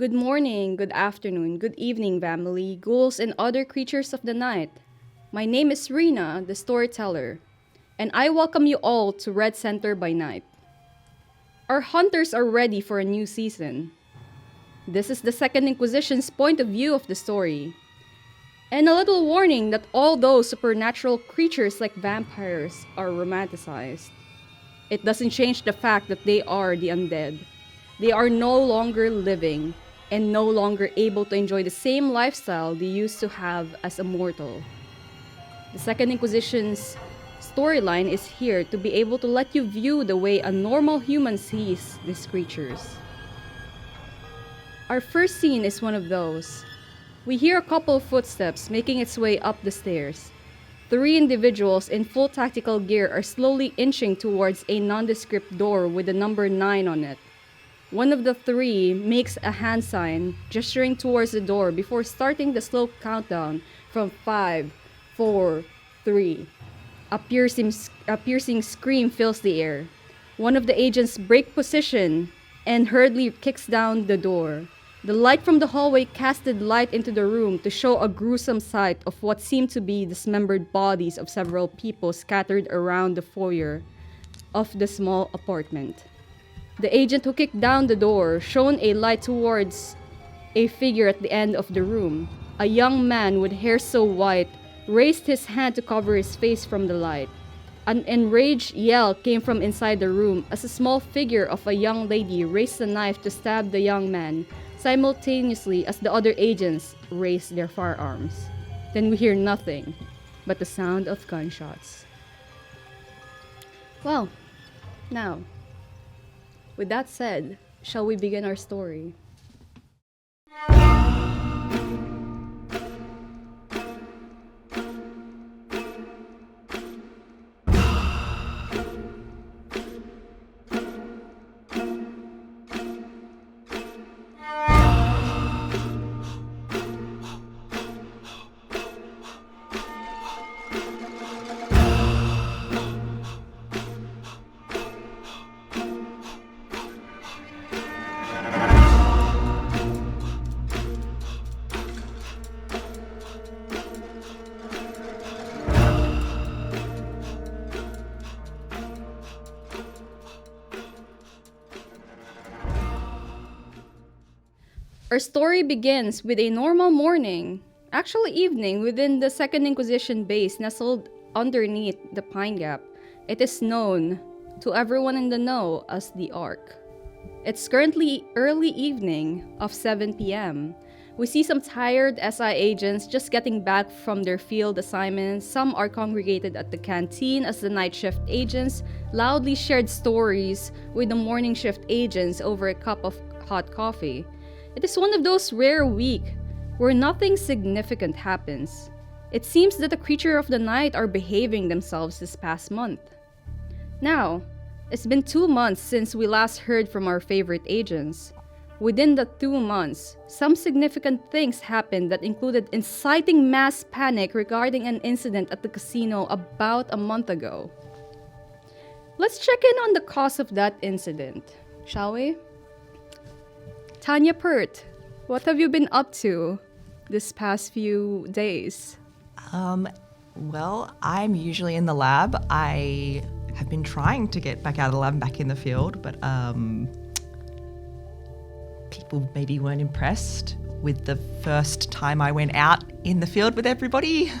Good morning, good afternoon, good evening, family, ghouls, and other creatures of the night. My name is Rena, the storyteller, and I welcome you all to Red Center by Night. Our hunters are ready for a new season. This is the Second Inquisition's point of view of the story. And a little warning that all those supernatural creatures like vampires are romanticized. It doesn't change the fact that they are the undead. They are no longer living and no longer able to enjoy the same lifestyle they used to have as a mortal. The Second Inquisition's storyline is here to be able to let you view the way a normal human sees these creatures. Our first scene is one of those. We hear a couple of footsteps making its way up the stairs. 3 individuals in full tactical gear are slowly inching towards a nondescript door with the number 9 on it. One of the 3 makes a hand sign, gesturing towards the door before starting the slow countdown from 5, 4, 3. A piercing scream fills the air. One of the agents breaks position and hurriedly kicks down the door. The light from the hallway casted light into the room to show a gruesome sight of what seemed to be dismembered bodies of several people scattered around the foyer of the small apartment. The agent who kicked down the door shone a light towards a figure at the end of the room. A young man with hair so white raised his hand to cover his face from the light. An enraged yell came from inside the room as a small figure of a young lady raised a knife to stab the young man, simultaneously as the other agents raised their firearms. Then we hear nothing but the sound of gunshots. Well, now, with that said, shall we begin our story? Our story begins with a normal morning, actually evening, within the Second Inquisition base nestled underneath the Pine Gap. It is known to everyone in the know as the Ark. It's currently early evening of 7 p.m. We see some tired SI agents just getting back from their field assignments. Some are congregated at the canteen as the night shift agents loudly shared stories with the morning shift agents over a cup of hot coffee. It is one of those rare weeks where nothing significant happens. It seems that the creature of the night are behaving themselves this past month. Now, it's been 2 months since we last heard from our favorite agents. Within the 2 months, some significant things happened that included inciting mass panic regarding an incident at the casino about a month ago. Let's check in on the cause of that incident, shall we? Tanya Pert, what have you been up to this past few days? Well, I'm usually in the lab. I have been trying to get back out of the lab and back in the field, but people maybe weren't impressed with the first time I went out in the field with everybody.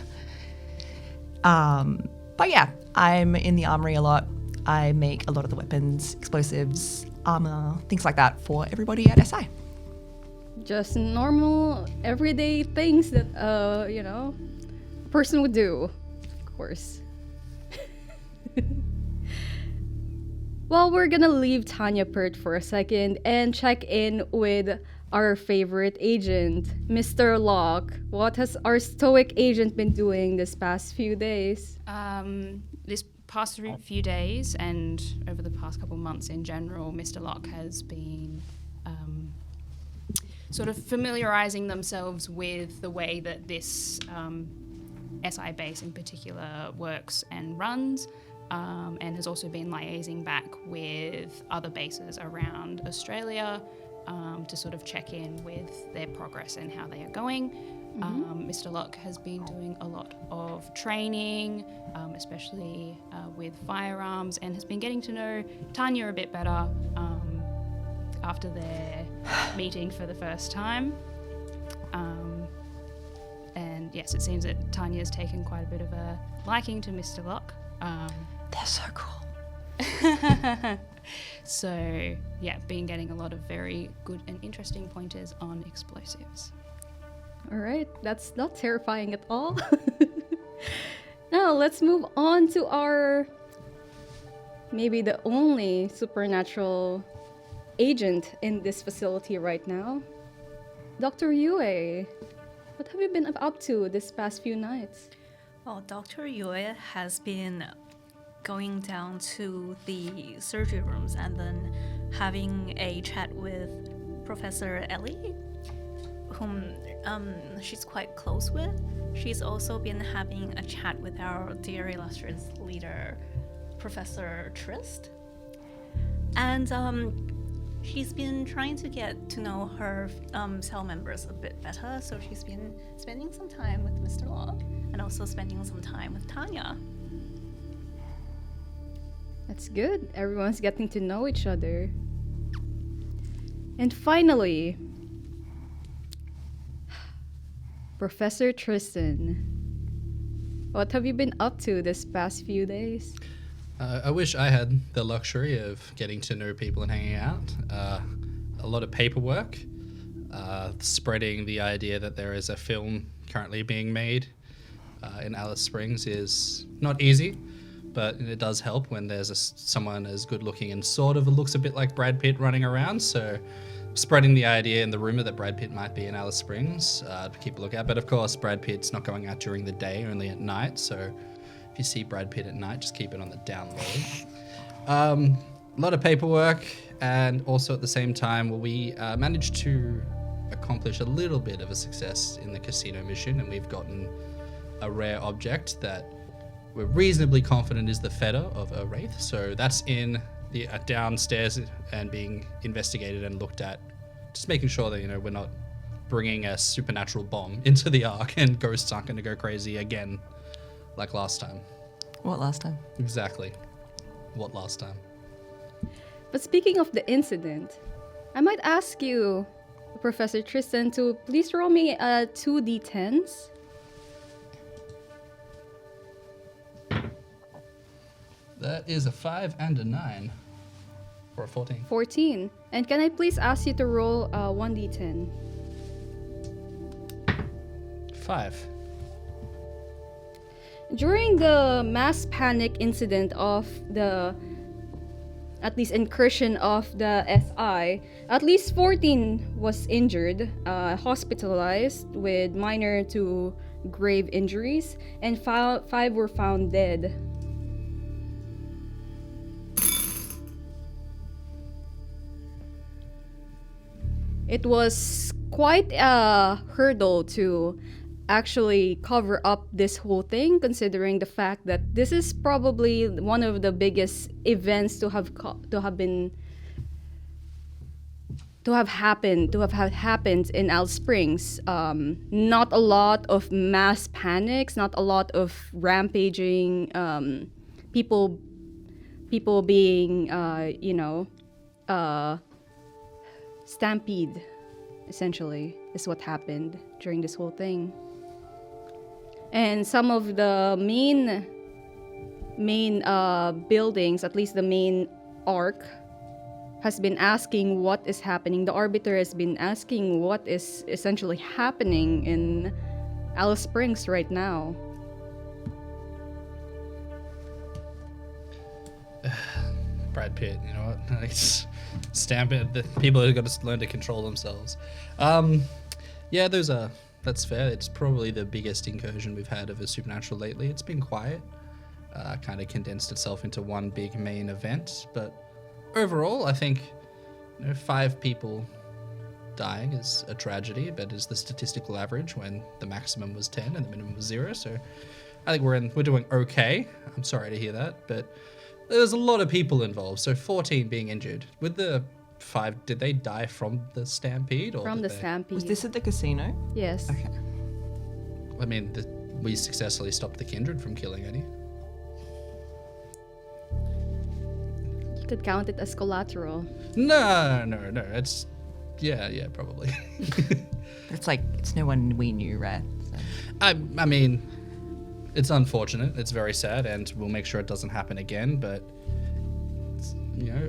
But yeah, I'm in the armory a lot. I make a lot of the weapons, explosives, armor, things like that for everybody at SI. Just normal, everyday things that, a person would do, of course. Well, we're gonna leave Tanya Pert for a second and check in with our favorite agent, Mr. Locke. What has our stoic agent been doing this past few days? This past few days and over the past couple months in general, Mr. Locke has been sort of familiarizing themselves with the way that this SI base in particular works and runs, and has also been liaising back with other bases around Australia to sort of check in with their progress and how they are going. Mr. Locke has been doing a lot of training, especially with Firearms, and has been getting to know Tanya a bit better after their meeting for the first time. And yes, it seems that Tanya's taken quite a bit of a liking to Mr. Locke. They're so cool. So yeah, been getting a lot of very good and interesting pointers on explosives. All right, that's not terrifying at all. Now let's move on to our maybe the only supernatural agent in this facility right now, Dr. Yue. What have you been up to this past few nights? Well, Dr. Yue has been going down to the surgery rooms and then having a chat with Professor Ellie, whom she's quite close with. She's also been having a chat with our dear illustrious leader, Professor Trist. And she's been trying to get to know her cell members a bit better, so she's been spending some time with Mr. Locke and also spending some time with Tanya. That's good. Everyone's getting to know each other. And finally, Professor Tristan. What have you been up to this past few days? I wish I had the luxury of getting to know people and hanging out. A lot of paperwork, spreading the idea that there is a film currently being made in Alice Springs is not easy, but it does help when there's someone as good looking and sort of looks a bit like Brad Pitt running around. So spreading the idea and the rumor that Brad Pitt might be in Alice Springs to keep a lookout. But of course, Brad Pitt's not going out during the day, only at night. So if you see Brad Pitt at night, just keep it on the down low. A lot of paperwork, and also at the same time, we managed to accomplish a little bit of a success in the casino mission, and we've gotten a rare object that we're reasonably confident is the fetter of a Wraith. So that's in the downstairs and being investigated and looked at, just making sure that we're not bringing a supernatural bomb into the Ark and ghosts aren't going to go crazy again like last time. What last time? Exactly. What last time? But speaking of the incident, I might ask you, Professor Tristan, to please roll me 2d10s. That is a 5 and a 9. Or a 14. 14. And can I please ask you to roll 1d10? 5. During the mass panic incident of the, at least incursion of the SI, at least 14 was injured, hospitalized with minor to grave injuries, and 5 were found dead. It was quite a hurdle to actually cover up this whole thing, considering the fact that this is probably one of the biggest events to have happened in Alice Springs. Not a lot of mass panics, not a lot of rampaging, people being stampede, essentially, is what happened during this whole thing. And some of the main buildings, at least the main arc, has been asking what is happening. The arbiter has been asking what is essentially happening in Alice Springs right now. Brad Pitt, you know what? It's stamp it. The people have got to learn to control themselves. Yeah, that's fair. It's probably the biggest incursion we've had of a supernatural lately. It's been quiet, kind of condensed itself into one big main event. But overall, I think 5 people dying is a tragedy, but is the statistical average when the maximum was 10 and the minimum was 0. So I think we're doing okay. I'm sorry to hear that, but there's a lot of people involved. So 14 being injured with the 5, did they die from the stampede? Or From did the they- stampede. Was this at the casino? Yes. Okay. I mean, we successfully stopped the kindred from killing any. You could count it as collateral. No. It's yeah, probably. It's like, it's no one we knew, right? So. I mean, it's unfortunate. It's very sad, and we'll make sure it doesn't happen again. But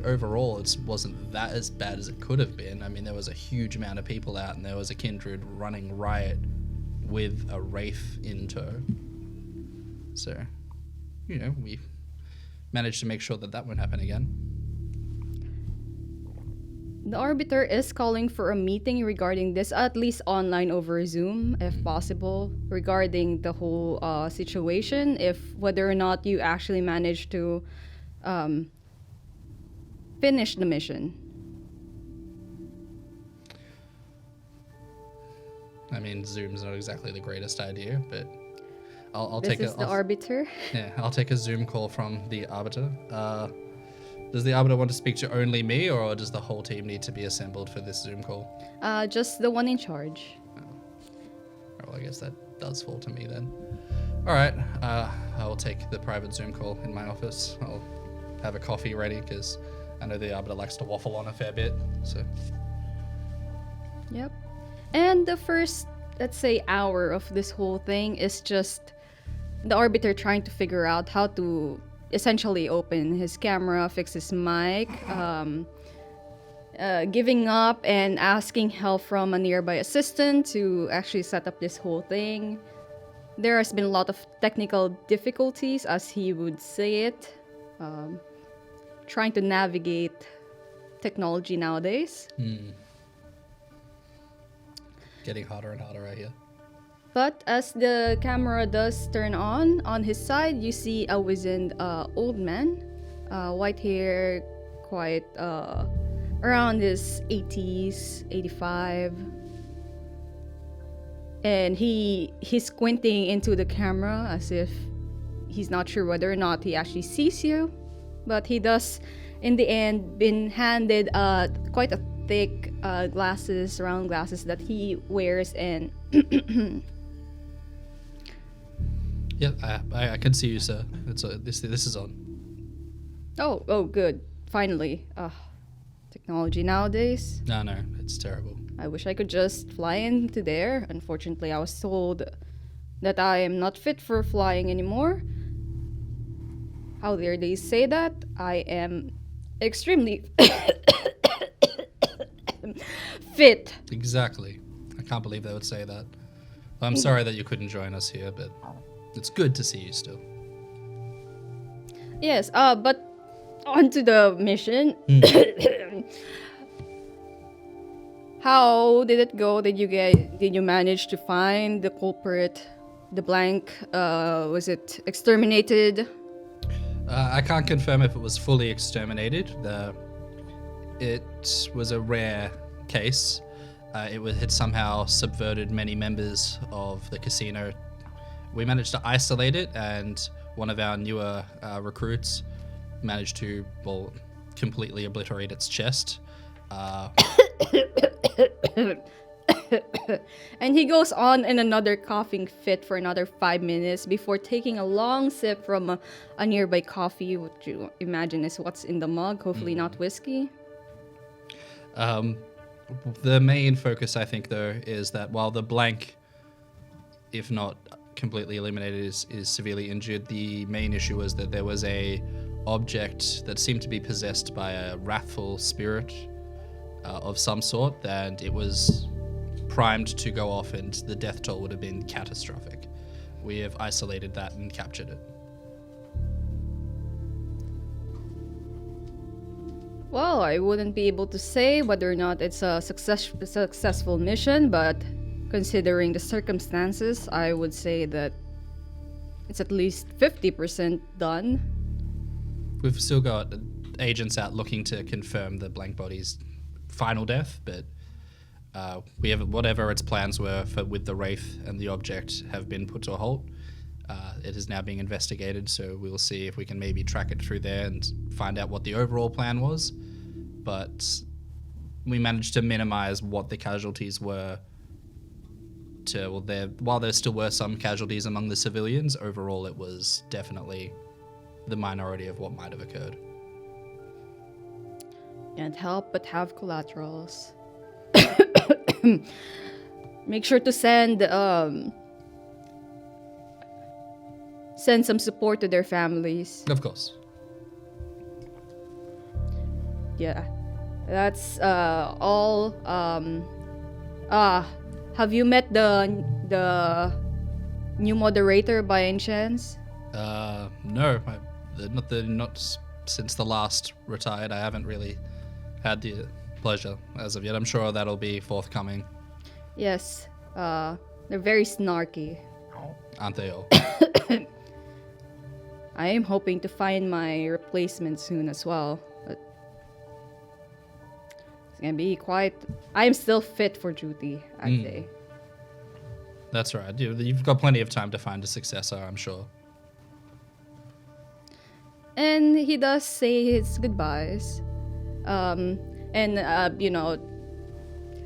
overall, it wasn't that as bad as it could have been. I mean, there was a huge amount of people out, and there was a kindred running riot with a Wraith in tow. So, we managed to make sure that won't happen again. The arbiter is calling for a meeting regarding this, at least online over Zoom, if possible, regarding the whole situation, whether or not you actually managed to finish the mission. I mean, Zoom's not exactly the greatest idea, but I'll This take is the arbiter. Yeah, I'll take a Zoom call from the arbiter. Does the arbiter want to speak to only me, or does the whole team need to be assembled for this Zoom call? Just the one in charge. Well, I guess that does fall to me then. All right, I will take the private Zoom call in my office. I'll have a coffee ready because I know the arbiter likes to waffle on a fair bit. So Yep. And the first, let's say, hour of this whole thing is just the arbiter trying to figure out how to essentially open his camera, fix his mic, giving up and asking help from a nearby assistant to actually set up this whole thing. There has been a lot of technical difficulties, as he would say it, trying to navigate technology nowadays. getting harder and harder right here. But as the camera does turn on his side, you see a wizened old man, white hair, quite around his 80s, 85. And he's squinting into the camera as if he's not sure whether or not he actually sees you. But he does, in the end, been handed quite a thick glasses, round glasses that he wears, and Yeah, I can see you, sir. This is on. oh, good. Finally. Technology nowadays. No, it's terrible. I wish I could just fly into there. Unfortunately, I was told that I am not fit for flying anymore. How dare they say that? I am extremely fit. Exactly. I can't believe they would say that. I'm sorry that you couldn't join us here, but it's good to see you still. Yes, but on to the mission. How did it go? Did you manage to find the culprit? The blank, was it exterminated? I can't confirm if it was fully exterminated. It was a rare case. It had somehow subverted many members of the casino. We managed to isolate it, and one of our newer recruits managed to, completely obliterate its chest. And he goes on in another coughing fit for another 5 minutes before taking a long sip from a nearby coffee, which you imagine is what's in the mug, hopefully not whiskey. The main focus, I think, though, is that while the blank, if not completely eliminated, is severely injured, the main issue was that there was a object that seemed to be possessed by a wrathful spirit of some sort, and it was primed to go off, and the death toll would have been catastrophic. We have isolated that and captured it. Well, I wouldn't be able to say whether or not it's a successful mission, but considering the circumstances, I would say that it's at least 50% done. We've still got agents out looking to confirm the blank body's final death, but we have whatever its plans were with the Wraith and the object have been put to a halt. It is now being investigated, so we'll see if we can maybe track it through there and find out what the overall plan was. But we managed to minimize what the casualties were. While there still were some casualties among the civilians, overall it was definitely the minority of what might have occurred. Can't help but have collaterals. Make sure to send some support to their families. Of course. Yeah, that's all. Have you met the new moderator by any chance? No, not since the last retired. I haven't really had the pleasure as of yet. I'm sure that'll be forthcoming. Yes, they're very snarky. Aren't they all? I am hoping to find my replacement soon as well. But it's gonna be quite. I am still fit for duty, I'd say. That's right. You've got plenty of time to find a successor, I'm sure. And he does say his goodbyes.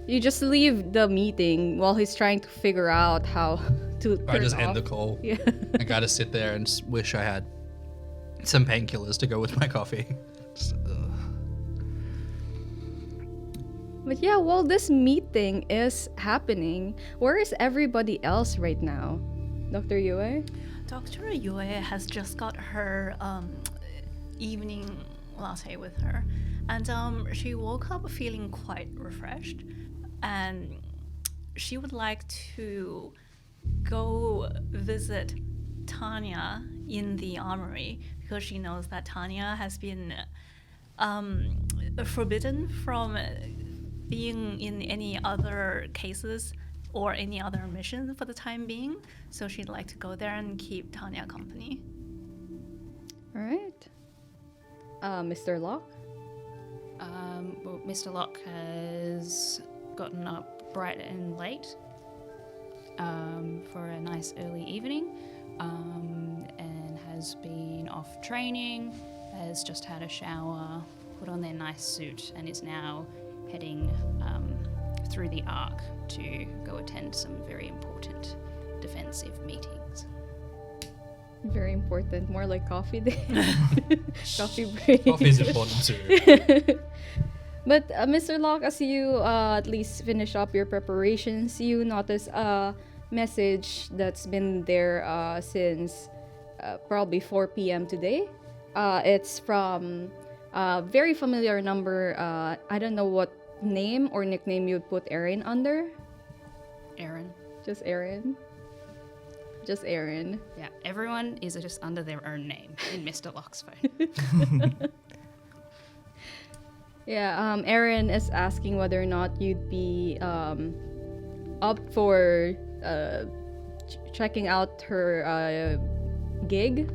You just leave the meeting while he's trying to figure out how to turn I just off. end the call. Yeah. I gotta sit there and just wish I had some painkillers to go with my coffee. But yeah, while this meeting is happening, where is everybody else right now? Dr. Yue? Dr. Yue has just got her evening latte with her, and she woke up feeling quite refreshed, and she would like to go visit Tanya in the armory because she knows that Tanya has been forbidden from being in any other cases or any other mission for the time being. So she'd like to go there and keep Tanya company. All right. Mr. Locke? Well, Mr. Locke has gotten up bright and late for a nice early evening and has been off training, has just had a shower, put on their nice suit, and is now heading through the Ark to go attend some very important defensive meetings. Very important. More like coffee day. Coffee break. Coffee's important too. But Mr. Locke, as you at least finish up your preparations, you notice a message that's been there since probably 4 p.m. today. It's from a very familiar number. I don't know what name or nickname you'd put Erin under. Aaron. Just Erin. Just Erin. Yeah, everyone is just under their own name in Mr. Locke's phone. Yeah, Erin is asking whether or not you'd be up for checking out her gig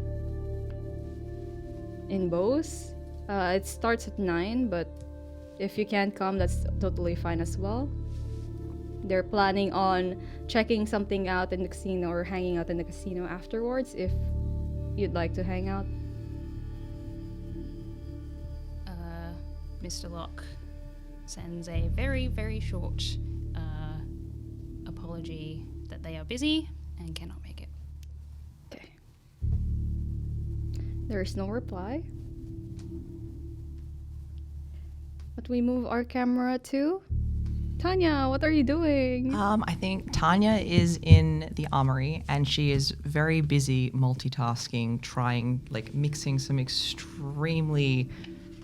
in Bose. It starts at 9, but if you can't come, that's totally fine as well. They're planning on checking something out in the casino or hanging out in the casino afterwards if you'd like to hang out. Mr. Locke sends a very, very short apology that they are busy and cannot make it. Okay. There is no reply. But we move our camera to Tanya. What are you doing? I think Tanya is in the armory and she is very busy multitasking, mixing some extremely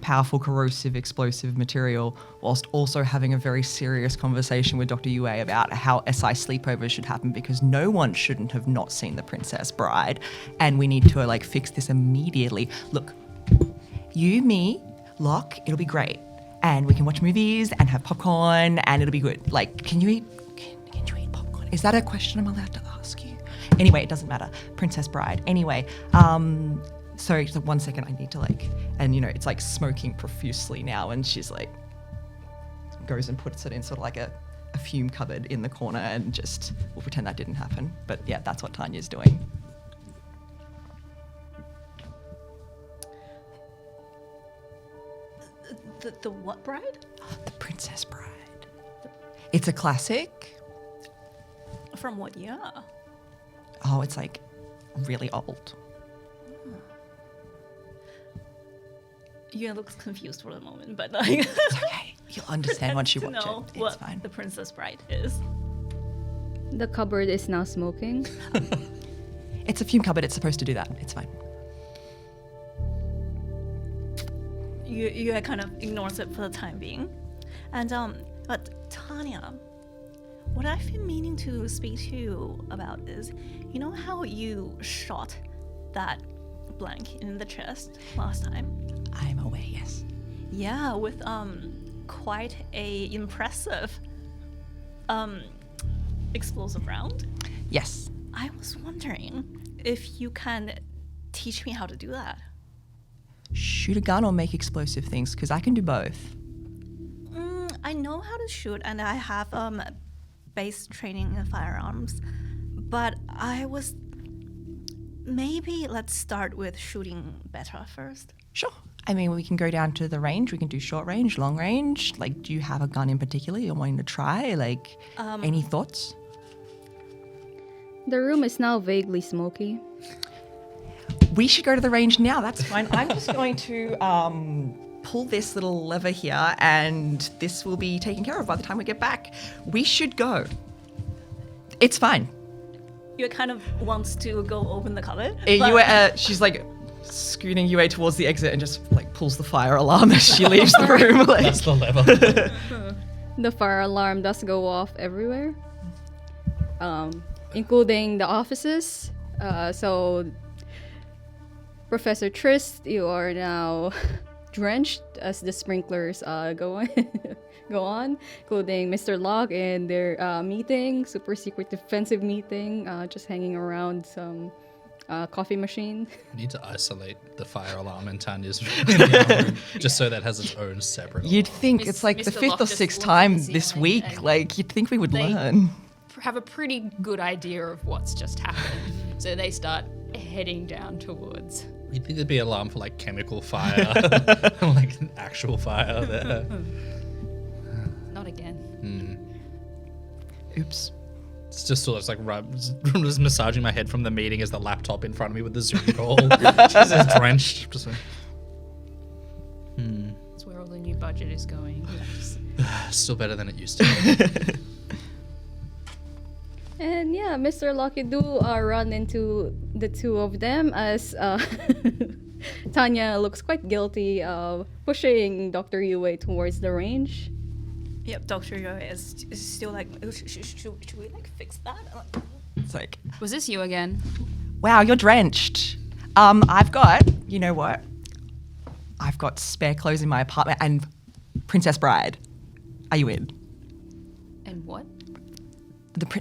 powerful, corrosive, explosive material whilst also having a very serious conversation with Dr. Yue about how SI sleepovers should happen because no one shouldn't have not seen The Princess Bride and we need to fix this immediately. Look, you, me, Locke, it'll be great. And we can watch movies and have popcorn and it'll be good. Can you eat popcorn? Is that a question I'm allowed to ask you? Anyway, it doesn't matter. Princess Bride. Anyway, sorry, just 1 second, I need to and it's smoking profusely now and she's goes and puts it in sort of a fume cupboard in the corner and just, we'll pretend that didn't happen. But yeah, that's what Tanya's doing. The what bride? The Princess Bride. It's a classic. From what year? Oh, it's like really old. Yue looks confused for the moment, but like It's okay. You'll understand once you to watch know it. It's what fine. the Princess Bride is. The cupboard is now smoking. It's a fume cupboard. It's supposed to do that. It's fine. You kind of ignores it for the time being, and but Tanya, what I've been meaning to speak to you about is, you know how you shot that blank in the chest last time? I'm aware, yes. Yeah, with quite a impressive explosive round. Yes. I was wondering if you can teach me how to do that. Shoot a gun or make explosive things, because I can do both. I know how to shoot, and I have base training in firearms, but I was maybe let's start with shooting better first. Sure. I mean, we can go down to the range. We can do short range, long range. Like, do you have a gun in particular you're wanting to try? Like, any thoughts? The room is now vaguely smoky. We should go to the range now. That's fine. I'm just going to pull this little lever here, and this will be taken care of by the time we get back. We should go. It's fine. You kind of wants to go open the cupboard. She's like scooting Yue towards the exit and just like pulls the fire alarm as she leaves the room. Like. That's the level. The fire alarm does go off everywhere, including the offices. So, Professor Trist, you are now drenched as the sprinklers go on, including Mr. Locke and their meeting, super secret defensive meeting, just hanging around some coffee machine. We need to isolate the fire alarm in Tanya's room, just so that has its own separate You'd alarm. think it's like the Mr. fifth Locke or just sixth looks at time the this ceiling week. and Like, you'd think we would they- learn. Have a pretty good idea of what's just happened, so they start heading down towards. You'd think there'd be an alarm for like chemical fire, like an actual fire there. Not again. Oops. It's just sort of like just massaging my head from the meeting as the laptop in front of me with the Zoom call. Just drenched. Just like, That's where all the new budget is going. still better than it used to be. And yeah, Mr. Lucky do run into the two of them as Tanya looks quite guilty of pushing Dr. Yue towards the range. Yep, Dr. Yue is still like, should we like fix that? It's like, Was this you again? wow, you're drenched. I've got, you know what? I've got spare clothes in my apartment and Princess Bride. Are you in? And what?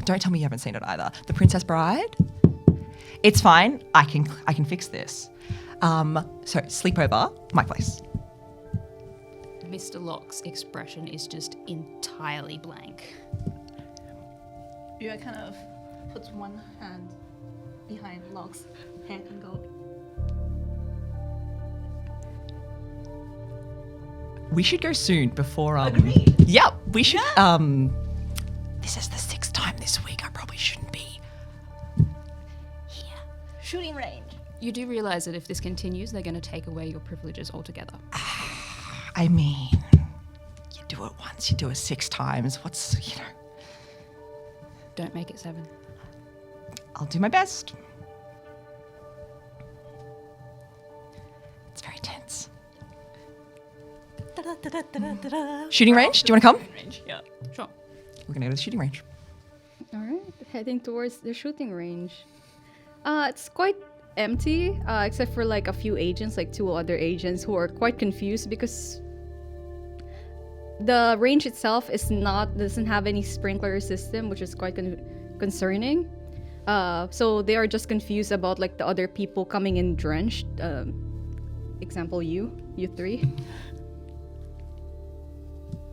Don't tell me you haven't seen it either. The Princess Bride. It's fine. I can fix this. So sleepover, my place. Mr. Locke's expression is just entirely blank. Yue kind of puts one hand behind Locke's head and go, We should go soon before. Agreed. Yep, we should. This is the 6th time this week. I probably shouldn't be here. shooting range. You do realize that if this continues, they're going to take away your privileges altogether. I mean, you do it once, you do it 6 times. What's, Don't make it 7. I'll do my best. It's very tense. Shooting range? Do you want to come? Shooting range, yeah. Sure. We're going to go to the shooting range. All right, heading towards the shooting range. It's quite empty, except for like a few agents, like 2 other agents who are quite confused because the range itself doesn't have any sprinkler system, which is quite concerning. So they are just confused about like the other people coming in drenched. Example, you 3.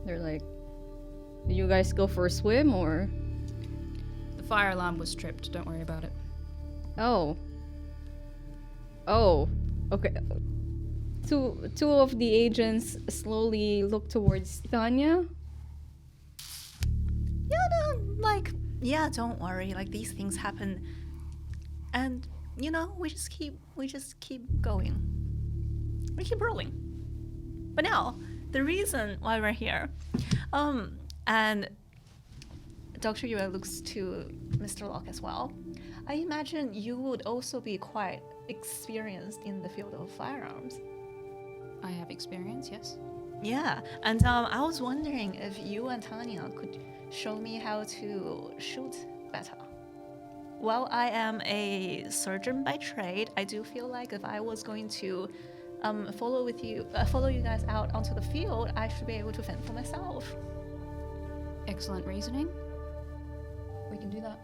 They're like, did you guys go for a swim or? The fire alarm was tripped. Don't worry about it. Oh, okay. Two of the agents slowly look towards Tanya Yeah, don't worry. Like these things happen, and we just keep going. We keep rolling. But now, the reason why we're here, and Dr. Yue looks to Mr. Locke as well. I imagine you would also be quite experienced in the field of firearms. I have experience, yes. Yeah, and I was wondering if you and Tanya could show me how to shoot better. Well, I am a surgeon by trade. I do feel like if I was going to follow you guys out onto the field, I should be able to fend for myself. Excellent reasoning. We can do that.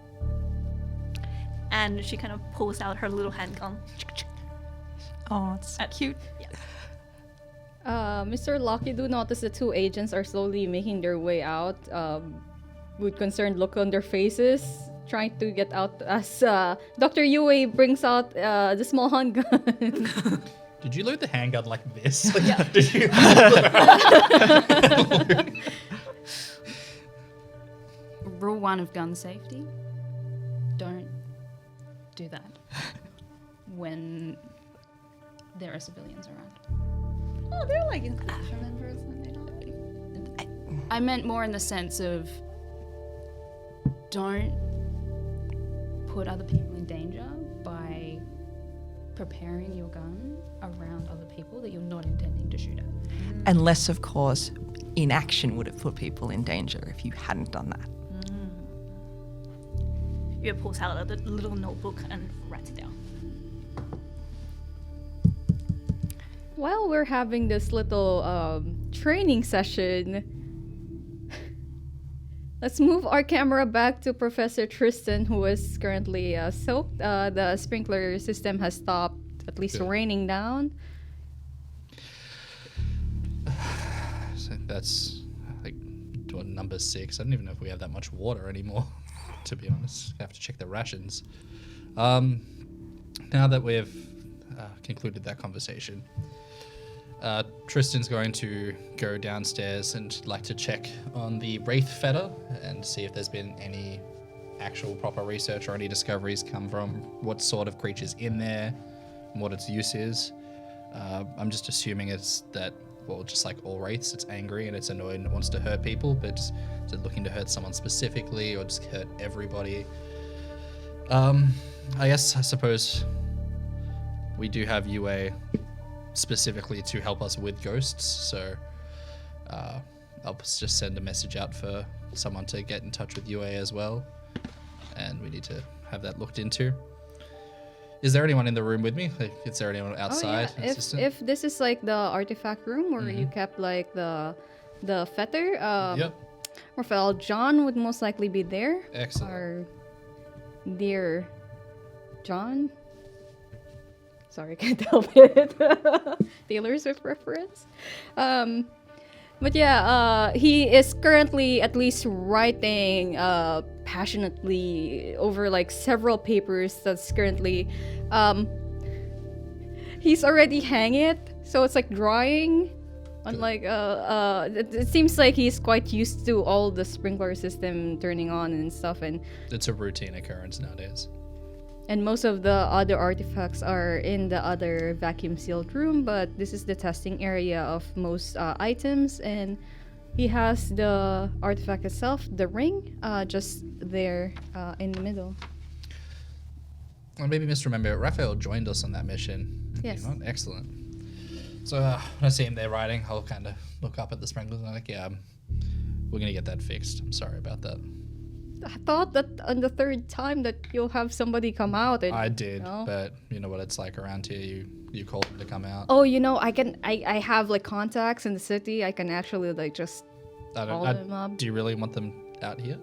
And she kind of pulls out her little handgun. Oh, it's so cute. Mr. Locke, you do notice the two agents are slowly making their way out with concerned look on their faces, trying to get out as Dr. Yue brings out the small handgun. Did you load the handgun like this? Yeah. Did you? Rule 1 of gun safety. Don't do that when there are civilians around. Oh, they're like Inquisition members when they're not. I meant more in the sense of don't put other people in danger by preparing your gun around other people that you're not intending to shoot at. Unless, of course, inaction would have put people in danger if you hadn't done that. You pulls out a little notebook and writes it down. While we're having this little training session, let's move our camera back to Professor Tristan, who is currently soaked. The sprinkler system has stopped, at least raining down. So that's like number 6. I don't even know if we have that much water anymore, to be honest. I have to check the rations. Now that we've concluded that conversation, Tristan's going to go downstairs and like to check on the Wraith fetter and see if there's been any actual proper research or any discoveries come from what sort of creature's in there and what its use is. I'm just assuming it's that, well, just like all Wraiths, it's angry and it's annoyed and it wants to hurt people, but is it looking to hurt someone specifically or just hurt everybody? I suppose we do have UA specifically to help us with ghosts, so I'll just send a message out for someone to get in touch with UA as well, and we need to have that looked into. Is there anyone in the room with me? Like, is there anyone outside? Oh, yeah. If this is like the artifact room where you kept like the fetter, Yep. Raphael John would most likely be there. Excellent. Our dear John. Sorry, can't help it. Taylor Swift reference. But yeah, he is currently at least writing passionately over like several papers that's currently he's already hang it, so it's like drying. Unlike it seems like he's quite used to all the sprinkler system turning on and stuff, and It's a routine occurrence nowadays. and most of the other artifacts are in the other vacuum sealed room, but this is the testing area of most items, and he has the artifact itself, the ring, just there in the middle. Well, maybe misremember, Raphael joined us on that mission. Yes. You know, excellent. So when I see him there writing, I'll kind of look up at the sprinklers and I'm like, yeah, we're going to get that fixed. I'm sorry about that. I thought that on the third time that you'll have somebody come out. And, I did, know? but you know what it's like around here. You call them to come out. Oh, I have like contacts in the city. I can actually like just call them up. Do you really want them out here?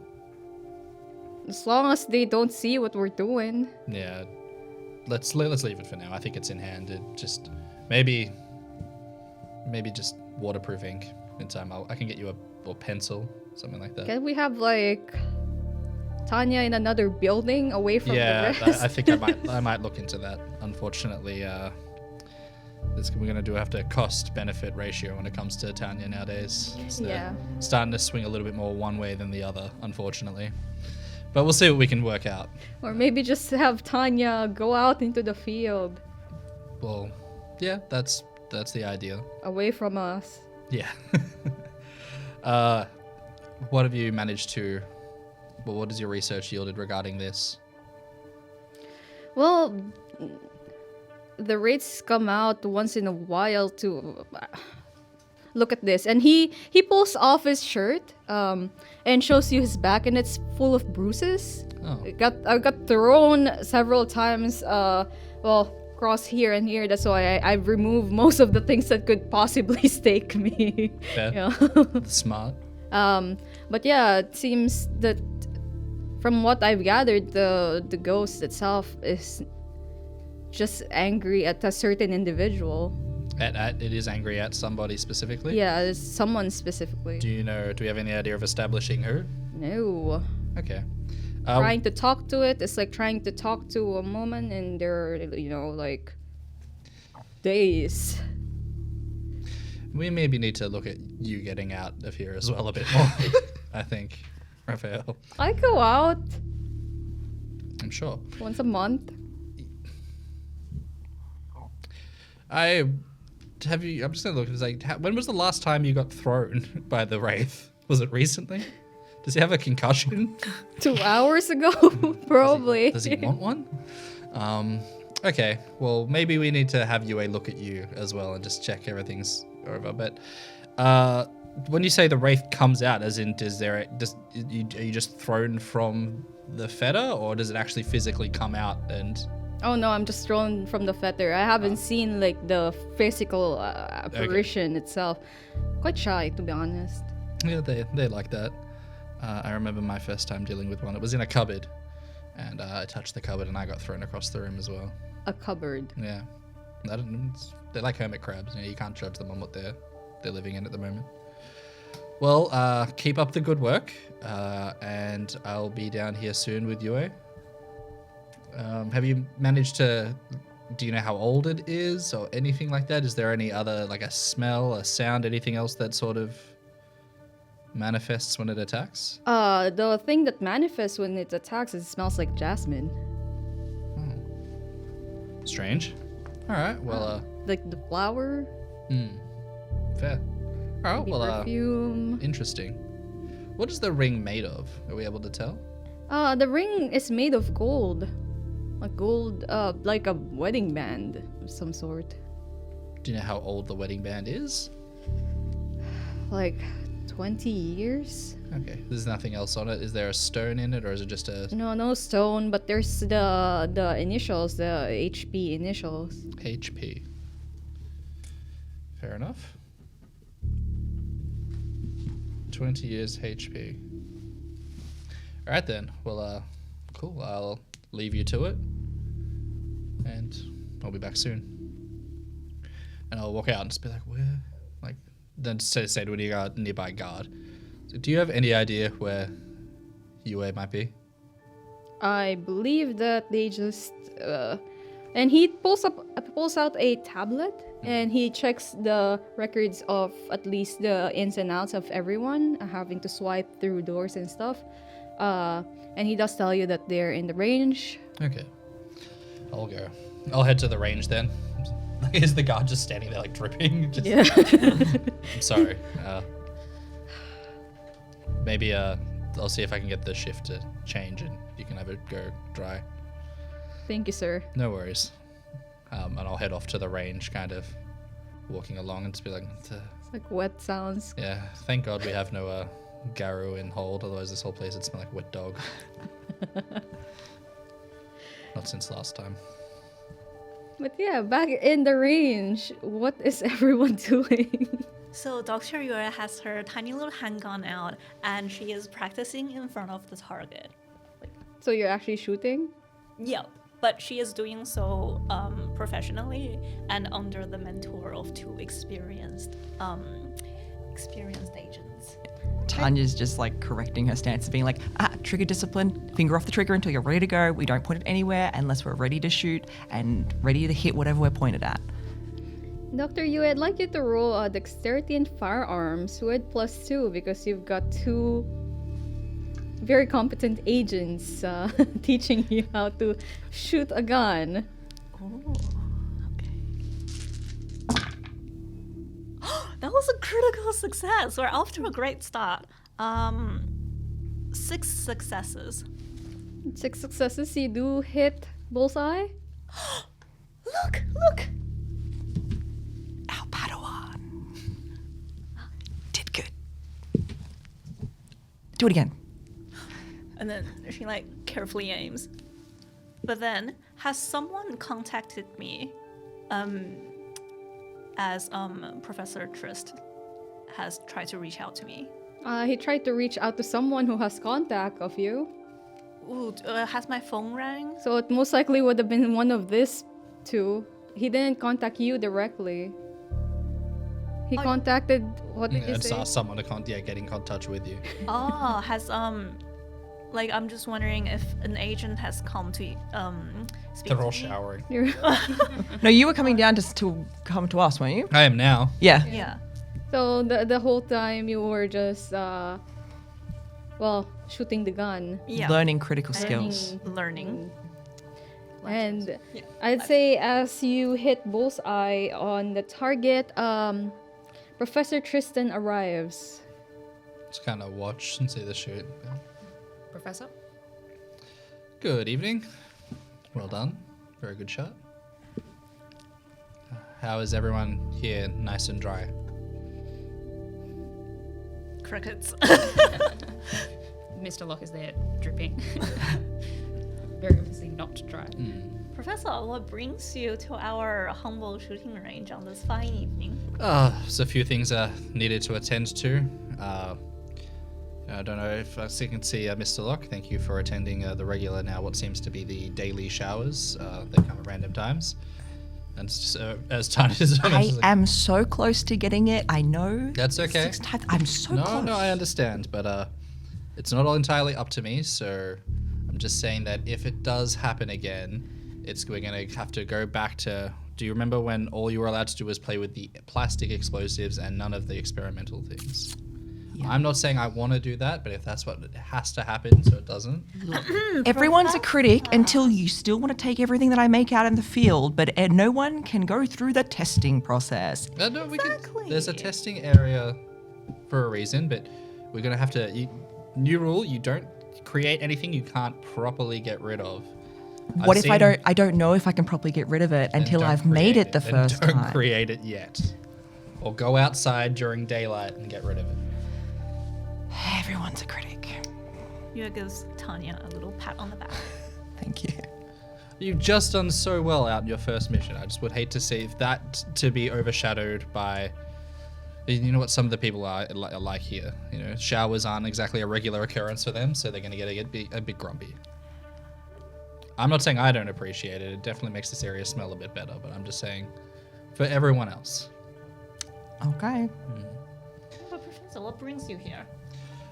As long as they don't see what we're doing. Yeah. Let's leave it for now. I think it's in hand. It just maybe just waterproof ink in time. I can get you a pencil, something like that. Can we have like Tanya in another building away from the rest? I think I might look into that. Unfortunately, we're gonna have to cost-benefit ratio when it comes to Tanya nowadays. It's Yeah. starting to swing a little bit more one way than the other, unfortunately. But we'll see what we can work out. Or maybe just have Tanya go out into the field, Well, yeah, that's the idea. away from us. Yeah. What have you managed to... Well, what has your research yielded regarding this? Well, the Wraiths come out once in a while to look at this, and he pulls off his shirt and shows you his back, and it's full of bruises. Oh. I got thrown several times. Well, across here and here. That's why I've removed most of the things that could possibly stake me. Fair. Yeah. Smart. But yeah, it seems that from what I've gathered, the ghost itself is just angry at a certain individual. It is angry at somebody specifically? Yeah, it's someone specifically. Do we have any idea of establishing who? No. Okay. Trying to talk to it, it's like trying to talk to a woman and they're, like, days. We maybe need to look at you getting out of here as well a bit more, I think, Raphael. I go out I'm sure. once a month. I'm just gonna look. It's like, when was the last time you got thrown by the Wraith? Was it recently? Does he have a concussion? 2 hours ago, probably. Does he want one? Okay. Well, maybe we need to have Yue look at you as well and just check everything's over. But when you say the Wraith comes out, as in, are you just thrown from the fetter, or does it actually physically come out and? Oh no, I'm just thrown from the fetter. I haven't seen like the physical apparition itself. Quite shy, to be honest. Yeah, they like that. I remember my first time dealing with one. It was in a cupboard, and I touched the cupboard and I got thrown across the room as well. A cupboard. Yeah, they're like hermit crabs. You can't judge them on what they're living in at the moment. Well, keep up the good work, and I'll be down here soon with Yue. Have you managed to? Do you know how old it is, or anything like that? Is there any other, like a smell, a sound, anything else that sort of manifests when it attacks? The thing that manifests when it attacks, it smells like jasmine. Strange. All right. Well. Like the flower. Fair. All right. Maybe Well. perfume. Interesting. What is the ring made of? Are we able to tell? The ring is made of gold. A gold, like a wedding band of some sort. Do you know how old the wedding band is? Like 20 years? Okay. There's nothing else on it. Is there a stone in it, or is it just a No stone, but there's the initials, the HP initials. HP? Fair enough. 20 years HP. All right then. Well, cool. I'll leave you to it, and I'll be back soon. And I'll walk out and just be like, where? Like, then say to a nearby guard. So do you have any idea where Yue might be? I believe that they just and he pulls out a tablet and he checks the records of at least the ins and outs of everyone, having to swipe through doors and stuff. And he does tell you that they're in the range. Okay. I'll go. I'll head to the range then. Is the guard just standing there like dripping? Yeah. I'm sorry. Maybe I'll see if I can get the shift to change and you can have it go dry. Thank you, sir. No worries. And I'll head off to the range, kind of walking along and just be like, It's like wet sounds. yeah, thank God we have no Garou in hold, otherwise this whole place would smell like wet dog. Not since last time. But yeah, back in the range, what is everyone doing? So Dr. Yue has her tiny little handgun out, and she is practicing in front of the target. So you're actually shooting? Yep, but she is doing so professionally and under the mentor of two experienced agents. Tanya's just like correcting her stance, being like, trigger discipline, finger off the trigger until you're ready to go. We don't point it anywhere unless we're ready to shoot and ready to hit whatever we're pointed at. Dr. Yu, I'd like you to roll dexterity and firearms with +2 because you've got two very competent agents teaching you how to shoot a gun. Oh, okay. That was a critical success. We're off to a great start. 6 successes. 6 successes, you do hit bullseye. Look! Our Padawan did good. Do it again. And then she like carefully aims. But then, has someone contacted me as Professor Trist has tried to reach out to me? He tried to reach out to someone who has contact of you. Ooh, has my phone rang? So it most likely would have been one of these two. He didn't contact you directly. He contacted, what did you And say? ask someone to get in touch with you. Oh, has like I'm just wondering if an agent has come to speak They're to all me. showering. No, you were coming down to come to us, weren't you? I am now. Yeah. Yeah. So the whole time you were just, shooting the gun. Yeah. Learning critical skills. Learning. And I'd say as you hit bullseye on the target, Professor Tristan arrives. Just kind of watch and see the shoot. Professor? Good evening. Well done. Very good shot. How is everyone here? Nice and dry. Crickets. Mr. Locke is there dripping. Very obviously not dry. Professor, what brings you to our humble shooting range on this fine evening? There's a few things I needed to attend to. I don't know if you can see Mr. Locke. Thank you for attending the regular, now what seems to be the daily showers. They come at random times. And so, as time is... I am so close to getting it. I know. That's okay. 6 times. I'm so close. No, I understand, but it's not all entirely up to me, so I'm just saying that if it does happen again, we're going to have to go back to... Do you remember when all you were allowed to do was play with the plastic explosives and none of the experimental things? Yeah. I'm not saying I want to do that, but if that's what has to happen so it doesn't... Everyone's a critic until you still want to take everything that I make out in the field, but no one can go through the testing process. No, Exactly. there's a testing area for a reason, but we're going to have to... new rule, you don't create anything you can't properly get rid of. What if I don't know if I can properly get rid of it Then until don't I've made create it the then first don't time? create it yet. Or go outside during daylight and get rid of it. Everyone's a critic. Yua gives Tanya a little pat on the back. Thank you. You've just done so well out in your first mission. I just would hate to see that to be overshadowed by... You know what some of the people are like here. You know, showers aren't exactly a regular occurrence for them, so they're going to get a bit grumpy. I'm not saying I don't appreciate it. It definitely makes this area smell a bit better, but I'm just saying for everyone else. Okay. But Professor, what brings you here?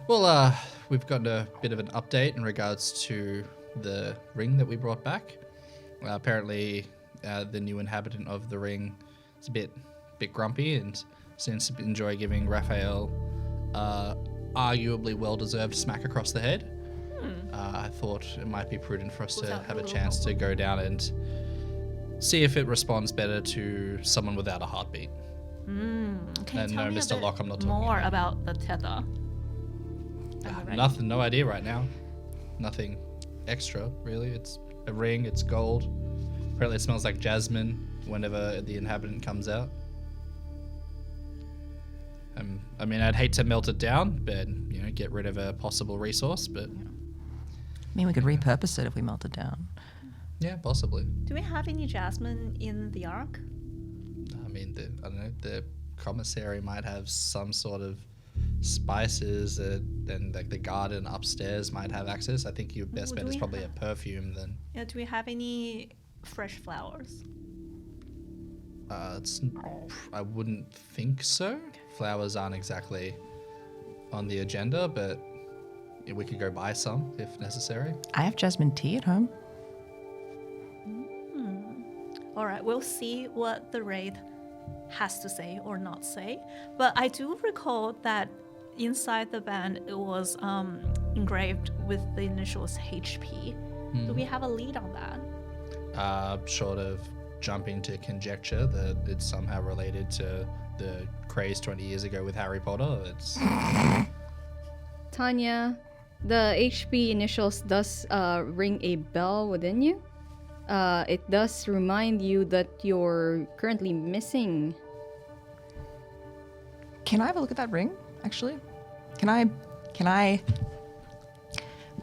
Well, we've got a bit of an update in regards to the ring that we brought back. Apparently, the new inhabitant of the ring is a bit grumpy and seems to enjoy giving Raphael arguably well-deserved smack across the head. I thought it might be prudent for us to that have a little chance to go down and see if it responds better to someone without a heartbeat. Can you And tell no, me Mr. a bit Locke, I'm not talking more about the tether? Nothing, no idea right now. Nothing extra, really. It's a ring, it's gold. Apparently it smells like jasmine whenever the inhabitant comes out. I mean, I'd hate to melt it down, but, you know, get rid of a possible resource, but I mean, we could repurpose it if we melt it down. yeah, possibly. Do we have any jasmine in the Ark? I mean, I don't know, the commissary might have some sort of spices, and like the garden upstairs might have access. I think your best Ooh, bet do is we probably a have- perfume then. Yeah, do we have any fresh flowers? I wouldn't think so. Flowers aren't exactly on the agenda, but we could go buy some if necessary. I have jasmine tea at home. All right, we'll see what the Wraith has to say or not say. But I do recall that inside the band, it was engraved with the initials HP. Do we have a lead on that? Short of jumping to conjecture that it's somehow related to the craze 20 years ago with Harry Potter. It's Tanya, the HP initials does ring a bell within you. It does remind you that you're currently missing. Can I have a look at that ring, actually? Can I...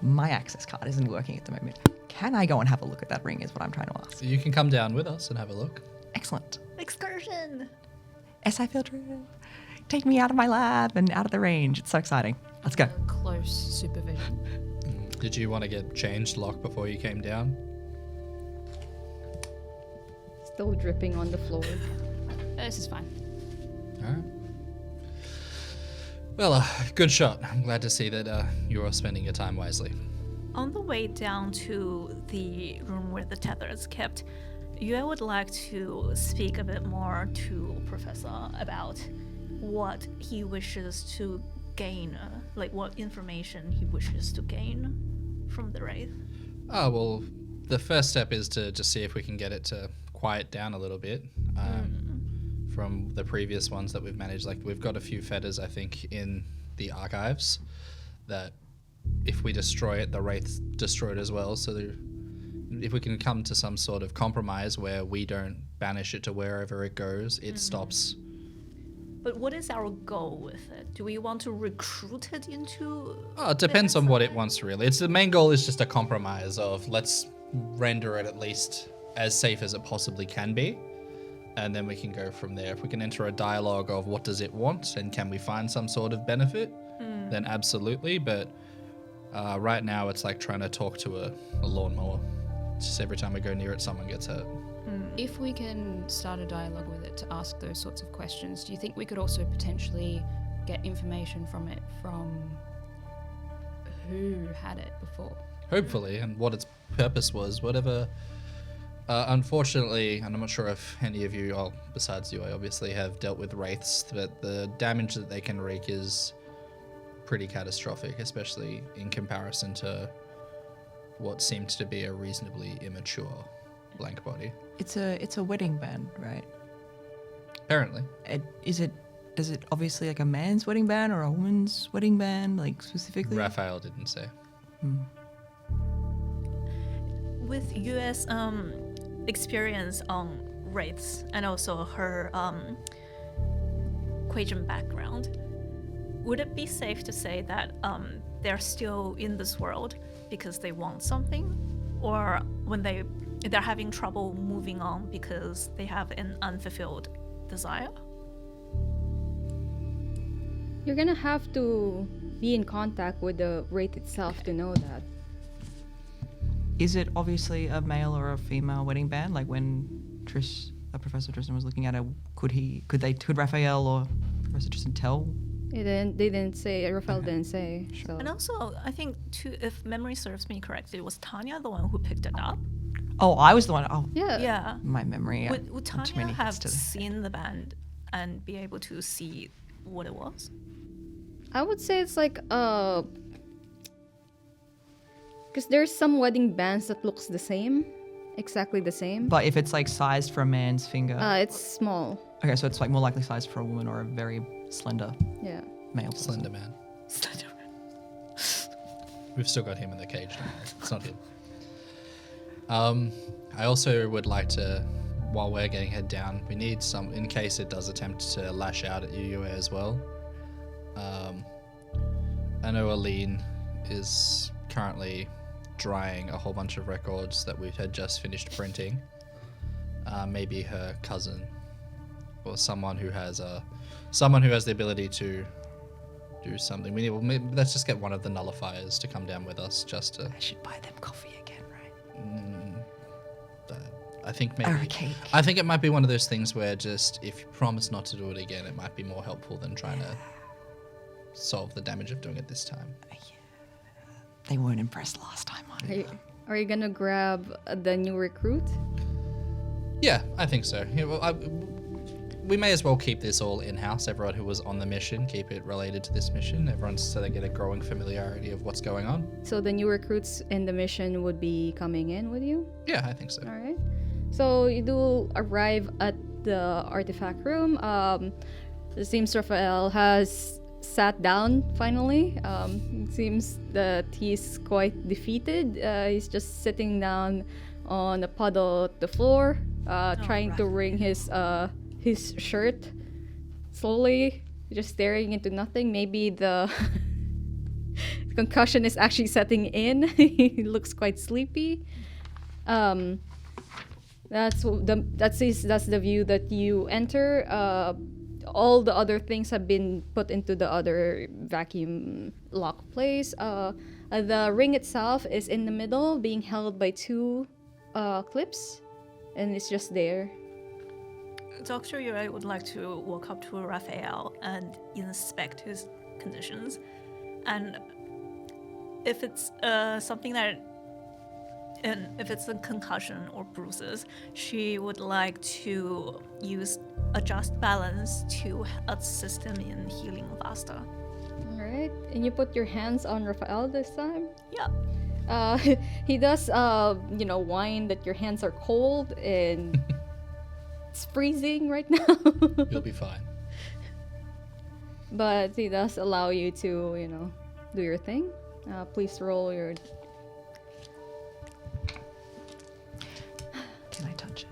My access card isn't working at the moment. Can I go and have a look at that ring is what I'm trying to ask. you can come down with us and have a look. Excellent. Excursion! SI field trip. Take me out of my lab and out of the range. It's so exciting. Let's go. Close supervision. Did you want to get changed lock before you came down? Still dripping on the floor. This is fine. Alright. Well, good shot. I'm glad to see that you're spending your time wisely. On the way down to the room where the tether is kept, Yue would like to speak a bit more to Professor about what he wishes to gain, like what information he wishes to gain from the Wraith. Oh, well, the first step is to just see if we can get it to quiet down a little bit. From the previous ones that we've managed, like we've got a few fetters, I think, in the archives that if we destroy it, the Wraiths destroy it as well. So if we can come to some sort of compromise where we don't banish it to wherever it goes, it stops. But what is our goal with it? Do we want to recruit it into... Oh, it depends on what it wants, really. The main goal is just a compromise of let's render it at least as safe as it possibly can be. And then we can go from there. If we can enter a dialogue of what does it want and can we find some sort of benefit, then absolutely. But right now it's like trying to talk to a lawnmower. Just every time we go near it, someone gets hurt. If we can start a dialogue with it to ask those sorts of questions, do you think we could also potentially get information from it from who had it before? Hopefully, and what its purpose was, whatever. Unfortunately, and I'm not sure if any of you, besides you, I obviously have dealt with wraiths, but the damage that they can wreak is pretty catastrophic, especially in comparison to what seemed to be a reasonably immature blank body. It's a wedding band, right? Apparently. Does it obviously like a man's wedding band or a woman's wedding band, like specifically? Raphael didn't say. With US experience on wraiths and also her Quajan background, would it be safe to say that they're still in this world because they want something, or when they're having trouble moving on because they have an unfulfilled desire? You're gonna have to be in contact with the Wraith itself to know that. Is it obviously a male or a female wedding band? Like when Professor Tristan was looking at it, could Raphael or Professor Tristan tell? They didn't say. Raphael didn't say. So. And also, I think too, if memory serves me correctly, was Tanya the one who picked it up? Oh, I was the one. Oh, Yeah. Yeah. my memory. Would Tanya have seen the band and be able to see what it was? I would say it's like because there's some wedding bands that looks the same, exactly the same. But if it's like sized for a man's finger, It's small. okay, so it's like more likely sized for a woman or a very slender Yeah. male. person. Slender Man. We've still got him in the cage. Don't worry. It's not him. I also would like to, while we're getting head down, we need some, in case it does attempt to lash out at you as well. I know Aline is currently drying a whole bunch of records that we had just finished printing. Maybe her cousin or someone who has the ability to do something. Let's just get one of the nullifiers to come down with us just to. I should buy them coffee again, right? I think maybe. Or a cake. I think it might be one of those things where just if you promise not to do it again, it might be more helpful than trying to solve the damage of doing it this time. They weren't impressed last time, Are you gonna grab the new recruit? Yeah, I think so. Yeah, well, we may as well keep this all in-house. Everyone who was on the mission, keep it related to this mission. Everyone, so they get a growing familiarity of what's going on. So the new recruits in the mission would be coming in with you? Yeah, I think so. All right. So you do arrive at the artifact room. It seems Raphael has sat down finally. It seems that he's quite defeated. He's just sitting down on a puddle at the floor, trying to wring his shirt slowly, just staring into nothing. Maybe the concussion is actually setting in. He looks quite sleepy. That's the view that you enter. All the other things have been put into the other vacuum lock place. The ring itself is in the middle, being held by two clips, and it's just there. Dr. Yue would like to walk up to Raphael and inspect his conditions. And if it's something that, and if it's a concussion or bruises, she would like to use adjust balance to assist him in healing faster. All right, and you put your hands on Raphael this time. Yeah. He does, whine that your hands are cold and it's freezing right now. You'll be fine. But he does allow you to, do your thing. Please roll your. Can I touch it?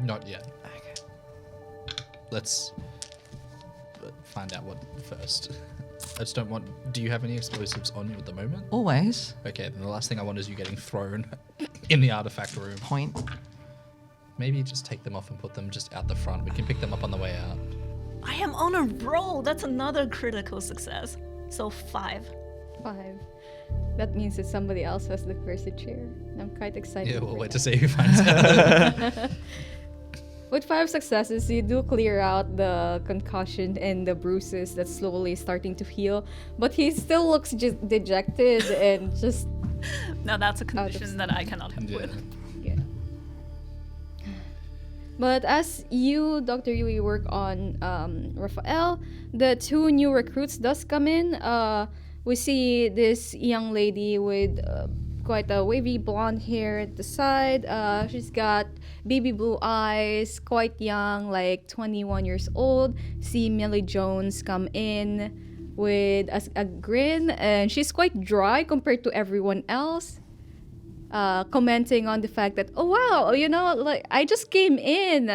Not yet. Okay. Let's find out what first. I just don't want. Do you have any explosives on you at the moment? Always. Okay, then the last thing I want is you getting thrown in the artifact room. Point. Maybe just take them off and put them just out the front. We can pick them up on the way out. I am on a roll. That's another critical success. So 5. 5. That means that somebody else has the cursed chair. I'm quite excited. Yeah, we'll for wait that. to see who finds out. With 5 successes, you do clear out the concussion and the bruises that's slowly starting to heal. But he still looks just dejected and just. Now that's a condition that I cannot help Yeah. with. Yeah. But as you, Dr. Yui, work on Raphael, the 2 new recruits does come in. We see this young lady with quite a wavy blonde hair at the side. She's got baby blue eyes, quite young, like 21 years old. See Millie Jones come in with a grin, and she's quite dry compared to everyone else. Commenting on the fact that, oh wow, like I just came in.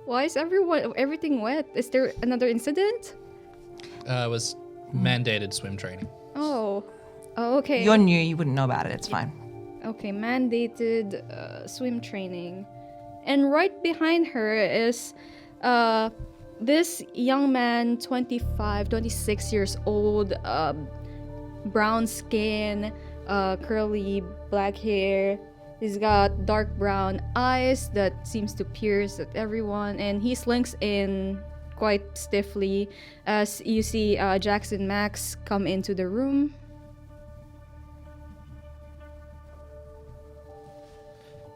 Why is everything wet? Is there another incident? It was mandated swim training. Oh, okay. You're new, you wouldn't know about it, it's fine. Okay, mandated swim training. And right behind her is this young man, 26 years old, brown skin, curly black hair. He's got dark brown eyes that seems to pierce at everyone, and he slinks in quite stiffly as you see Jackson Max come into the room.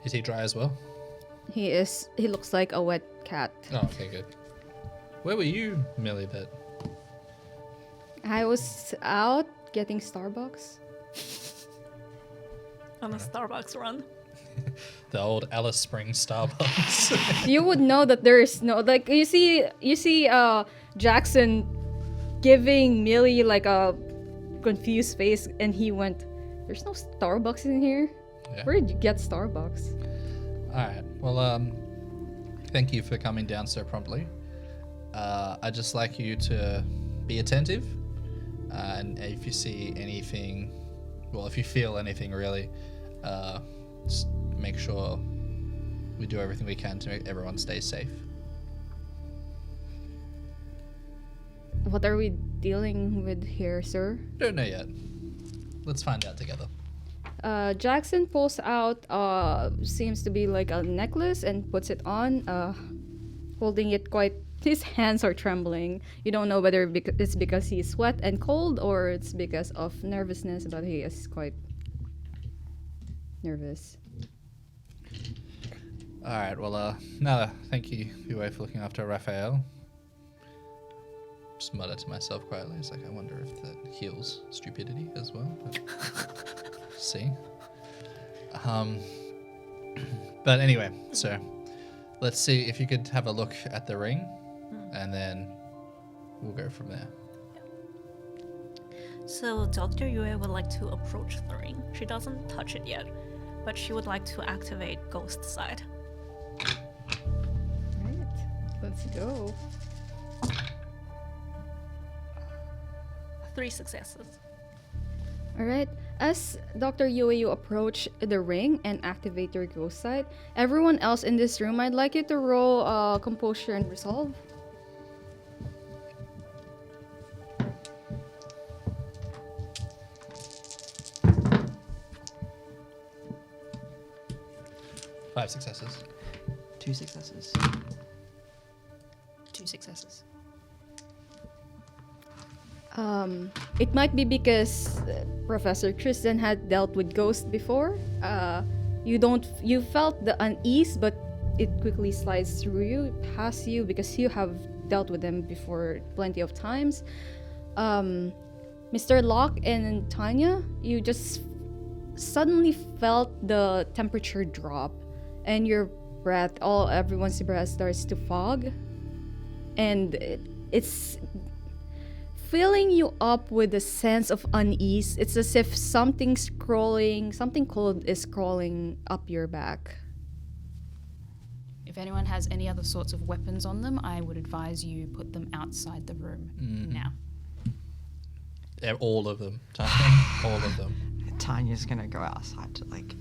Is he dry as well? He looks like a wet cat. Oh, okay, good. Where were you, Millie, that... I was out getting Starbucks. On a Starbucks run. The old Alice Springs Starbucks. You would know that there is no, like, you see Jackson giving Millie like a confused face, and he went, there's no Starbucks in here? Yeah. Where did you get Starbucks? Alright, well, thank you for coming down so promptly. I'd just like you to be attentive, and if you see anything, well, if you feel anything really, just make sure we do everything we can to make everyone stay safe. What are we dealing with here, sir? Don't know yet. Let's find out together. Jackson pulls out seems to be like a necklace and puts it on, holding it quite. His hands are trembling. You don't know whether it's because he's wet and cold or it's because of nervousness, but he is quite nervous. All right. Well, no, thank you, Yue, for looking after Raphael. Just mutter to myself quietly. It's like, I wonder if that heals stupidity as well. But see. But anyway, so let's see if you could have a look at the ring, and then we'll go from there. So Dr. Yue would like to approach the ring. She doesn't touch it yet, but she would like to activate Ghost Side. Right. Let's go. 3 successes. All right. As Dr. Yue, you approach the ring and activate your ghost side. Everyone else in this room, I'd like you to roll composure and resolve. Five successes. 2 successes. 2 successes. It might be because Professor Tristan had dealt with ghosts before. You felt the unease, but it quickly slides through you, past you, because you have dealt with them before plenty of times. Mr. Locke and Tanya, you just suddenly felt the temperature drop, and your breath, everyone's breath starts to fog, and it's filling you up with a sense of unease. It's as if something cold is crawling up your back. If anyone has any other sorts of weapons on them, I would advise you put them outside the room now. Yeah, all of them. All of them. Tanya's gonna go outside to like.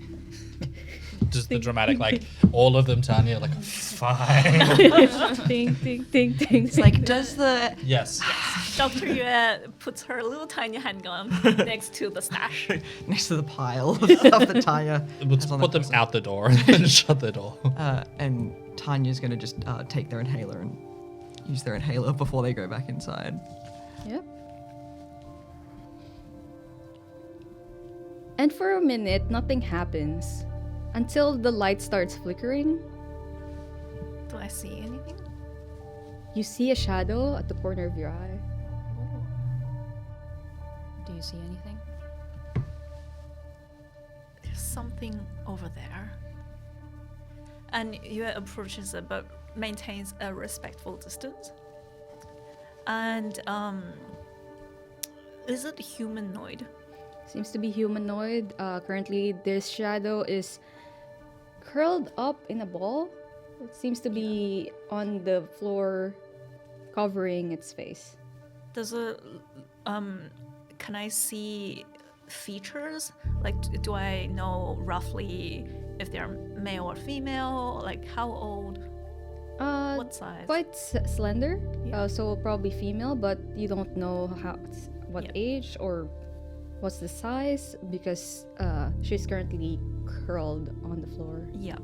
Just the dramatic, like, all of them, Tanya, like, fine. Ding, ding, ding, ding. It's like, does the Yes. Dr. Yue puts her little tiny handgun next to the stash. next to the pile of stuff that Tanya Let's has on put the them person. out the door and then shut the door. And Tanya's gonna just take their inhaler and use their inhaler before they go back inside. Yep. And for a minute, nothing happens until the light starts flickering. Do I see anything? You see a shadow at the corner of your eye. Do you see anything? There's something over there. And Yue approaches it but maintains a respectful distance. And is it humanoid? Seems to be humanoid. Currently, this shadow is curled up in a ball. It seems to be on the floor, covering its face. Does it can I see features? Like, do I know roughly if they're male or female? Like, how old? What size? Quite slender. Yeah. So probably female, but you don't know what Yeah. age or what's the size, because she's currently curled on the floor. Yeah.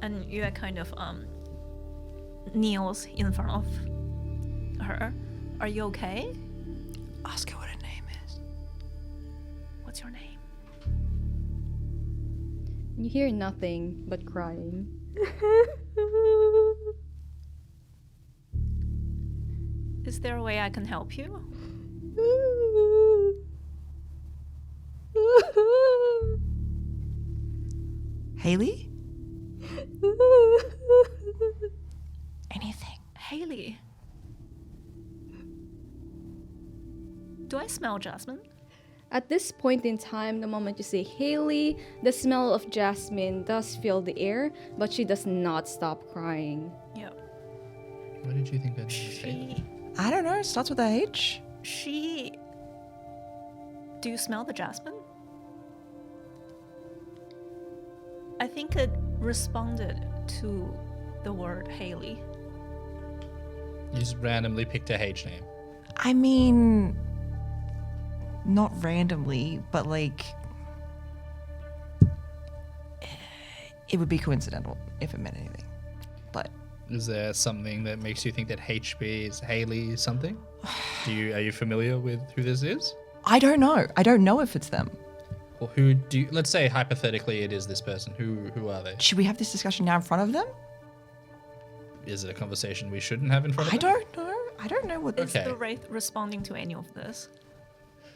And Yue kind of kneels in front of her. Are you okay? Ask her what her name is. What's your name? You hear nothing but crying. Is there a way I can help you? Haley? Anything. Haley. Do I smell jasmine? At this point in time, the moment you say Haley, the smell of jasmine does fill the air, but she does not stop crying. Yeah. What did you think of this? She. I don't know. It starts with a H. She. Do you smell the jasmine? I think it responded to the word Haley. You just randomly picked a H name. I mean, not randomly, but like, it would be coincidental if it meant anything. But Is there something that makes you think that HB is Haley something? Are you familiar with who this is? I don't know. I don't know if it's them. Or who do you, let's say hypothetically it is this person. Who are they? Should we have this discussion now in front of them? Is it a conversation we shouldn't have in front of I them? don't know. I don't know what. Is Okay. the Wraith responding to any of this?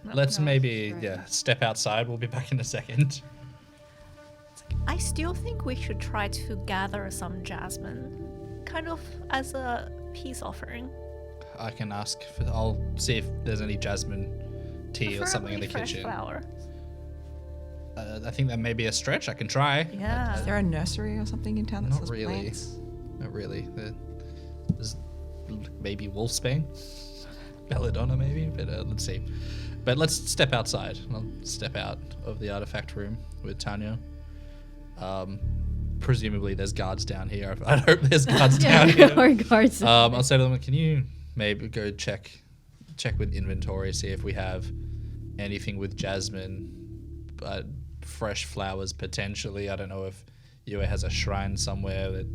Let's No, maybe right. step outside. We'll be back in a second. I still think we should try to gather some jasmine, kind of as a peace offering. I can ask. I'll see if there's any jasmine tea or something in the Preferably fresh kitchen. flower. I think that may be a stretch. I can try. Yeah. Is there a nursery or something in town that Not sells really. plants? Not really. There's maybe Wolfsbane, Belladonna maybe, but let's see. But let's step outside. I'll step out of the artifact room with Tanya. Presumably there's guards down here. I hope there's guards down here. Our guards. I'll say to them, can you maybe go check with inventory, see if we have anything with jasmine, but fresh flowers potentially. I don't know if Yue has a shrine somewhere that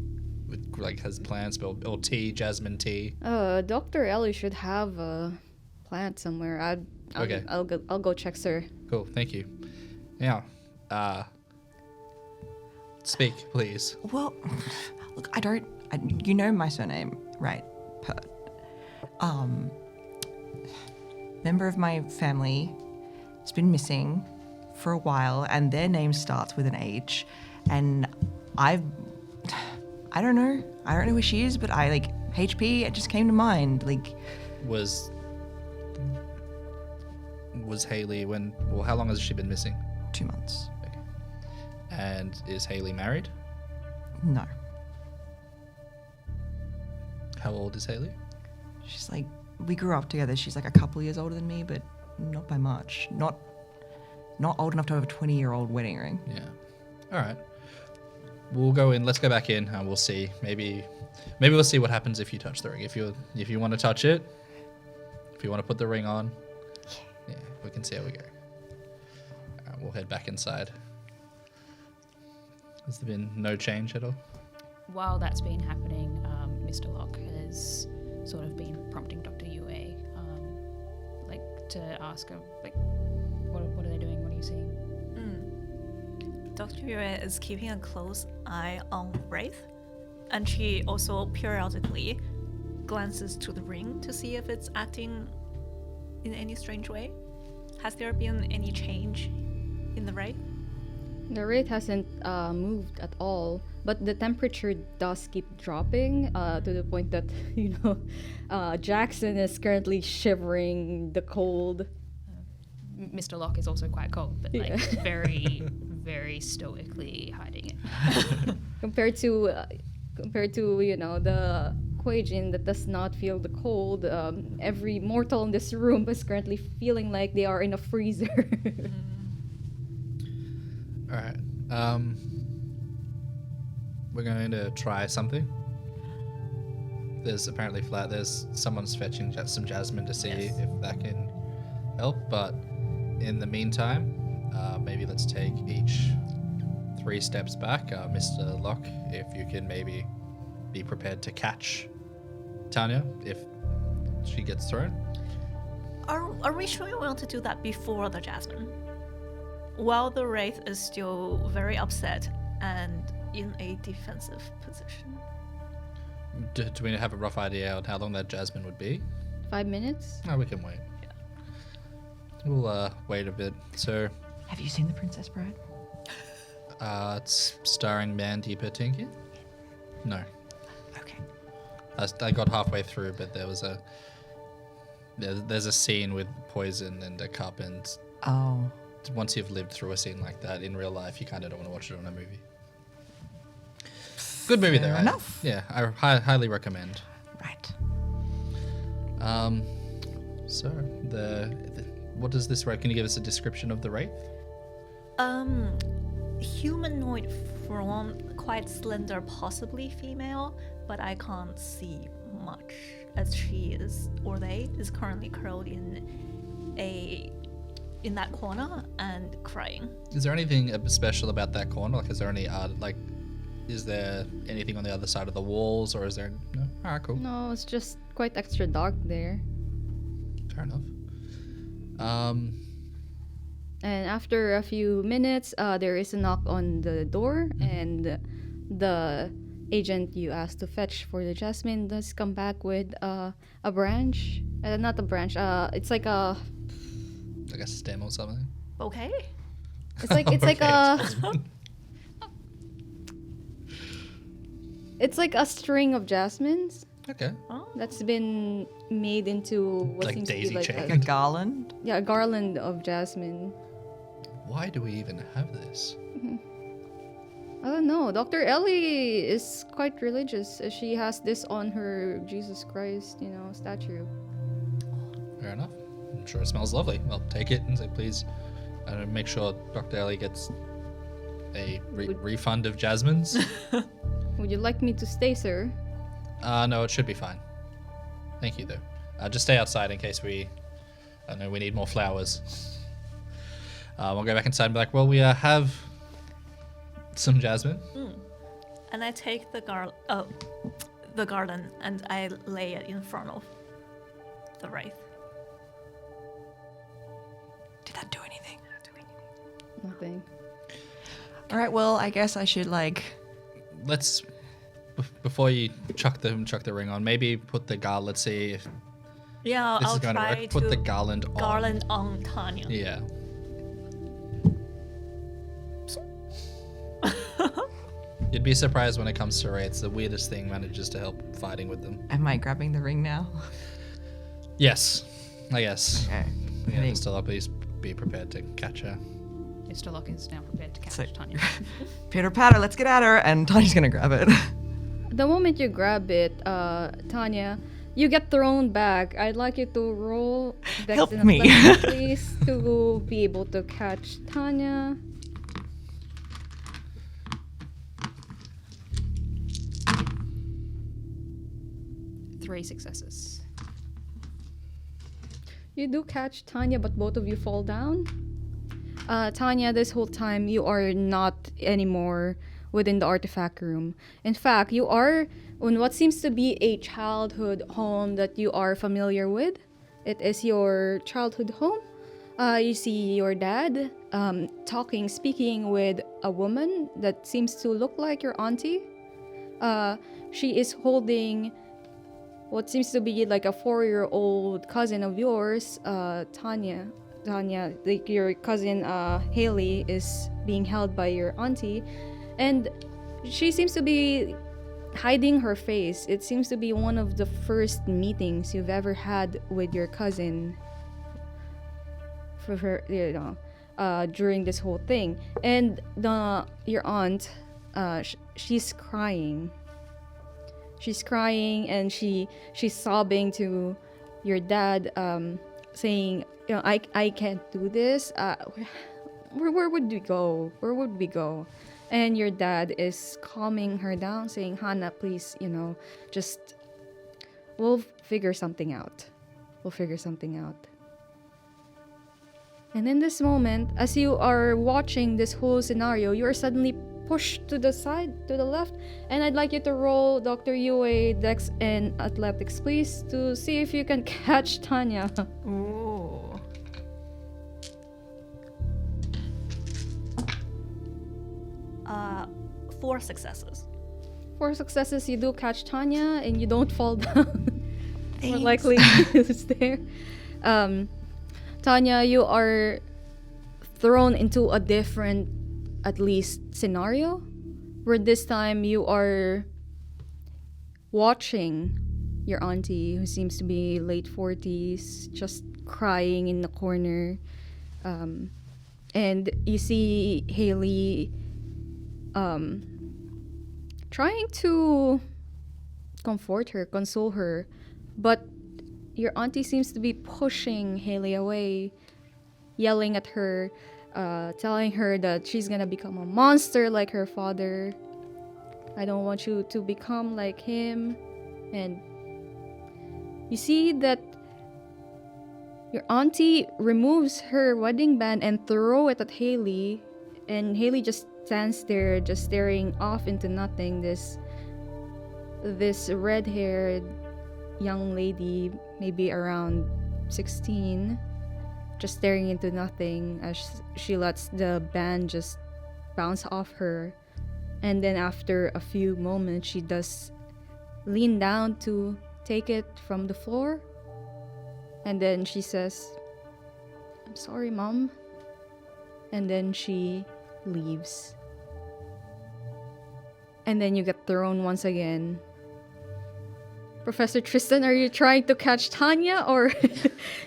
has plants, or tea, jasmine tea. Dr. Ellie should have a plant somewhere. Okay. I'll go check, sir. Cool, thank you. Now, speak, please. Well, look, you know my surname, right? Pert. Member of my family has been missing for a while, and their name starts with an H, and I don't know where she is, but HP, it just came to mind, Was Haley how long has she been missing? 2 months. And is Haley married? No. How old is Haley? She's we grew up together. She's a couple years older than me, but not by much. Not old enough to have a 20-year-old wedding ring. Yeah. All right. We'll go in. Let's go back in, and we'll see. Maybe we'll see what happens if you touch the ring. If you want to touch it, if you want to put the ring on, yeah, we can see how we go. All right, we'll head back inside. Has there been no change at all? While that's been happening, Mr. Locke has sort of been prompting Dr. Yue, to ask her, what are they doing? What are you seeing? Dr. Yue is keeping a close eye on Wraith, and she also periodically glances to the ring to see if it's acting in any strange way. Has there been any change in the Wraith? The rate hasn't moved at all, but the temperature does keep dropping to the point that, Jackson is currently shivering the cold. Mr. Locke is also quite cold, but Yeah. very, very stoically hiding it. Compared to the Kuei-jin that does not feel the cold, every mortal in this room is currently feeling like they are in a freezer. All right. We're going to try something. There's apparently there's someone's fetching some jasmine to see if that can help. But in the meantime, maybe let's take each 3 steps back. Mr. Locke, if you can maybe be prepared to catch Tanya if she gets thrown. Are we sure we want to do that before the jasmine? While the Wraith is still very upset and in a defensive position. Do we have a rough idea on how long that jasmine would be? 5 minutes? No, we can wait. Yeah. We'll wait a bit. So, Have you seen The Princess Bride? it's starring Mandy Patinkin? No. Okay. I got halfway through, but there was there's a scene with poison and a cup, and Oh. once you've lived through a scene like that in real life, you kind of don't want to watch it on a movie. Good movie Fair though. enough. I highly recommend. Right. So what does this Wraith? Can you give us a description of the Wraith? Humanoid form, quite slender, possibly female, but I can't see much as she is, or they is currently curled in that corner and crying. Is there anything special about that corner? Is there any is there anything on the other side of the walls, or is there no? Alright, cool. No, it's just quite extra dark there. Fair enough. And after a few minutes, there is a knock on the door, and the agent you asked to fetch for the jasmine does come back with a branch. Not a branch. It's like a. Like a stem or something. Okay. It's like a. It's like a string of jasmines Okay. that's been made into what Like seems to be daisy like chain. A garland. a garland of jasmine. Why do we even have this? I don't know. Dr. Ellie is quite religious. She has this on her Jesus Christ, statue. Fair enough. I'm sure it smells lovely. I'll take it and say, please, make sure Dr. Ellie gets a refund of jasmines. Would you like me to stay, sir? No, it should be fine. Thank you, though. Just stay outside in case we need more flowers. We'll go back inside and be like, well, we have some jasmine. And I take the garden and I lay it in front of the Wraith. Did that do anything? Nothing. All right. Well, I guess I should Let's, before you chuck the ring on, maybe put the garland. Let's see if Yeah, this I'll is going to try work. Put to the garland on. garland on Tanya. Yeah. You'd be surprised when it comes to Wraiths. The weirdest thing manages to help fighting with them. Am I grabbing the ring now? Yes, I guess. Okay. Yeah, Ready? still please be prepared to catch her. Mr. Locke is now prepared to catch So- Tanya. Pitter patter. Let's get at her. And Tanya's gonna grab it. The moment you grab it, Tanya, you get thrown back. I'd like you to roll Dex Help and me. Athletics, please, to be able to catch Tanya. Three successes. You do catch Tanya, but both of you fall down. Tanya, this whole time you are not anymore within the artifact room. In fact, you are in what seems to be a childhood home that you are familiar with. It is your childhood home. You see your dad speaking with a woman that seems to look like your auntie. She is holding what seems to be like a 4-year-old cousin of yours, Tanya, like your cousin Haley is being held by your auntie, and she seems to be hiding her face. It seems to be one of the first meetings you've ever had with your cousin for her, during this whole thing. And your aunt, she's crying. She's crying and she's sobbing to your dad, saying, I can't do this. Where would we go? Where would we go? And your dad is calming her down, saying, Hannah, please, just, we'll figure something out. We'll figure something out. And in this moment, as you are watching this whole scenario, you are suddenly pushed to the side, to the left, and I'd like you to roll Dr. Yue, Dex, and Athletics, please, to see if you can catch Tanya. Ooh. 4 successes. 4 successes, you do catch Tanya, and you don't fall down. More Thanks. likely is there. Tanya, you are thrown into a different, at least, scenario, where this time you are watching your auntie, who seems to be late 40s, just crying in the corner. And you see Haley trying to comfort her, console her, but your auntie seems to be pushing Haley away, yelling at her, telling her that she's gonna become a monster like her father. I don't want you to become like him. And you see that your auntie removes her wedding band and throw it at Haley, and Haley just stands there, just staring off into nothing. This red-haired young lady, maybe around 16, just staring into nothing as she lets the band just bounce off her. And then after a few moments, she does lean down to take it from the floor. And then she says, "I'm sorry, Mom." And then she leaves. And then you get thrown once again. Professor Tristan, are you trying to catch Tanya? Or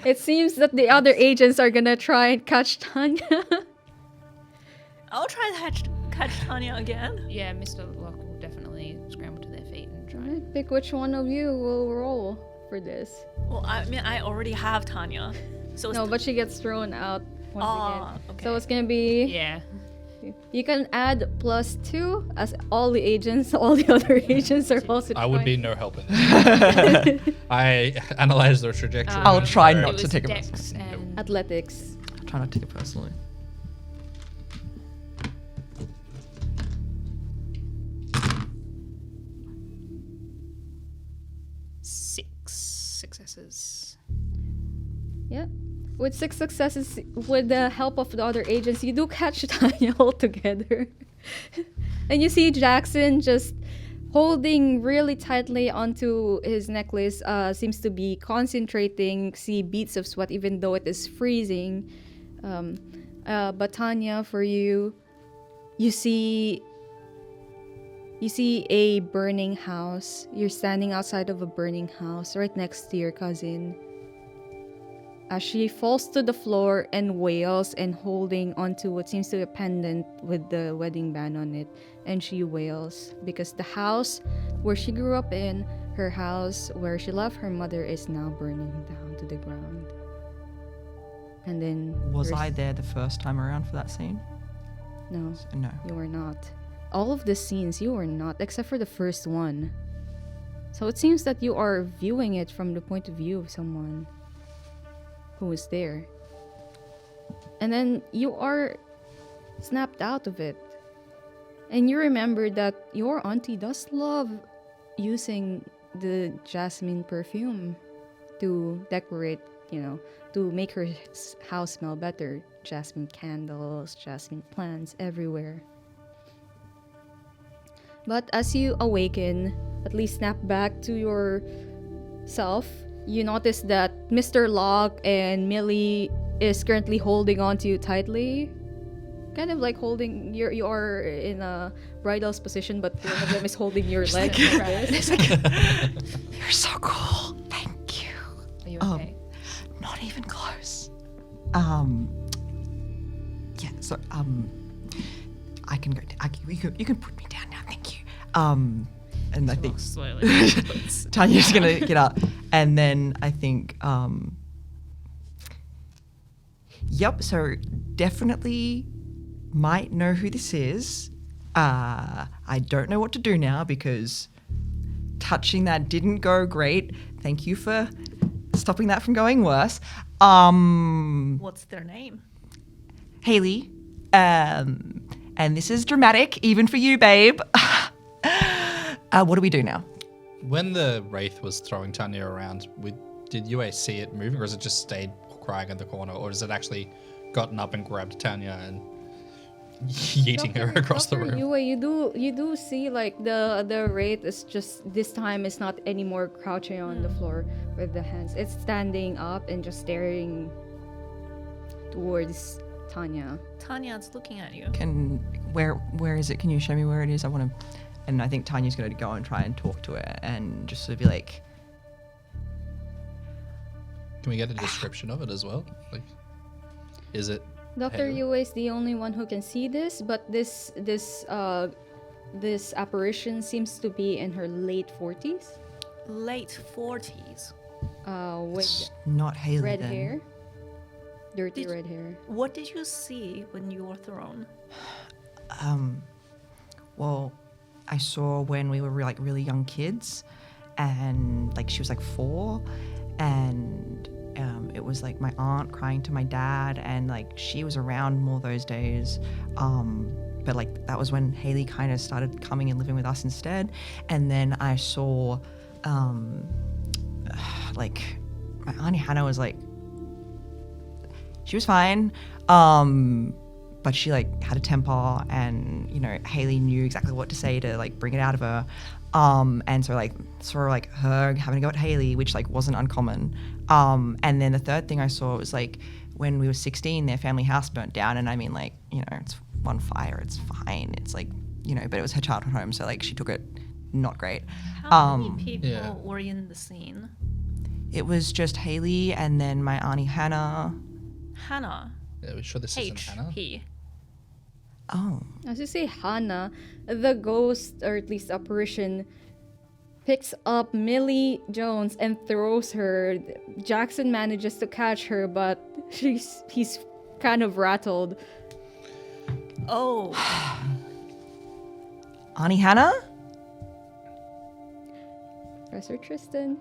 it seems that the other agents are gonna try and catch Tanya. I'll try to catch Tanya again. Yeah, Mr. Locke will definitely scramble to their feet and try. Pick which one of you will roll for this. Well, I mean, I already have Tanya. So No, but she gets thrown out once again. okay. So it's gonna be... Yeah. You can add +2 as all the other agents are also I would trying. be no help in this. I analyze their trajectory. I'll try so- not It to was take it Dex personally. and Athletics. Try not to take it personally. six successes. Yeah. With 6 successes, with the help of the other agents, you do catch Tanya altogether. And you see Jackson just holding really tightly onto his necklace, seems to be concentrating, see beads of sweat even though it is freezing. But Tanya, for you, you see a burning house. You're standing outside of a burning house right next to your cousin. As she falls to the floor and wails and holding onto what seems to be a pendant with the wedding band on it. And she wails because the house where she grew up in, her house where she left her mother, is now burning down to the ground. And then... Was there's- I there the first time around for that scene? No, No. you were not. All of the scenes you were not, except for the first one. So it seems that you are viewing it from the point of view of someone who was there. And then you are snapped out of it. And you remember that your auntie does love using the jasmine perfume to decorate, to make her house smell better. Jasmine candles, jasmine plants everywhere. But as you awaken, at least snap back to yourself, you notice that Mr. Locke and Millie is currently holding on to you tightly. Kind of like holding you are in a bridal's position, but one of them is holding your leg. It's like, you're so cool. Thank you. Are you Um, okay? Not even close. Yeah. So I can go. You can put me down now. Thank you. And I think Slowly. Tanya's gonna get up, and then I think, yep. So definitely might know who this is. I don't know what to do now because touching that didn't go great. Thank you for stopping that from going worse. What's their name? Haley, and this is dramatic, even for you, babe. What do we do now? When the Wraith was throwing Tanya around, did UA see it moving, or has it just stayed crying in the corner, or has it actually gotten up and grabbed Tanya and yeeting her across the room? You do see like the Wraith is just this time is not anymore crouching on the floor with the hands. It's standing up and just staring towards Tanya. Tanya's looking at you. Where is it? Can you show me where it is? I want to. And I think Tanya's going to go and try and talk to her and just sort of be like, Can we get a description of it as well? Like, is it Dr. Haley? Yue is the only one who can see this, but this apparition seems to be in her late 40s. Late 40s. With it's not Haley red then. hair. Dirty Did- red hair. What did you see when you were thrown? Well, I saw when we were like really young kids, and like she was like 4, and it was like my aunt crying to my dad, and like she was around more those days. But like that was when Haley kind of started coming and living with us instead. And then I saw like my Auntie Hannah was like, she was fine. But she like had a temper, and you know Haley knew exactly what to say to like bring it out of her. And so like saw like her having a go at Haley, which like wasn't uncommon. And then the third thing I saw was like when we were 16, their family house burnt down, and I mean like, you know, it's one fire, it's fine. It's like, you know, but it was her childhood home, so like she took it not great. How many people Yeah. were in the scene? It was just Haley and then my auntie Hannah. Hannah. Yeah, we sure this isn't H. Hannah? He. Oh. As you say, Hannah, the ghost, or at least apparition, picks up Millie Jones and throws her. Jackson manages to catch her, but he's kind of rattled. Oh. Auntie Hannah? Professor Tristan,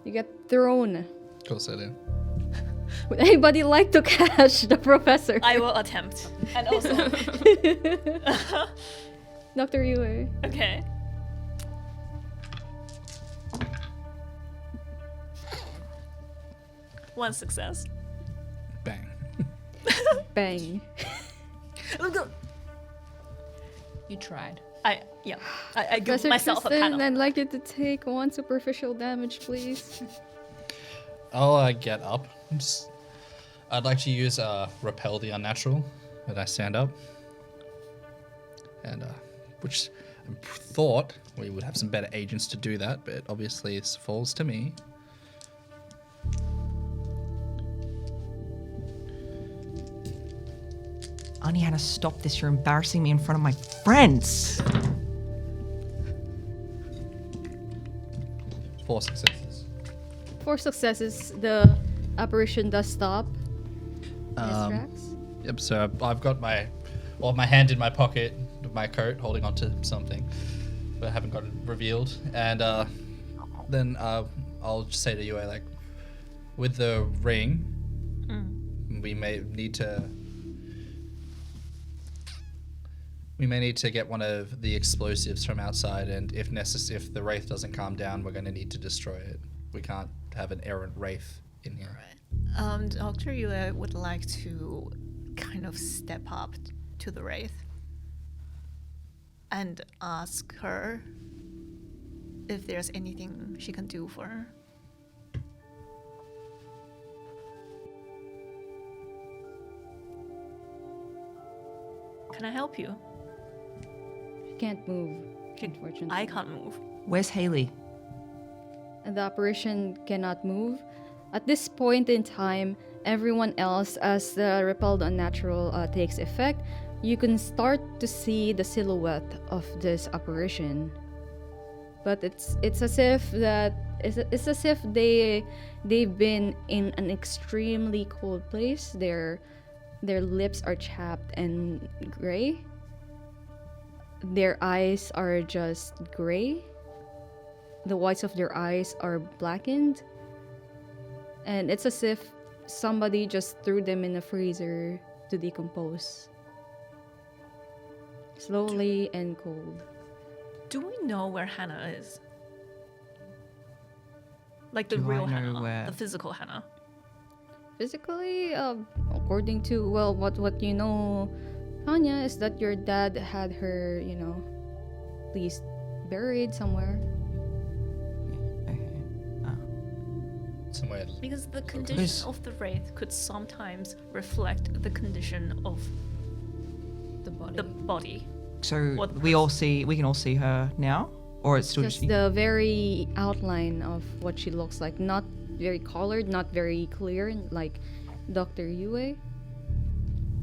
you get thrown. Of course I do. Would anybody like to catch the professor? I will attempt. And also. Dr. Yue. Okay. One success. Bang. Bang. You tried. I give Professor myself a Tristan, panel. I'd like you to take 1 superficial damage, please. I'll get up. I'd like to use Repel the Unnatural when I stand up. And which I thought we would have some better agents to do that, but obviously this falls to me. Auntie Hannah, stop this. You're embarrassing me in front of my friends. 4 successes. 4 successes, the apparition does stop in its tracks. Yep, so I've got my hand in my pocket of my coat holding onto something, but I haven't got it revealed. And then I'll just say to you, like, with the ring, we may need to get one of the explosives from outside, and if the Wraith doesn't calm down, we're going to need to destroy it. We can't have an errant Wraith in here. Dr. Yue would like to kind of step up to the Wraith and ask her if there's anything she can do for her. Can I help you? She can't move, unfortunately. I can't move. Where's Haley? And the apparition cannot move. At this point in time, everyone else, as the repelled unnatural takes effect, you can start to see the silhouette of this apparition. But it's as if they've been in an extremely cold place. Their lips are chapped and gray. Their eyes are just gray. The whites of their eyes are blackened. And it's as if somebody just threw them in a freezer to decompose. Slowly and cold. Do we know where Hannah is? Like the Do I real know Hannah, where- the physical Hannah. Physically, according to, well, what you know, Tanya, is that your dad had her, at least buried somewhere. Somewhere. Because the condition Yes. of the Wraith could sometimes reflect the condition of The body. the body. So What- we can all see her now? Or it's still Just the very outline of what she looks like. Not very colored, not very clear, like Dr. Yue.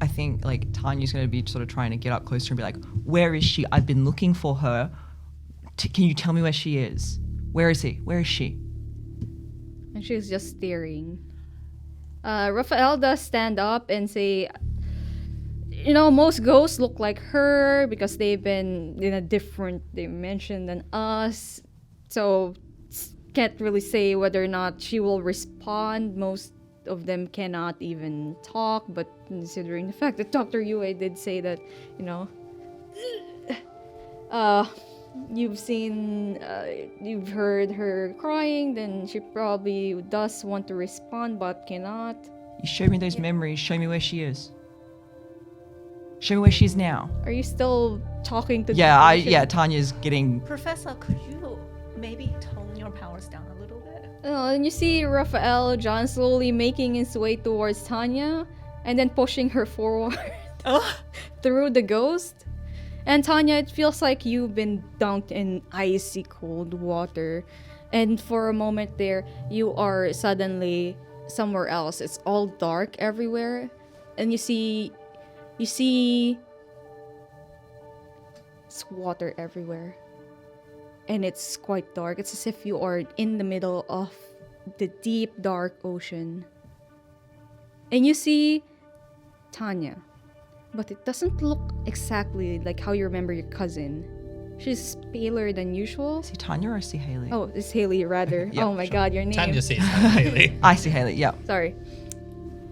I think like Tanya's going to be sort of trying to get up closer and be like, where is she? I've been looking for her. Can you tell me where she is? Where is he? Where is she? And she's just staring. Raphael does stand up and say, most ghosts look like her because they've been in a different dimension than us. So, can't really say whether or not she will respond. Most of them cannot even talk, but considering the fact that Dr. Yue did say that, you've heard her crying, then she probably does want to respond but cannot. You show me those memories. Show me where she is. Show me where she is now. Are you still talking to? Tanya's getting. Professor, could you maybe tone your powers down a little bit? And you see Raphael John slowly making his way towards Tanya, and then pushing her forward through the ghost. And Tanya, it feels like you've been dunked in icy cold water, and for a moment there, you are suddenly somewhere else. It's all dark everywhere, and you see it's water everywhere, and it's quite dark. It's as if you are in the middle of the deep dark ocean, and you see Tanya, but it doesn't look exactly like how you remember your cousin. She's paler than usual. See Tanya or I see Haley? Oh, it's Haley rather. Yeah, oh my god, your name. Tanya sees Haley. I see Haley, yeah. Sorry.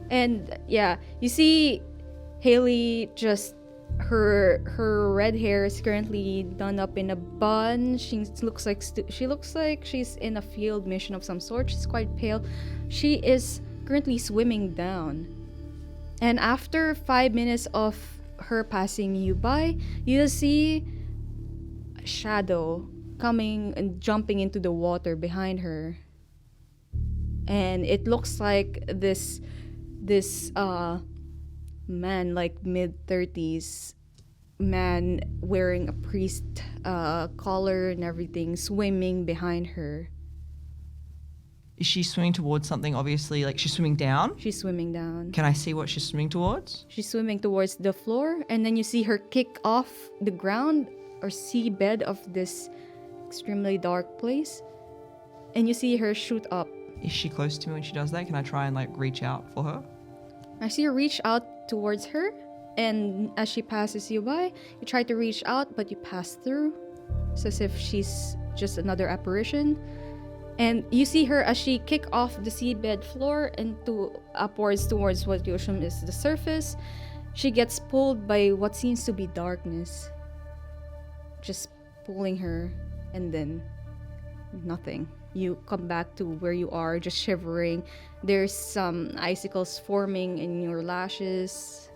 And yeah, you see Haley, just her red hair is currently done up in a bun. She looks like she's in a field mission of some sort. She's quite pale. She is currently swimming down. And after 5 minutes of her passing you by, you see a shadow coming and jumping into the water behind her. And it looks like this man, like mid-30s man wearing a priest collar and everything, swimming behind her. Is she swimming towards something? Obviously, like she's swimming down. She's swimming down. Can I see what she's swimming towards? She's swimming towards the floor, and then you see her kick off the ground or seabed of this extremely dark place, and you see her shoot up. Is she close to me when she does that? Can I try and like reach out for her? I see you reach out towards her, and as she passes you by, you try to reach out, but you pass through. It's as if she's just another apparition. And you see her as she kick off the seabed floor and upwards towards what you assume is the surface. She gets pulled by what seems to be darkness, just pulling her, and then nothing. You come back to where you are, just shivering. There's some icicles forming in your lashes,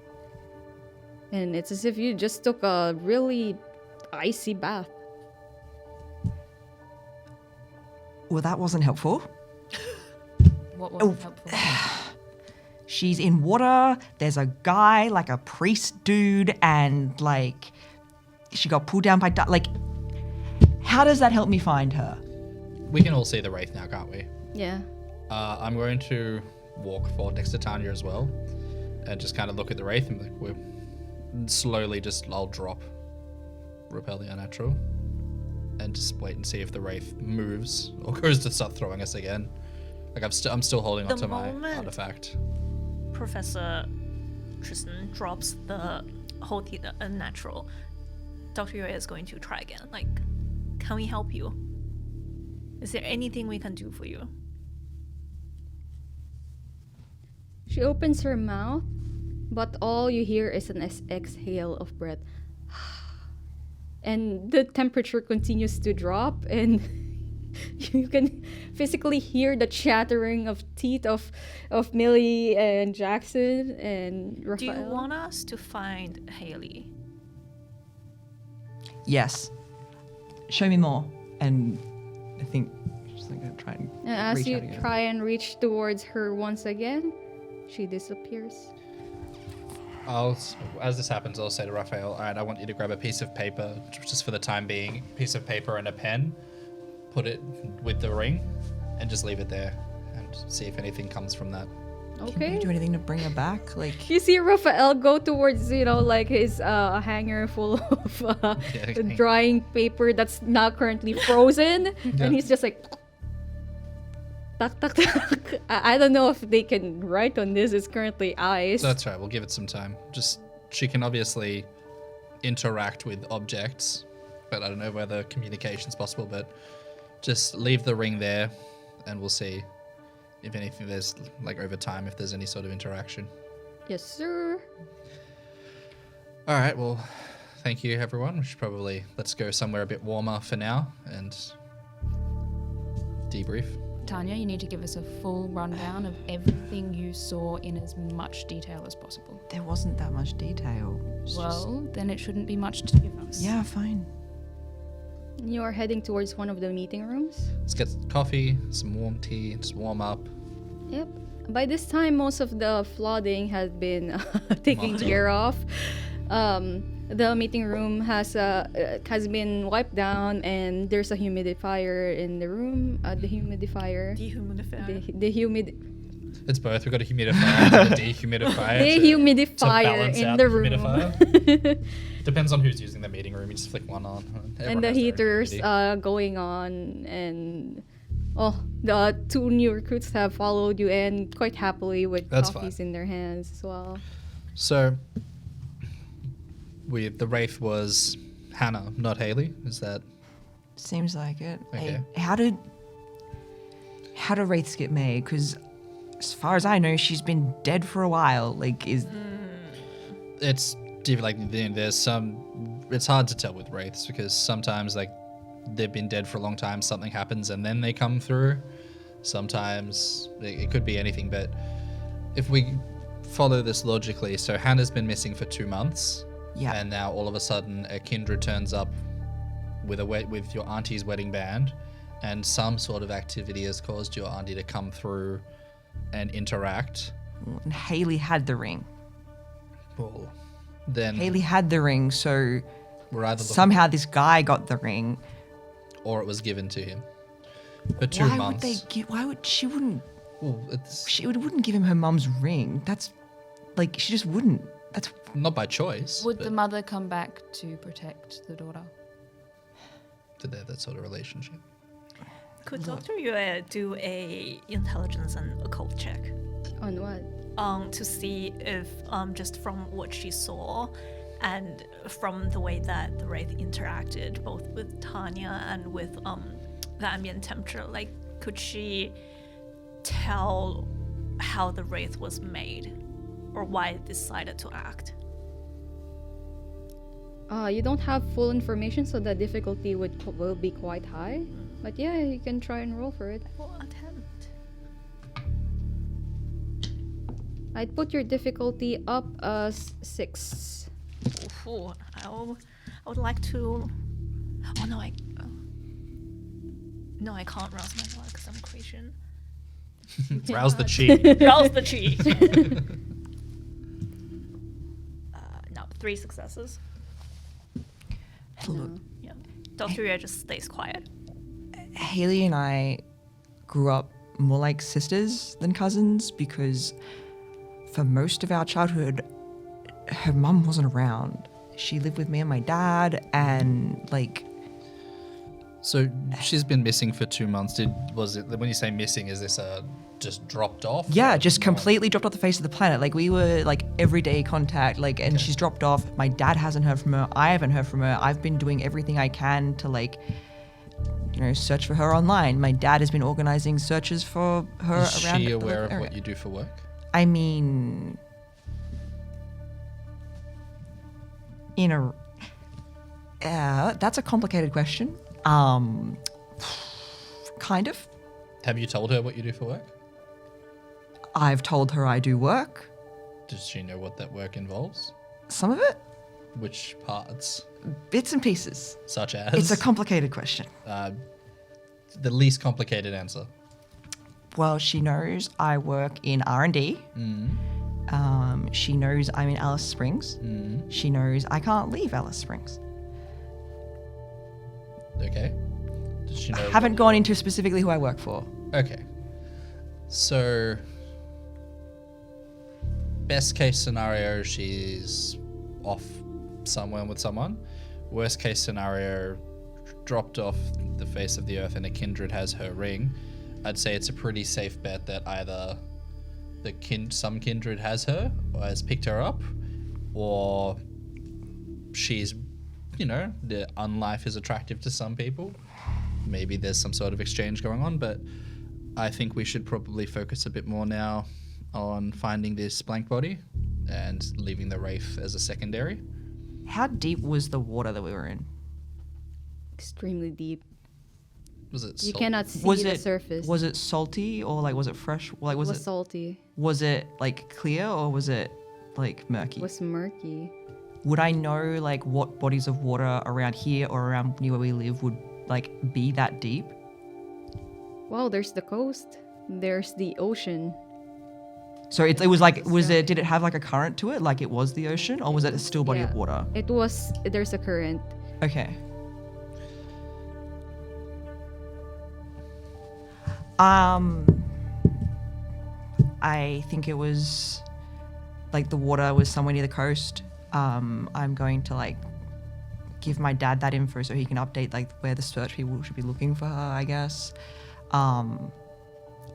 and it's as if you just took a really icy bath. Well, that wasn't helpful. What wasn't helpful? She's in water. There's a guy, like a priest dude, and like she got pulled down by like. How does that help me find her? We can all see the Wraith now, can't we? Yeah. I'm going to walk forward next to Tanya as well, and just kind of look at the Wraith and be like, we're slowly I'll drop Repel the Unnatural, and just wait and see if the Wraith moves or goes to start throwing us again. Like I'm still holding on to my artifact. Professor Tristan drops the hold the unnatural. Dr. Yoya is going to try again. Like, can we help you? Is there anything we can do for you? She opens her mouth, but all you hear is an exhale of breath. And the temperature continues to drop, and you can physically hear the chattering of teeth of Millie and Jackson and Raphael. Do you want us to find Haley? Yes. Show me more. And I think she's like gonna try and as reach you out again. try and reach towards her once again, she disappears. As this happens, I'll say to Raphael, all right, I want you to grab a piece of paper, just for the time being, piece of paper and a pen, put it with the ring, and just leave it there, and see if anything comes from that. Can Okay. you do anything to bring her back? Like, You see Raphael go towards, like his hanger full of drying paper that's now currently frozen, Yeah. and he's just like, tuck, tuck, tuck. I don't know if they can write on this. It's currently ice. That's right, we'll give it some time. She can obviously interact with objects, but I don't know whether communication's possible, but just leave the ring there, and we'll see if anything there's, like, over time, if there's any sort of interaction. Yes, sir. All right, well, thank you, everyone. Let's go somewhere a bit warmer for now and debrief. Tanya, you need to give us a full rundown of everything you saw in as much detail as possible. There wasn't that much detail. Well, then it shouldn't be much to give us. Yeah, fine. You are heading towards one of the meeting rooms. Let's get some coffee, some warm tea, just warm up. Yep. By this time, most of the flooding has been taken care of. The meeting room has been wiped down, and there's a humidifier in the room. The humidifier. Dehumidifier. The humid. It's both. We've got a humidifier and a dehumidifier. Dehumidifier balance in out the the room. humidifier. Depends on who's using the meeting room. You just flick one on. And Everyone the has their heaters humidity. going on, and the 2 new recruits have followed you in quite happily with That's coffees in their hands as well. So, the Wraith was Hannah, not Haley. Is that Seems like it. Okay. Hey, how did Wraiths get made? Because as far as I know, she's been dead for a while. Like, it's like there's some. It's hard to tell with Wraiths because sometimes like they've been dead for a long time. Something happens and then they come through. Sometimes it could be anything. But if we follow this logically, so Hannah's been missing for 2 months. Yeah. And now all of a sudden a kindred turns up with your auntie's wedding band, and some sort of activity has caused your auntie to come through and interact. and Haley had the ring. Well, then Haley had the ring, so we're either looking, somehow this guy got the ring. or it was given to him for 2 Why months. would they give? Why would she wouldn't? Well, it's She wouldn't give him her mum's ring. That's like she just wouldn't. That's not by choice. Would but the mother come back to protect the daughter? did they have that sort of relationship? Could Dr. Yue do a intelligence and occult check? On what? To see if just from what she saw and from the way that the Wraith interacted both with Tanya and with the ambient temperature, like could she tell how the Wraith was made or why it decided to act? You don't have full information, so the difficulty will be quite high. But yeah, you can try and roll for it. Well, attempt. I'd put your difficulty up as 6. Ooh, I would like to. Oh no, no, I can't rouse my luck because I'm Christian. Rouse the chi. Rouse the chi. No, 3 successes. look. Yeah, Dr. Yue just stays quiet. Haley and I grew up more like sisters than cousins because for most of our childhood, her mum wasn't around. She lived with me and my dad, and like So she's been missing for 2 months. Was it when you say missing? Is this just dropped off? yeah, or just not? completely dropped off the face of the planet. Like we were like everyday contact, like, and she's dropped off. My dad hasn't heard from her. I haven't heard from her. I've been doing everything I can to like, search for her online. My dad has been organizing searches for her Is around she the aware local of area. what you do for work? I mean, in a that's a complicated question. Kind of. Have you told her what you do for work? I've told her I do work. Does she know what that work involves? Some of it, Which parts? bits and pieces. Such as? It's a complicated question. The least complicated answer. Well, she knows I work in R&D. She knows I'm in Alice Springs. She knows I can't leave Alice Springs. Okay. Does she know? I haven't gone into specifically who I work for. Okay. So, best case scenario, she's off somewhere with someone. Worst case scenario, dropped off the face of the earth and a kindred has her ring. I'd say it's a pretty safe bet that either some kindred has her or has picked her up, or she's, the unlife is attractive to some people. Maybe there's some sort of exchange going on, but I think we should probably focus a bit more now on finding this blank body and leaving the Wraith as a secondary. How deep was the water that we were in? Extremely deep. Was it? You salt? cannot see Was the it surface. was it salty or like was it fresh? Like it was was it salty. was it like clear or was it like murky? It was murky. Would I know like what bodies of water around here or around near where we live would like be that deep? Wow, there's the coast. There's the ocean. So it was like did it have like a current to it like it was the ocean or was it a still body Yeah. of water? It was. There's a current. Okay. I think it was like the water was somewhere near the coast. I'm going to like give my dad that info so he can update like where the search people should be looking for her, I guess.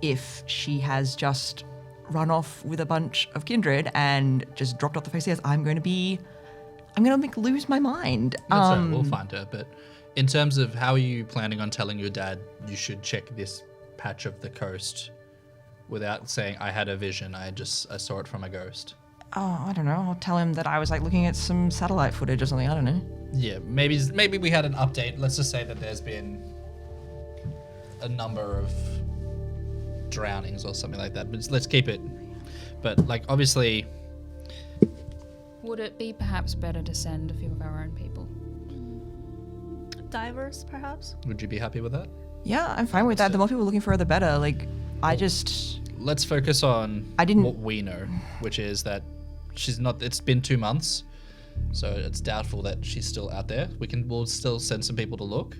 If she has just run off with a bunch of kindred and just dropped off the face of the earth, I'm gonna lose my mind. That's all right, we'll find her. But in terms of how are you planning on telling your dad you should check this patch of the coast without saying I had a vision, I saw it from a ghost? Oh, I don't know. I'll tell him that I was like looking at some satellite footage or something. I don't know. Yeah, maybe we had an update. Let's just say that there's been a number of drownings or something like that. But let's keep it. But like obviously, Would it be perhaps better to send a few of our own people? Divers, perhaps? would you be happy with that? Yeah, I'm fine with that. The more people looking for her, the better. Like, Let's focus on I didn't- what we know, which is that she's not. It's been 2 months, so it's doubtful that she's still out there. We'll still send some people to look,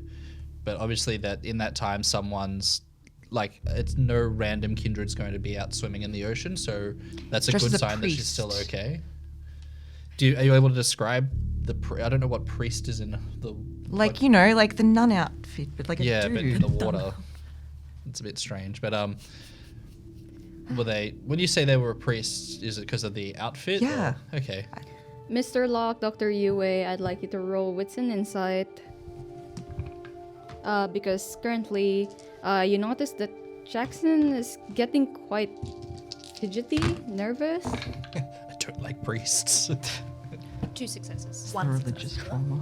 but obviously that in that time someone's like it's no random kindred's going to be out swimming in the ocean, so that's a Dressed good as a sign that she's priest. still okay. Are you able to describe I don't know what priest is in the like, you know, like the nun outfit, but like a yeah, dude. but in the water. It's a bit strange, but were they? When you say they were a priest, is it because of the outfit? Yeah. Or- okay. Mr. Locke, Dr. Yue, I'd like you to roll Wits and Insight. Because currently, you notice that Jackson is getting quite fidgety, nervous. I don't like priests. 2 successes. A religious trauma.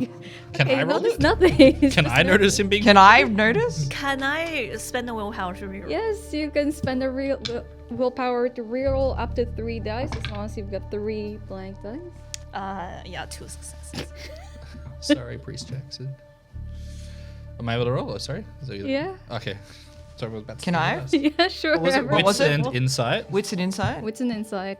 Can I roll notice it? nothing. It's Can just I no- notice him being? Can I notice? Can I spend a willpower to reroll? Yes, you can spend a willpower to reroll up to 3 dice as long as you've got 3 blank dice. Yeah, 2 successes. Sorry, priest Jackson. Am I able to roll? Oh, sorry. Is that you? Yeah. Okay. Sorry, we're about to Can do I? that. Yeah, sure. What was it? whatever. What was Wits it? and insight. Wits and insight? Wits and Insight.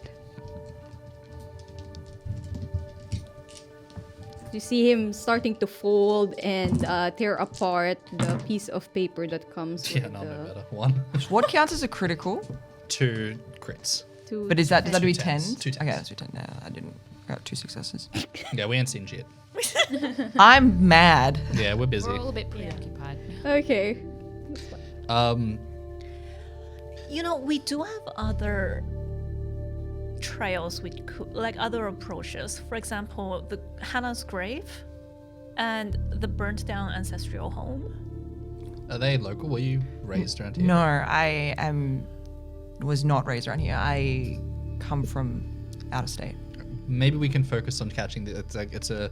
You see him starting to fold and tear apart the piece of paper that comes Yeah, with no, no the better. 1, What counts as a critical? 2 crits. two. But does that do Two 10s? tens, two Okay, tens. that's 2 10. No, I didn't. I got 2 successes. Yeah, we ain't seen shit. I'm mad. Yeah, we're busy. We're all a bit preoccupied. Okay. You know, we do have other trails we could, like other approaches. For example, the Hannah's grave and the burnt down ancestral home. Are they local? Were you raised around here? No, I was not raised around here. I come from out of state. Maybe we can focus on catching the.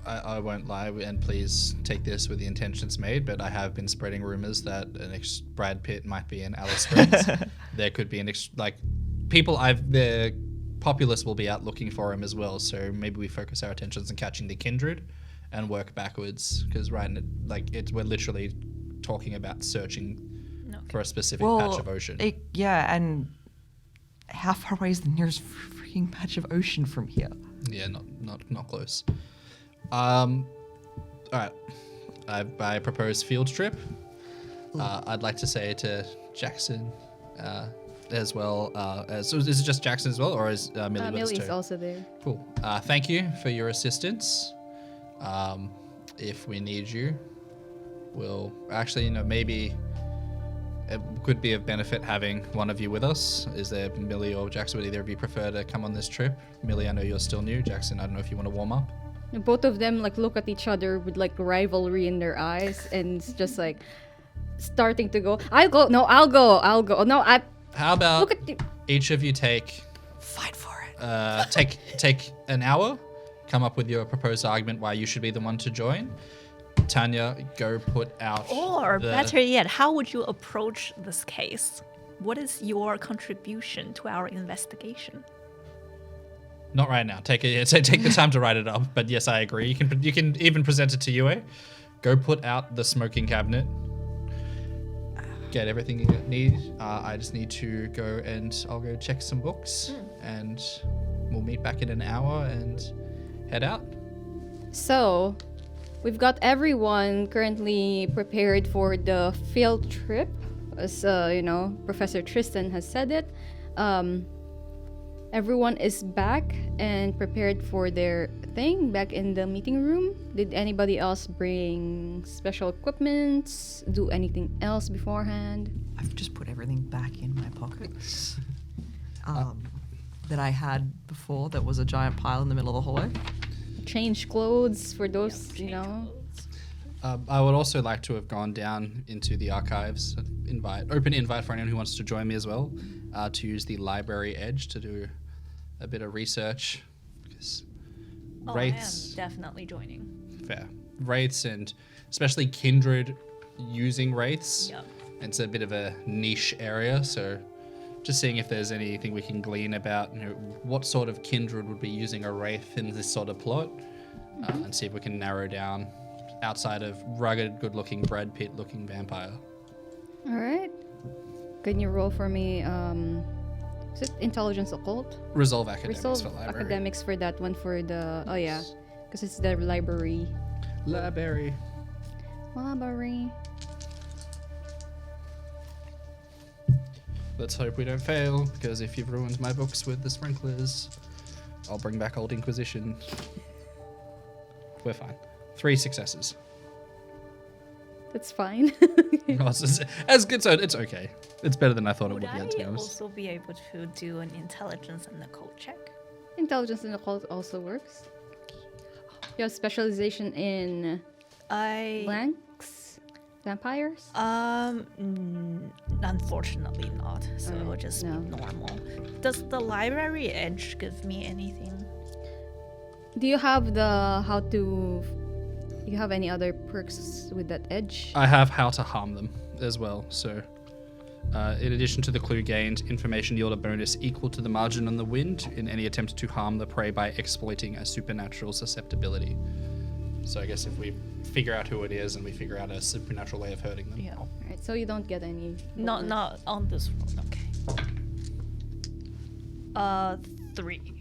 I won't lie, and please take this with the intentions made, but I have been spreading rumors that Brad Pitt might be in Alice Springs. There could be the populace will be out looking for him as well. So maybe we focus our attentions on catching the kindred, and work backwards because we're literally talking about searching for a specific patch of ocean. Yeah, and how far away is the nearest freaking patch of ocean from here? Yeah, not close. All right. I propose field trip. I'd like to say to Jackson, as well as. So is it just Jackson as well, or is Millie with us Millie's too? also there. Cool. Thank you for your assistance. If we need you, we'll actually, maybe it could be of benefit having one of you with us. Is there Millie or Jackson? Would either of you prefer to come on this trip? Millie, I know you're still new. Jackson, I don't know if you want to warm up. And both of them look at each other with rivalry in their eyes, and it's just starting to go. I'll go. No, I'll go. I'll go. No, I. How about Look at you. each of you take Fight for it. take an hour, come up with your proposed argument why you should be the one to join. Tanya, go put out. Or the- better yet, how would you approach this case? What is your contribution to our investigation? Not right now. Take the time to write it up. But yes, I agree. You can even present it to Yue. Go put out the smoking cabinet. Get everything you need. I just need to go and I'll go check some books, and we'll meet back in an hour and head out. So, we've got everyone currently prepared for the field trip, as Professor Tristan has said it. Everyone is back and prepared for their thing back in the meeting room. Did anybody else bring special equipment? Do anything else beforehand? I've just put everything back in my pockets that I had before. That was a giant pile in the middle of the hallway. Change clothes for those, I would also like to have gone down into the archives, open invite for anyone who wants to join me as well, to use the library edge to do a bit of research. Because Wraiths, I am definitely joining. fair. Wraiths, and especially Kindred using Wraiths. Yep. It's a bit of a niche area, so just seeing if there's anything we can glean about what sort of Kindred would be using a Wraith in this sort of plot, and see if we can narrow down outside of rugged, good-looking Brad Pitt-looking vampire. All right. Can you roll for me? Is it intelligence occult? Resolve academics Resolve for library. academics for that one for the. Oh yeah, because it's the library. Library. Library. Let's hope we don't fail, because if you've ruined my books with the sprinklers, I'll bring back Old Inquisition. We're fine. 3 successes. That's fine. As good, so it's okay. It's better than I thought it Would would be, I to be honest. also be able to do an intelligence and occult check? Intelligence in occult also works. You have specialization in blanks, vampires. Unfortunately not. So Alright, it'll just no. be normal. Does the library edge give me anything? Do you have the how to? You have any other perks with that edge? I have how to harm them as well. So, in addition to the clue gained, information yield a bonus equal to the margin on the wind in any attempt to harm the prey by exploiting a supernatural susceptibility. So I guess if we figure out who it is and we figure out a supernatural way of hurting them. Yeah. Alright, so you don't get any. bonus. Not on this roll. Okay. 3.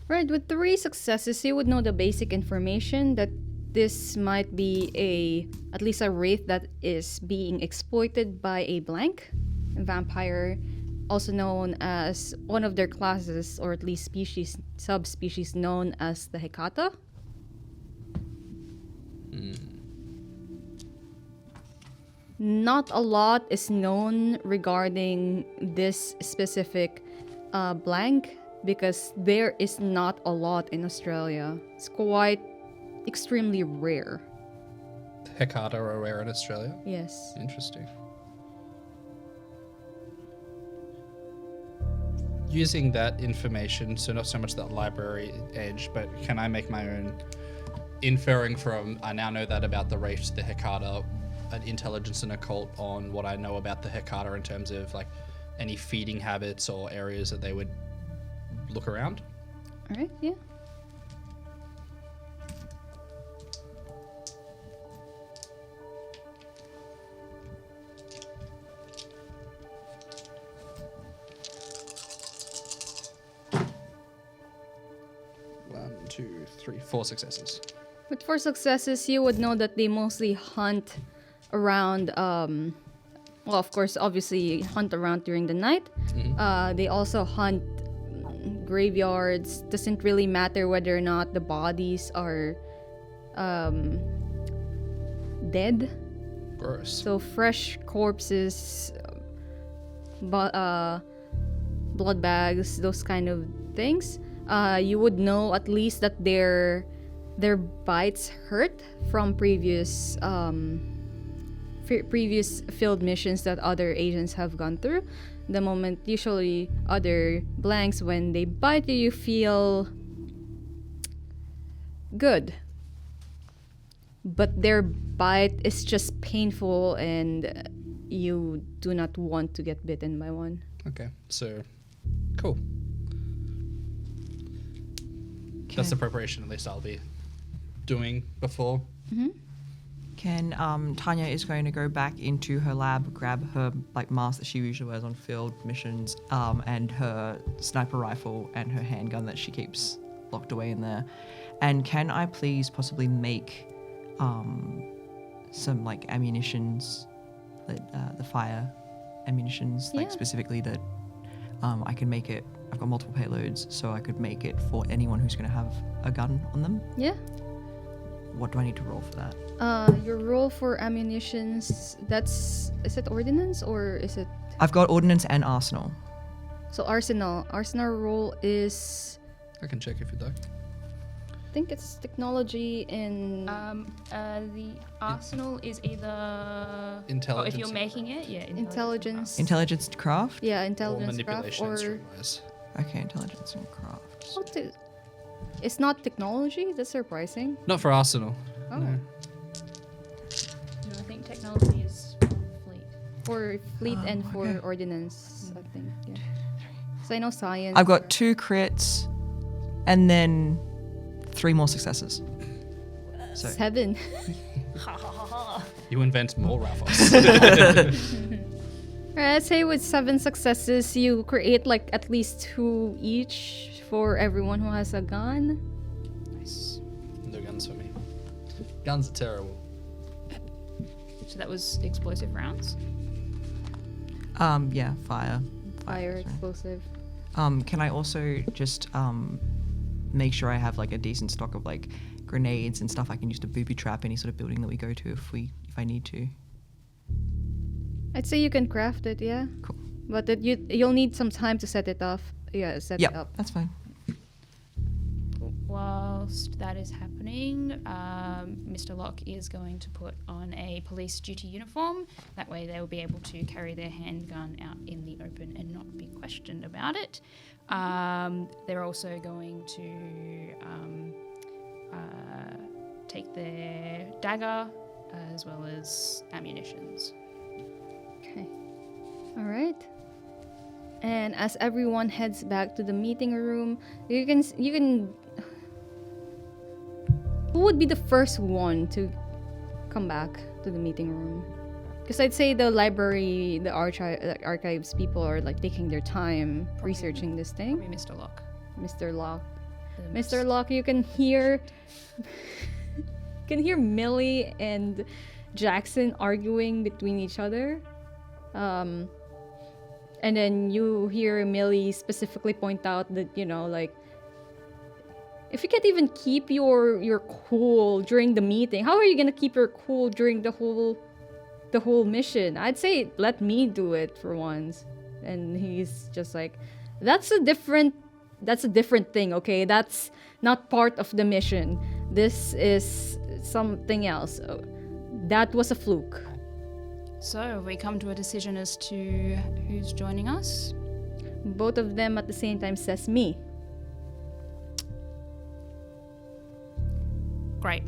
Right, with 3 successes, you would know the basic information that this might be at least a wraith that is being exploited by a blank vampire, also known as one of their classes, or at least subspecies known as the Hecata. Not a lot is known regarding this specific blank, because there is not a lot in Australia. It's quite extremely rare. Hecata are rare in Australia. Yes. Interesting. Using that information, so not so much that library edge, but can I make my own inferring from, I now know that about the Wraiths, the Hecata, an intelligence and occult on what I know about the Hecata in terms of like any feeding habits or areas that they would look around? Alright, yeah. One, two, three, 4 successes. With 4 successes, you would know that they mostly hunt around, well, of course, obviously hunt around during the night. They also hunt graveyards. Doesn't really matter whether or not the bodies are dead. Gross. So fresh corpses, blood bags, those kind of things. You would know at least that their bites hurt from previous field missions that other agents have gone through. The moment, usually other blanks, when they bite you, you feel good. but their bite is just painful and you do not want to get bitten by one. Okay, so cool. That's the preparation at least I'll be doing before. Can Tanya is going to go back into her lab, grab her like mask that she usually wears on field missions, and her sniper rifle and her handgun that she keeps locked away in there. And can I please possibly make some like ammunitions, that the fire ammunitions, like Yeah. specifically that I can make it. I've got multiple payloads, so I could make it for anyone who's going to have a gun on them. Yeah. What do I need to roll for that? Your roll for ammunitions, is it ordnance or is it... I've got ordnance and arsenal. So Arsenal roll is... I can check if you'd like. I think it's technology in... The arsenal is either Intelligence if you're and making it, yeah. Intelligence. Intelligence to craft? Yeah, Or intelligence craft manipulation or... instrument-wise. Okay, intelligence and craft. What is... It's not technology? That's surprising. Not for Arsenal. Oh. No. No, I think technology is fleet. For fleet and for okay. ordnance, I think. Yeah. So I know science. I've got 2 crits and then 3 more successes. So 7. You invent more rifles. Right, I'd say with 7 successes, you create like at least 2 each for everyone who has a gun. Nice. No guns for me. Guns are terrible. So that was explosive rounds. yeah, fire. Fire sorry. explosive. Can I also just make sure I have like a decent stock of like grenades and stuff I can use to booby trap any sort of building that we go to if I need to? I'd say you can craft it, yeah. Cool. But that you'll need some time to set it off. Yeah, set it Yep, up. that's fine. Whilst that is happening, Mr. Locke is going to put on a police duty uniform. That way they will be able to carry their handgun out in the open and not be questioned about it. They're also going to take their dagger as well as ammunitions. Okay. All right. And as everyone heads back to the meeting room, you can. Who would be the first one to come back to the meeting room? Because I'd say the library, the archives people are like taking their time researching this thing. Probably Mr. Locke. Mr. Locke. The Mr. Locke, you can hear Millie and Jackson arguing between each other. And then you hear Millie specifically point out that, like, if you can't even keep your cool during the meeting, how are you gonna keep your cool during the whole mission? I'd say let me do it for once. And he's just like, that's a different thing, okay? That's not part of the mission. This is something else. That was a fluke. So we come to a decision as to who's joining us. Both of them at the same time says me. Great.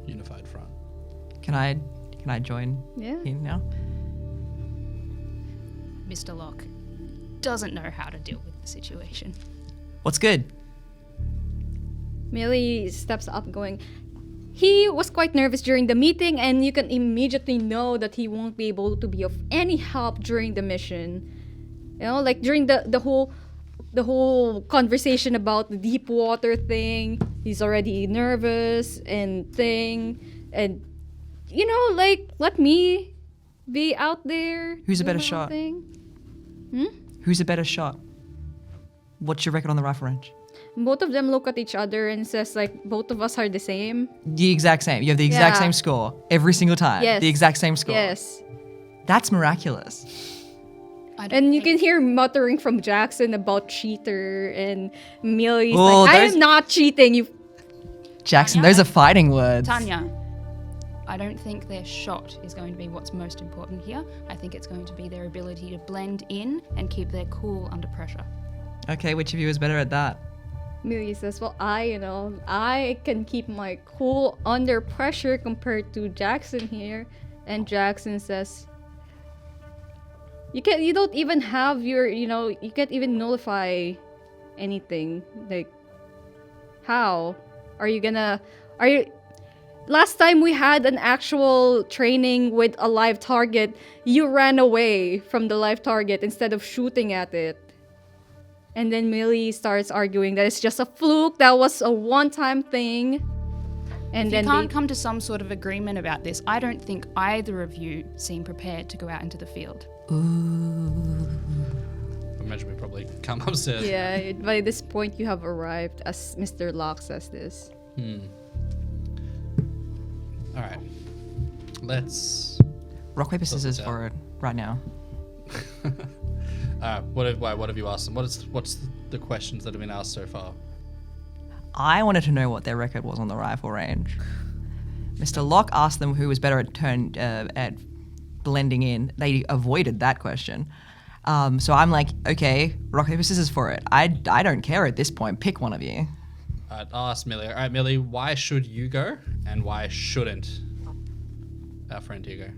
Unified front. Can I join Yeah. in now? Mr. Locke doesn't know how to deal with the situation. What's good? Millie steps up going, he was quite nervous during the meeting and you can immediately know that he won't be able to be of any help during the mission. Like during the whole conversation about the deep water thing, he's already nervous and like let me be out there. Who's a doing better my own shot? thing. Who's a better shot? What's your record on the rifle range? Both of them look at each other and says like both of us are the same. The exact same. You have the exact Yeah. same score every single time. Yes. The exact same score. Yes. That's miraculous. I don't And you think- can hear muttering from Jackson about cheater, and Millie's Oh, like, I those- am not cheating, you... Jackson, Tanya? those are fighting words. Tanya, I don't think their shot is going to be what's most important here. I think it's going to be their ability to blend in and keep their cool under pressure. Okay, which of you is better at that? Millie says, well, I can keep my cool under pressure compared to Jackson here. And Jackson says, you don't even have your, you can't even nullify anything. Like, how? Last time we had an actual training with a live target, you ran away from the live target instead of shooting at it. And then Millie starts arguing that it's just a fluke, that was a one-time thing. And If then you can't come to some sort of agreement about this, I don't think either of you seem prepared to go out into the field. I imagine we probably come upstairs. yeah, by this point you have arrived, as Mr. Locke says this. All right. Let's. Rock, paper, Sort scissors this out. for it right now. What have you asked them? What's the questions that have been asked so far? I wanted to know what their record was on the rifle range. Mr. Locke asked them who was better at blending in. They avoided that question. So I'm like, okay, rock, paper, scissors for it. I don't care at this point. Pick one of you. I'll ask Millie. All right, Millie, why should you go and why shouldn't our friend Hugo?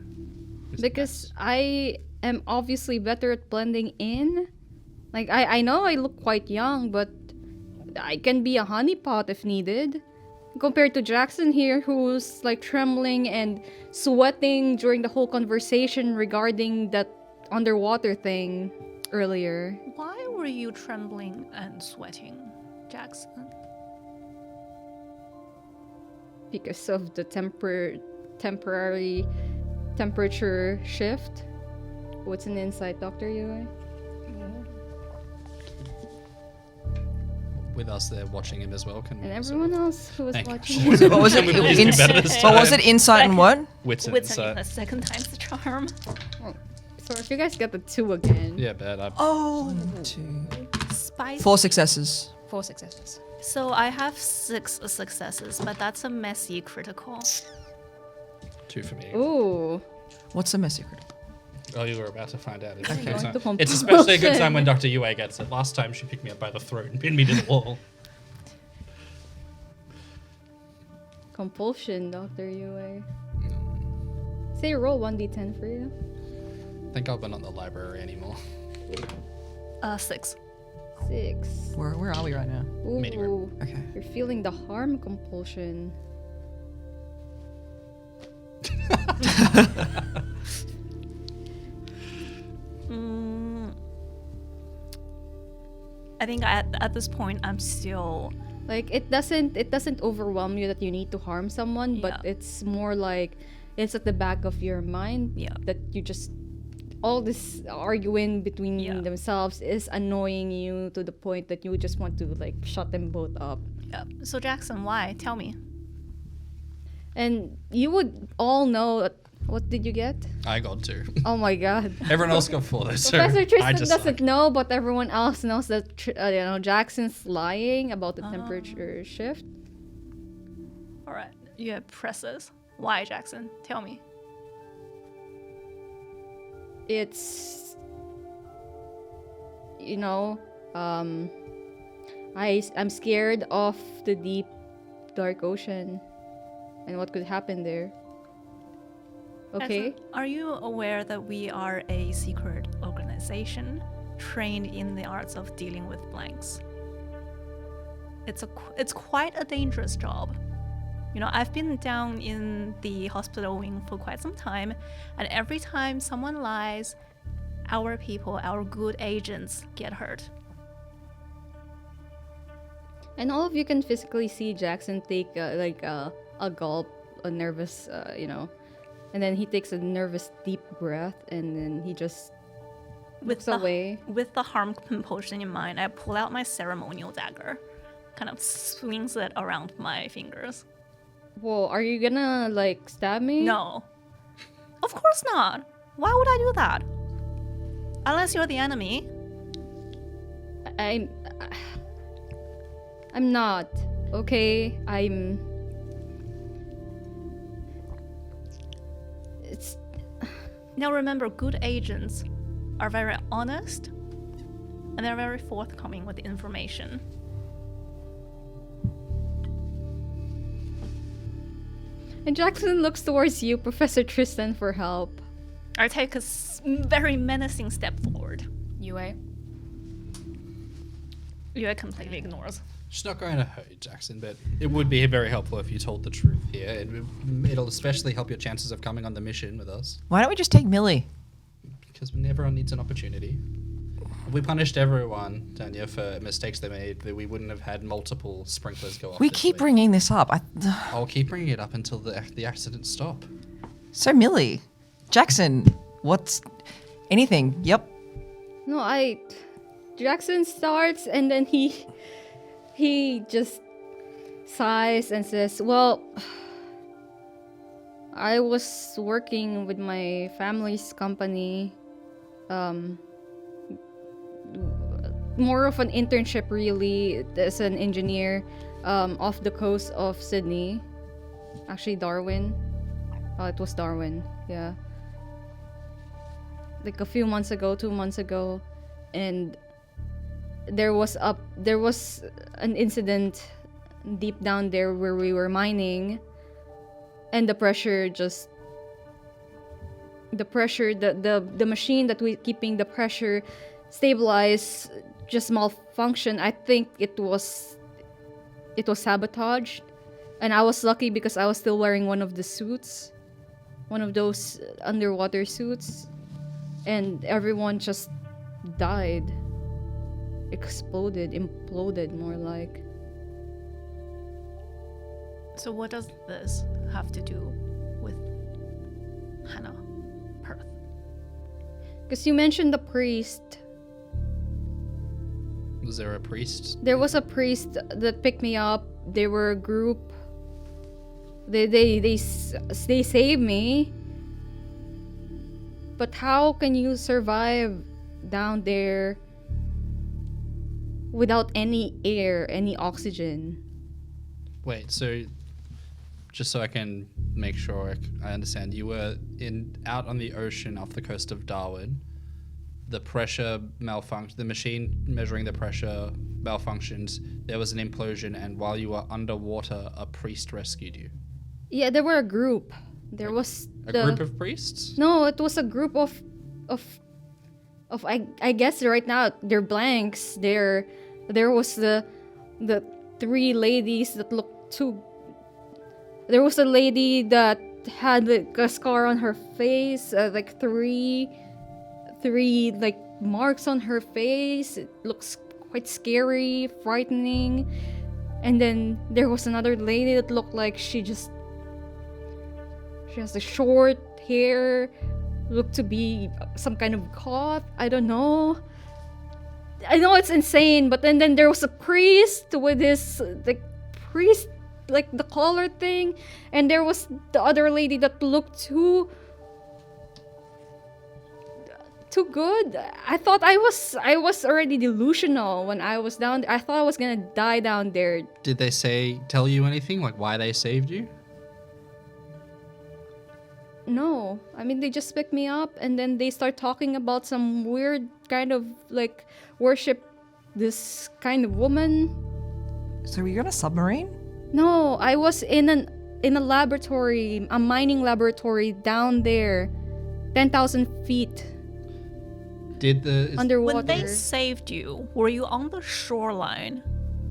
Because I am obviously better at blending in. Like, I know I look quite young, but I can be a honeypot if needed. Compared to Jackson here, who's like trembling and sweating during the whole conversation regarding that underwater thing earlier. Why were you trembling and sweating, Jackson? Because of the temporary temperature shift. What's an insight, Dr. Yui? With us there watching him as well. And everyone else who was Thank you. watching. What was it? Can we please do better this What was time? it? Insight and what? Wits and Wits insight. the second time's the charm. So if you guys get the 2 again. Yeah, bad. Oh, 2. Spice. 4 successes. 4 successes. So I have 6 successes, but that's a messy critical. 2 for me. Ooh. What's the message? Oh, you were about to find out. It's, a Okay. good time. The It's especially a good time compulsion. when Dr. Yue gets it. Last time she picked me up by the throat and pinned me to the wall. Compulsion, Dr. Yue. Say roll 1d10 for you. I think I've been on the library anymore. 6. 6. Where are we right now? Meeting Ooh. Okay. You're feeling the harm compulsion. I think at this point I'm still Like it doesn't overwhelm you that you need to harm someone, but Yeah. it's more like it's at the back of your mind Yeah. that you just all this arguing between Yeah. themselves is annoying you to the point that you just want to like shut them both up. yeah. So Jackson, why? Tell me. And you would all know what did you get? I got 2. Oh my god. Everyone else got 4 though, so Professor I Tristan just doesn't suck. know, but everyone else knows that Jackson's lying about the temperature shift. All right. You have presses. Why, Jackson? Tell me. It's I'm scared of the deep dark ocean and what could happen there. Okay. Jackson, are you aware that we are a secret organization trained in the arts of dealing with blanks? It's quite a dangerous job. You know, I've been down in the hospital wing for quite some time, and every time someone lies, our people, our good agents, get hurt. And all of you can physically see Jackson take a gulp, a nervous, and then he takes a nervous deep breath, and then he just looks away. With the harm compulsion in mind, I pull out my ceremonial dagger, kind of swings it around my fingers. Whoa, are you gonna like stab me? No. Of course not. Why would I do that? Unless you're the enemy. I'm not. Okay, it's Now remember, good agents are very honest and they're very forthcoming with information. And Jackson looks towards you, Professor Tristan, for help. I take a very menacing step forward. Yue. Yue completely ignores. She's not going to hurt you, Jackson, but it would be very helpful if you told the truth here. It'll especially help your chances of coming on the mission with us, Why don't we just take Millie? because everyone needs an opportunity. If we punished everyone, Tanya, for mistakes they made, that we wouldn't have had multiple sprinklers go off. We this keep week. bringing this up. I'll keep bringing it up until the accidents stop. So Millie, Jackson, what's anything? Yep. No, Jackson starts and then he just sighs and says, well, I was working with my family's company, more of an internship really, as an engineer, off the coast of Sydney. Actually, Darwin. It was Darwin, yeah. Like a few months ago, 2 months ago, and there was an incident deep down there where we were mining, and the machine that we keeping the pressure stabilized just malfunctioned. I think it was sabotaged, and I was lucky because I was still wearing one of those underwater suits, and everyone just died. Exploded, imploded, more like. So what does this have to do with Hannah Perth? Because you mentioned the priest. Was there a priest? There was a priest that picked me up. They were a group. They saved me. But how can you survive down there without any air, any oxygen? Wait, so just so I can make sure I understand, you were out on the ocean off the coast of Darwin. The pressure malfunctioned, the machine measuring the pressure malfunctioned, there was an implosion, and while you were underwater, a priest rescued you. Yeah, there were a group. There was A group of priests? No, it was a group of I guess right now they're blanks. There was the three ladies that looked too. There was a lady that had like a scar on her face, like three like marks on her face. It looks quite scary, frightening. And then there was another lady that looked like she has the short hair, looked to be some kind of goth. I don't know. I know it's insane, but then there was a priest with his like the collar thing, and there was the other lady that looked too good. I thought I was already delusional when I was down there. I thought I was gonna die down there. Did they tell you anything, like why they saved you? No, I mean, they just picked me up and then they start talking about some weird kind of like worship this kind of woman. So were you on a submarine? No, I was in a laboratory, a mining laboratory down there, 10,000 feet underwater. When they saved you, were you on the shoreline,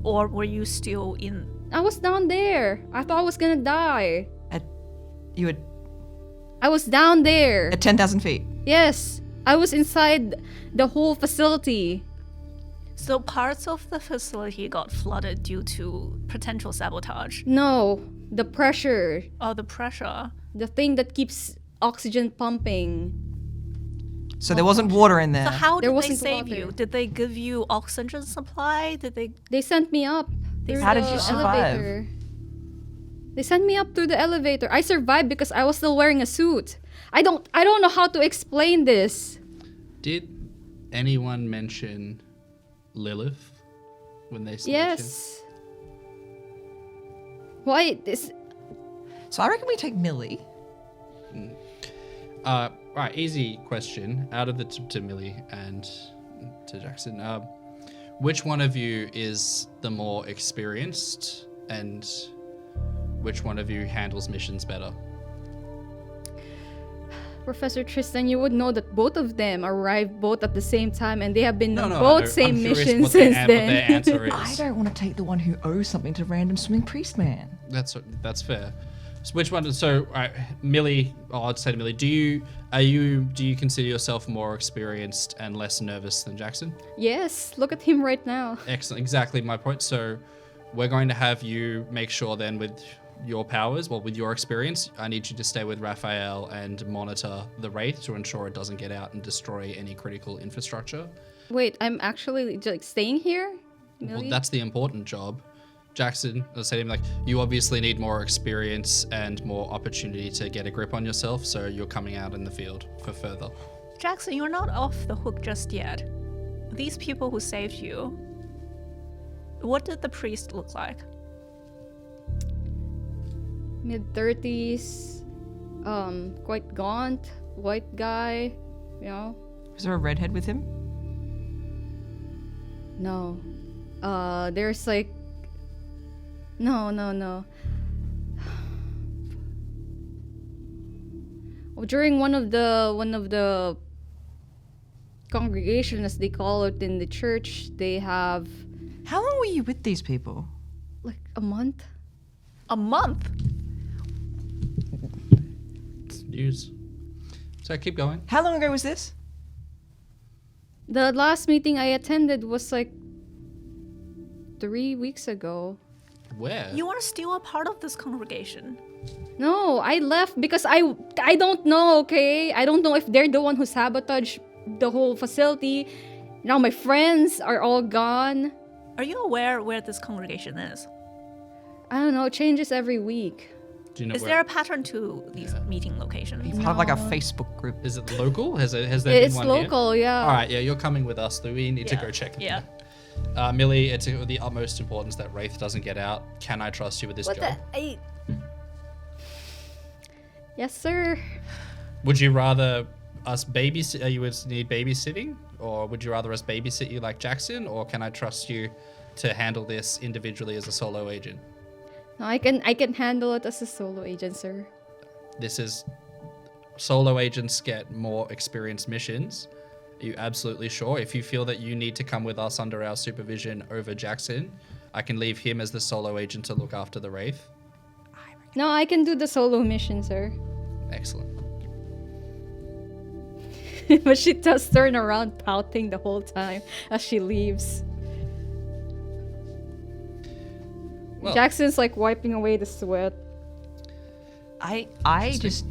or were you still in? I was down there. I thought I was gonna die. I was down there. At 10,000 feet. Yes, I was inside the whole facility. So parts of the facility got flooded due to potential sabotage. No, the pressure. Oh, the pressure. The thing that keeps oxygen pumping. So there wasn't water in there. So how There did they wasn't save water. you? Did they give you oxygen supply? Did they? They sent me up. Through How did the you survive? elevator. They sent me up through the elevator. I survived because I was still wearing a suit. I don't know how to explain this. Did anyone mention Lilith when they saved Yes. Why this? So I reckon we take Millie. you? Right, easy question. Out of the to Millie and to Jackson, which one of you is the more experienced and which one of you handles missions better? Professor Tristan, you would know that both of them arrived both at the same time, and they have been on No, both I'm same curious missions what their since what then. their answer is. I don't want to take the one who owes something to random swimming priest man. That's fair. So which one? So, Millie. Oh, I'd say to Millie. Do you consider yourself more experienced and less nervous than Jackson? Yes, look at him right now. Excellent. Exactly my point. So, we're going to have you make sure then with your powers, well, with your experience, I need you to stay with Raphael and monitor the Wraith to ensure it doesn't get out and destroy any critical infrastructure. Wait, I'm actually like staying here? Well, Really? that's the important job. Jackson, I said to him, like, you obviously need more experience and more opportunity to get a grip on yourself, so you're coming out in the field for further. Jackson, you're not off the hook just yet. These people who saved you, what did the priest look like? Mid-30s, quite gaunt, white guy, you know? Is there a redhead with him? No. There's like... No. Oh, during one of the congregation, as they call it in the church, they have How long were you with these people? like a month. A month? It's news. So keep going. How long ago was this? The last meeting I attended was like 3 weeks ago. Where? You are still a part of this congregation. No, I left because I don't know, okay? I don't know if they're the one who sabotaged the whole facility. Now my friends are all gone. Are you aware where this congregation is? I don't know, it changes every week. Do you know Is where? there a pattern to these meeting locations? Part of like a No. Facebook group. Is it local? Has there It's been one here? local, yeah. All right, yeah, you're coming with us. We need to Yeah, go check. yeah. Millie, it's of the utmost importance that Wraith doesn't get out. Can I trust you with this What job? the? Yes, sir. Would you rather us babysit? You would need babysitting, or would you rather us babysit you like Jackson, or can I trust you to handle this individually as a solo agent? No, I can handle it as a solo agent, sir. This is solo agents get more experienced missions. Are you absolutely sure? If you feel that you need to come with us under our supervision over Jackson, I can leave him as the solo agent to look after the Wraith. No, I can do the solo mission, sir. Excellent. But she does turn around pouting the whole time as she leaves. Well, Jackson's like wiping away the sweat. I just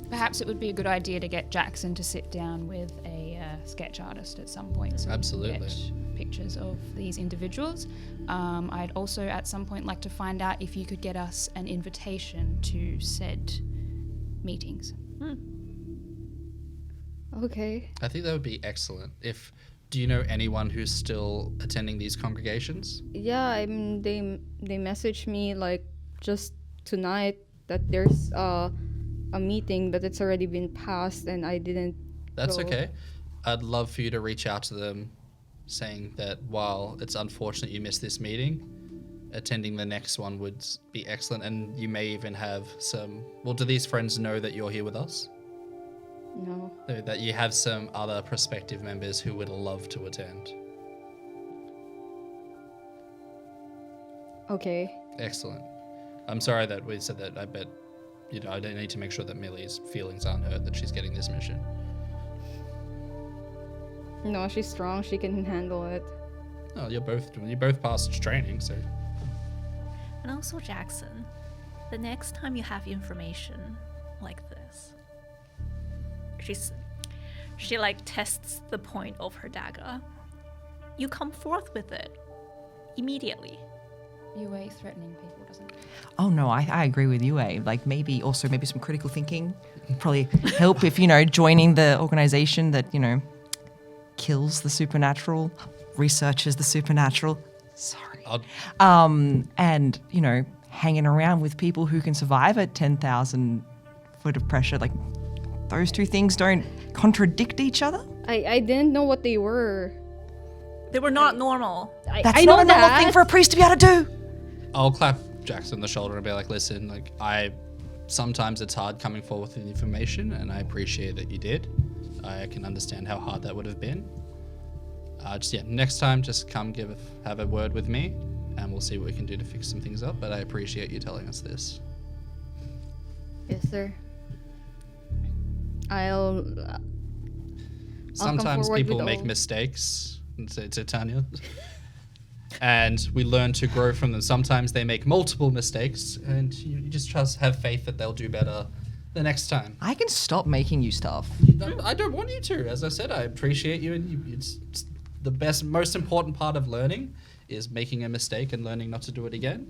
Perhaps it would be a good idea to get Jackson to sit down with a sketch artist at some point. So we can Absolutely. get pictures of these individuals. I'd also at some point like to find out if you could get us an invitation to said meetings. Okay. I think that would be excellent. Do you know anyone who's still attending these congregations? Yeah, they messaged me like just tonight that there's a meeting, but it's already been passed and I didn't That's go. okay. I'd love for you to reach out to them saying that while it's unfortunate you missed this meeting, attending the next one would be excellent, and you may even have some... Well, do these friends know that you're here with us? No. That you have some other prospective members who would love to attend. Okay. Excellent. I'm sorry that we said that. I bet, I don't need to make sure that Millie's feelings aren't hurt that she's getting this mission. No, she's strong. She can handle it. Oh, you both passed training, so... And also, Jackson, the next time you have information like this, she like tests the point of her dagger. You come forth with it immediately. UA threatening people, doesn't it? Oh no, I agree with you, eh? Like maybe some critical thinking probably help if, joining the organization that, kills the supernatural, researches the supernatural. Sorry. And, hanging around with people who can survive at 10,000 foot of pressure. Like those two things don't contradict each other. I didn't know what they were. They were not normal. That's I not know a normal that. thing for a priest to be able to do. I'll clap Jackson on the shoulder and be like, listen, like sometimes it's hard coming forward with information, and I appreciate that you did. I can understand how hard that would have been. Next time, just come have a word with me, and we'll see what we can do to fix some things up. But I appreciate you telling us this. Yes, sir. I'll Sometimes forward people with make all- mistakes, to Tanya, and we learn to grow from them. Sometimes they make multiple mistakes, and you just have faith that they'll do better the next time. I can stop making you stuff. I don't want you to. As I said, I appreciate you, and it's the most important part of learning is making a mistake and learning not to do it again.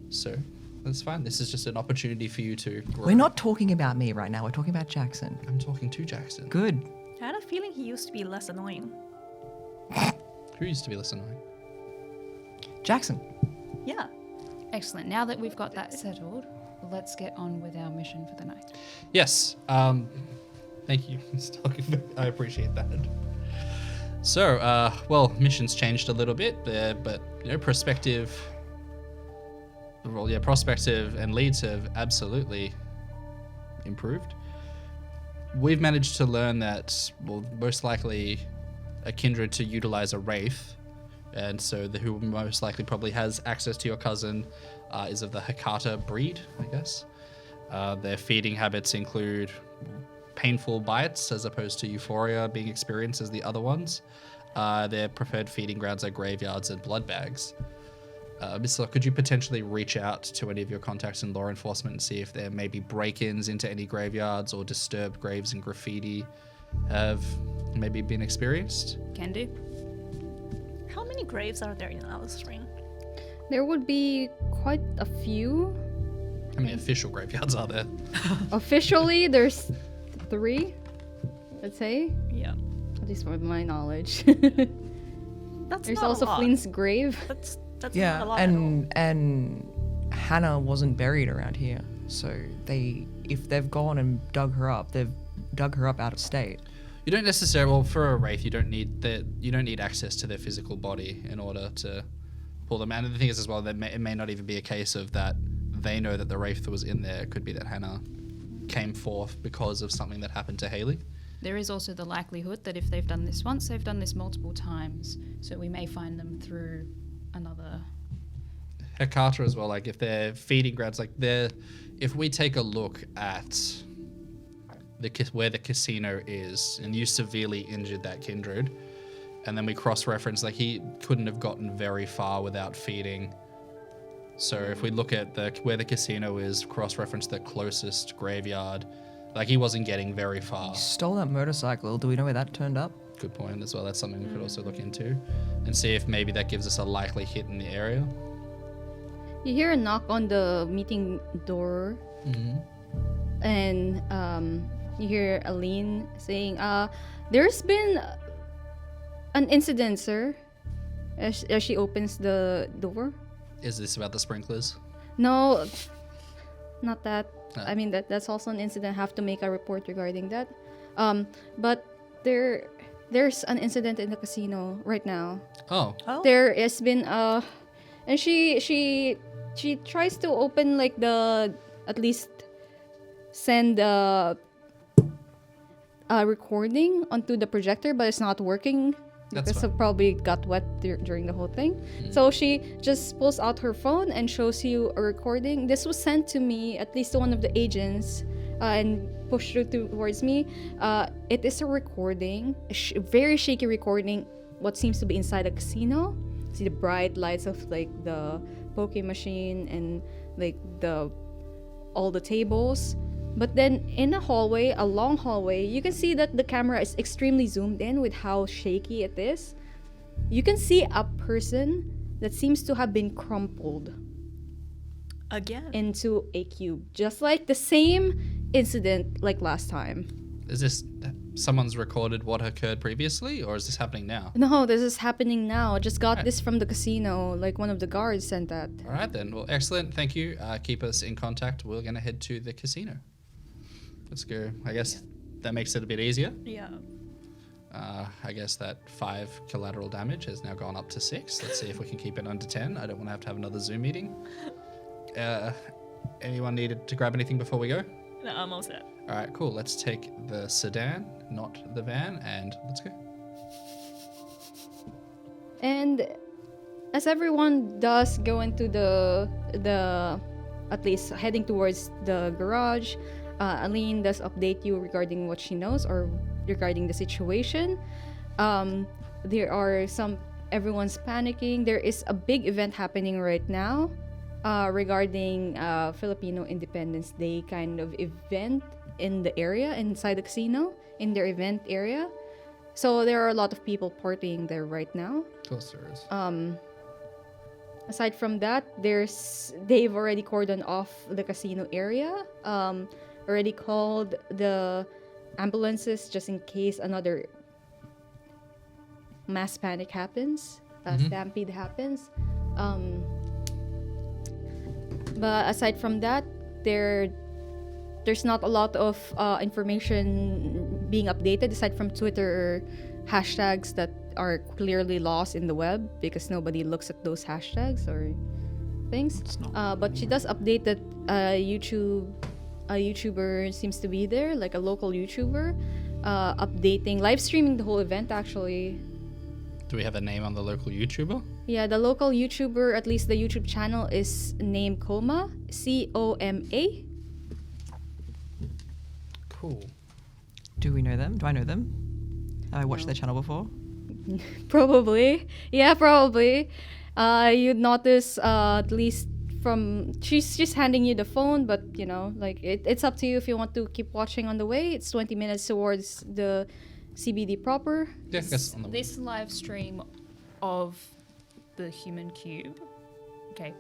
So that's fine. This is just an opportunity for you to grow. We're not talking about me right now. We're talking about Jackson. I'm talking to Jackson. Good. I had a feeling he used to be less annoying. Who used to be less annoying? Jackson. Yeah. Excellent. Now that we've got that settled, let's get on with our mission for the night. Yes. Thank you. I appreciate that. So, mission's changed a little bit there, but prospective and leads have absolutely improved. We've managed to learn that, most likely a kindred to utilize a Wraith, and so who most likely probably has access to your cousin is of the Hakata breed, I guess. Their feeding habits include painful bites as opposed to euphoria being experienced as the other ones. Their preferred feeding grounds are graveyards and blood bags. Mr. Locke, could you potentially reach out to any of your contacts in law enforcement and see if there may be break-ins into any graveyards or disturbed graves and graffiti have maybe been experienced? Can do. How many graves are there in Alice Ring? There would be quite a few. How many official graveyards are there? Officially, there's 3, let's say. Yeah. At least from my knowledge. That's There's not also a lot. Flynn's grave. That's not a Yeah, lot at all. and Hannah wasn't buried around here, so if they've gone and dug her up, they've dug her up out of state. You don't necessarily, for a Wraith, you don't need access to their physical body in order to pull them out. And the thing is as well, that it may not even be a case of that they know that the Wraith was in there. It could be that Hannah came forth because of something that happened to Haley. There is also the likelihood that if they've done this once, they've done this multiple times. So we may find them through another. Hakata as well, like if they're feeding grounds, if we take a look at where the casino is, and you severely injured that kindred, and then we cross-reference, he couldn't have gotten very far without feeding. So if we look at where the casino is, cross-reference the closest graveyard, he wasn't getting very far. Stole that motorcycle. Do we know where that turned up? Good point as well. That's something we could also look into and see if maybe that gives us a likely hit in the area. You hear a knock on the meeting door, and you hear Aline saying, there's been an incident, sir, as she opens the door. Is this about the sprinklers? No, not that. Ah. I mean, that's also an incident. I have to make a report regarding that. But there's an incident in the casino right now. Oh, Oh. There has been and she tries to open at least send a recording onto the projector, but it's not working That's because fine. it probably got wet during the whole thing. So she just pulls out her phone and shows you a recording. This was sent to me, at least to one of the agents, and pushed through towards me. It is a recording, very shaky recording, what seems to be inside a casino. See the bright lights of the poke machine and all the tables. But then in a long hallway, you can see that the camera is extremely zoomed in with how shaky it is. You can see a person that seems to have been crumpled Again. into a cube, just like the same incident like last time. is this someone's recorded what occurred previously, or is this happening now? No, this is happening now. Just got Right. this from the casino. One of the guards sent that. All right then. Well, excellent. Thank you. Keep us in contact. We're gonna head to the casino. Let's go. I guess that makes it a bit easier. Yeah. I guess that 5 collateral damage has now gone up to 6. Let's see if we can keep it under 10. I don't want to have another Zoom meeting. Anyone needed to grab anything before we go? No, I'm all set. All right, cool. Let's take the sedan, not the van, and let's go. And as everyone does go into the at least heading towards the garage, Aline does update you regarding what she knows or regarding the situation. There are everyone's panicking. There is a big event happening right now regarding Filipino Independence Day kind of event in the area, inside the casino, in their event area. So there are a lot of people partying there right now. Of course there is. Aside from that, they've already cordoned off the casino area. Already called the ambulances just in case another mass panic happens, stampede happens. But aside from that, there's not a lot of information being updated aside from Twitter hashtags that are clearly lost in the web because nobody looks at those hashtags or things. But she does update that a YouTuber seems to be there, like a local YouTuber, live streaming the whole event actually. Do we have a name on the local YouTuber? Yeah, the local YouTuber, at least the YouTube channel, is named Coma, Coma. Cool. Do we know them? Do I know them? Have I watched their channel before? Probably. Yeah, probably. You'd notice at least from she's just handing you the phone, but you know, like it's up to you if you want to keep watching on the way. It's 20 minutes towards the CBD proper. Yeah, I guess on the way. This live stream of the human cube. Okay.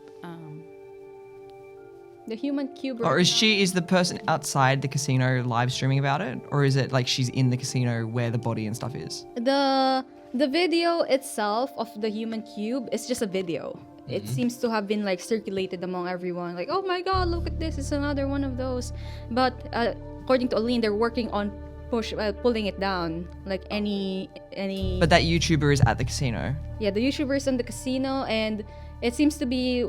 The human cube. Or is the person outside the casino live streaming about it? Or is it like she's in the casino where the body and stuff is? The video itself of the human cube is just a video. It seems to have been like circulated among everyone. Like, oh my god, look at this! It's another one of those. But according to Aline, they're working on pulling it down. Like any. But that YouTuber is at the casino. Yeah, the YouTuber is in the casino, and it seems to be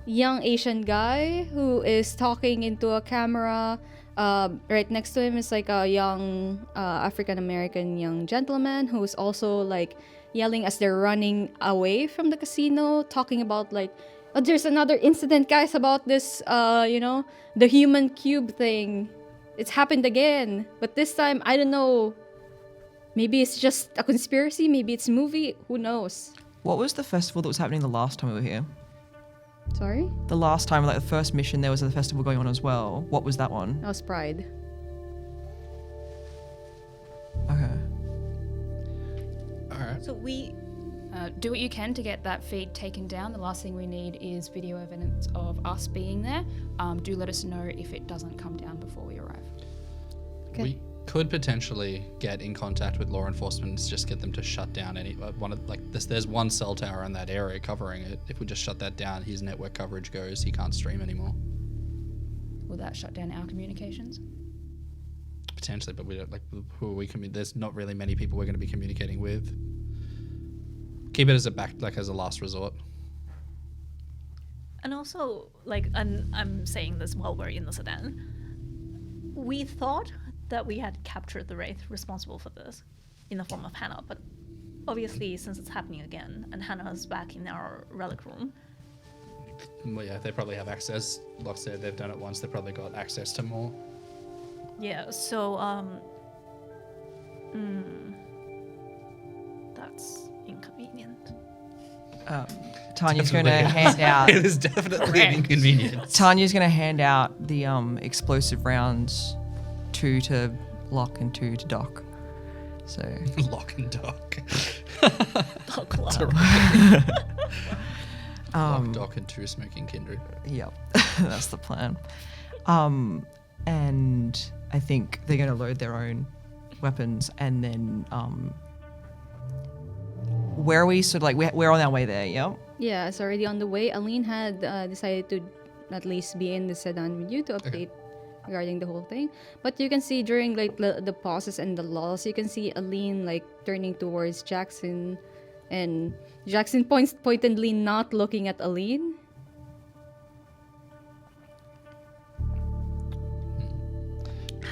young Asian guy who is talking into a camera. Right next to him is like a young African American young gentleman who is also like yelling as they're running away from the casino, talking about like, oh, there's another incident, guys, about this, the human cube thing. It's happened again, but this time I don't know. Maybe it's just a conspiracy. Maybe it's a movie. Who knows? What was the festival that was happening the last time we were here? Sorry? The last time, like the first mission, there was a festival going on as well. What was that one? That was Pride. Okay. Alright. So we Do what you can to get that feed taken down. The last thing we need is video evidence of us being there. Do let us know if it doesn't come down before we arrive. Okay. We could potentially get in contact with law enforcement and just get them to shut down any one of this. There's one cell tower in that area covering it. If we just shut that down, his network coverage goes. He can't stream anymore. Will that shut down our communications? Potentially, but we don't who are we? There's not really many people we're going to be communicating with. Keep it as as a last resort. And also, I'm saying this while we're in the sedan. We thought that we had captured the Wraith responsible for this in the form of Hannah, but obviously, since it's happening again, and Hannah is back in our relic room. Well, yeah, they probably have access. Like I said, they've done it once. They've probably got access to more. Yeah, so, that's inconvenient. Tanya's going to hand out. It is definitely an inconvenience. Tanya's going to hand out the explosive rounds, 2 to Lock and 2 to Doc. So Lock and Doc. Doc Lock, Doc, and 2 smoking kindred. Yep, that's the plan. And I think they're going to load their own weapons, and then where are we? So we're on our way there. Yeah. Yeah, it's already on the way. Aline had decided to at least be in the sedan with you to update regarding the whole thing. But you can see during like the pauses and the lulls, you can see Aline like turning towards Jackson, and Jackson points pointedly not looking at Aline.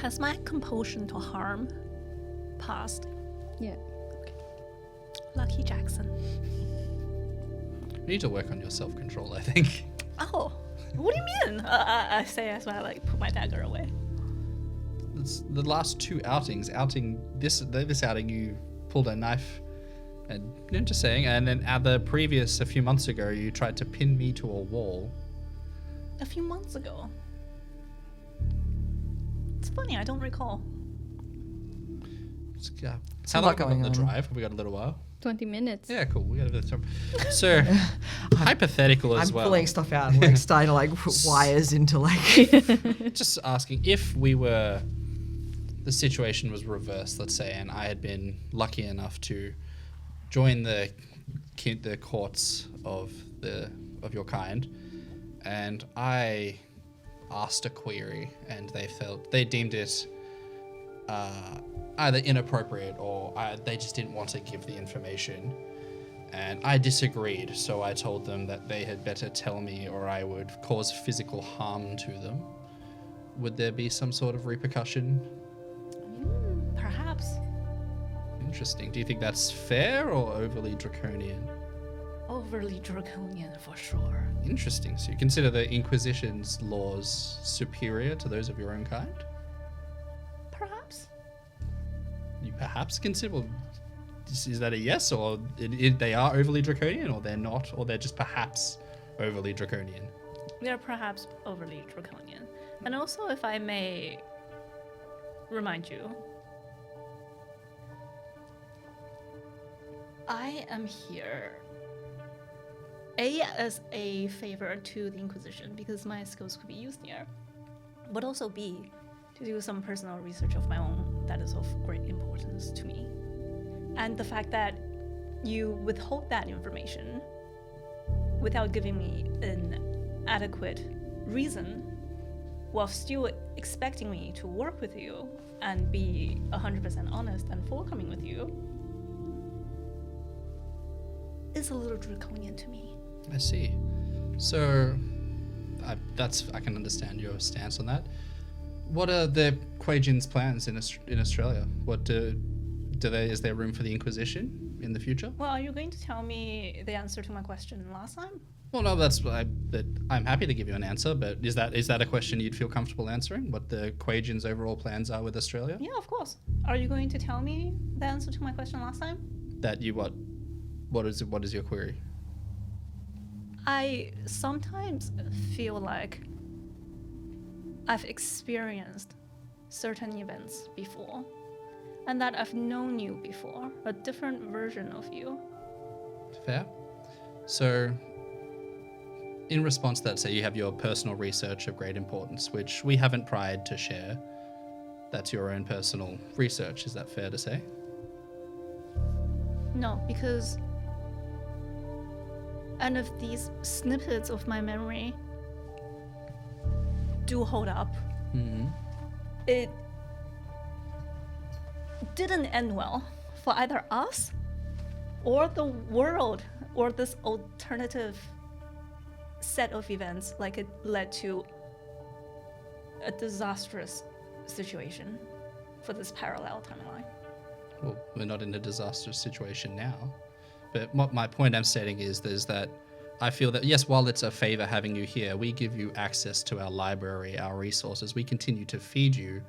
Has my compulsion to harm passed? Yeah. Lucky Jackson. You need to work on your self-control, I think. Oh, what do you mean? I say as I like put my dagger away. It's the last two outings. This outing, you pulled a knife, and just saying. And then at the previous, a few months ago, you tried to pin me to a wall. A few months ago. It's funny, I don't recall. How lot long going on the on. drive? Have we got a little while? 20 minutes. Yeah, cool. We got a bit of time. So, hypothetical as I'm well. pulling stuff out and like starting to like put wires into like. Just asking, if the situation was reversed, let's say, and I had been lucky enough to join the courts of your kind, and I asked a query, and they deemed it either inappropriate or they just didn't want to give the information, and I disagreed, so I told them that they had better tell me or I would cause physical harm to them. Would there be some sort of repercussion? Perhaps. Interesting. Do you think that's fair or overly draconian? Overly draconian for sure. Interesting. So you consider the Inquisition's laws superior to those of your own kind? Perhaps. You perhaps consider... Well, is that a yes, or they are overly draconian, or they're not, or they're just perhaps overly draconian? They're perhaps overly draconian. And also, if I may remind you, I am here A, as a favor to the Inquisition, because my skills could be used here, but also B, to do some personal research of my own that is of great importance to me. And the fact that you withhold that information without giving me an adequate reason, while still expecting me to work with you and be 100% honest and forthcoming with you, is a little draconian to me. I see. So, I can understand your stance on that. What are the Quajian's plans in Australia? Is there room for the Inquisition in the future? Well, are you going to tell me the answer to my question last time? Well, no, I'm happy to give you an answer, but is that a question you'd feel comfortable answering? What the Quajian's overall plans are with Australia? Yeah, of course. Are you going to tell me the answer to my question last time? That you what? What is your query? I sometimes feel like I've experienced certain events before, and that I've known you before, a different version of you. Fair. So, in response to that, say you have your personal research of great importance, which we haven't pried to share. That's your own personal research. Is that fair to say? No, because and if these snippets of my memory do hold up, it didn't end well for either us or the world, or this alternative set of events. Like, it led to a disastrous situation for this parallel timeline. Well, we're not in a disastrous situation now. But what my point I'm stating is that I feel that, yes, while it's a favor having you here, we give you access to our library, our resources. We continue to feed you,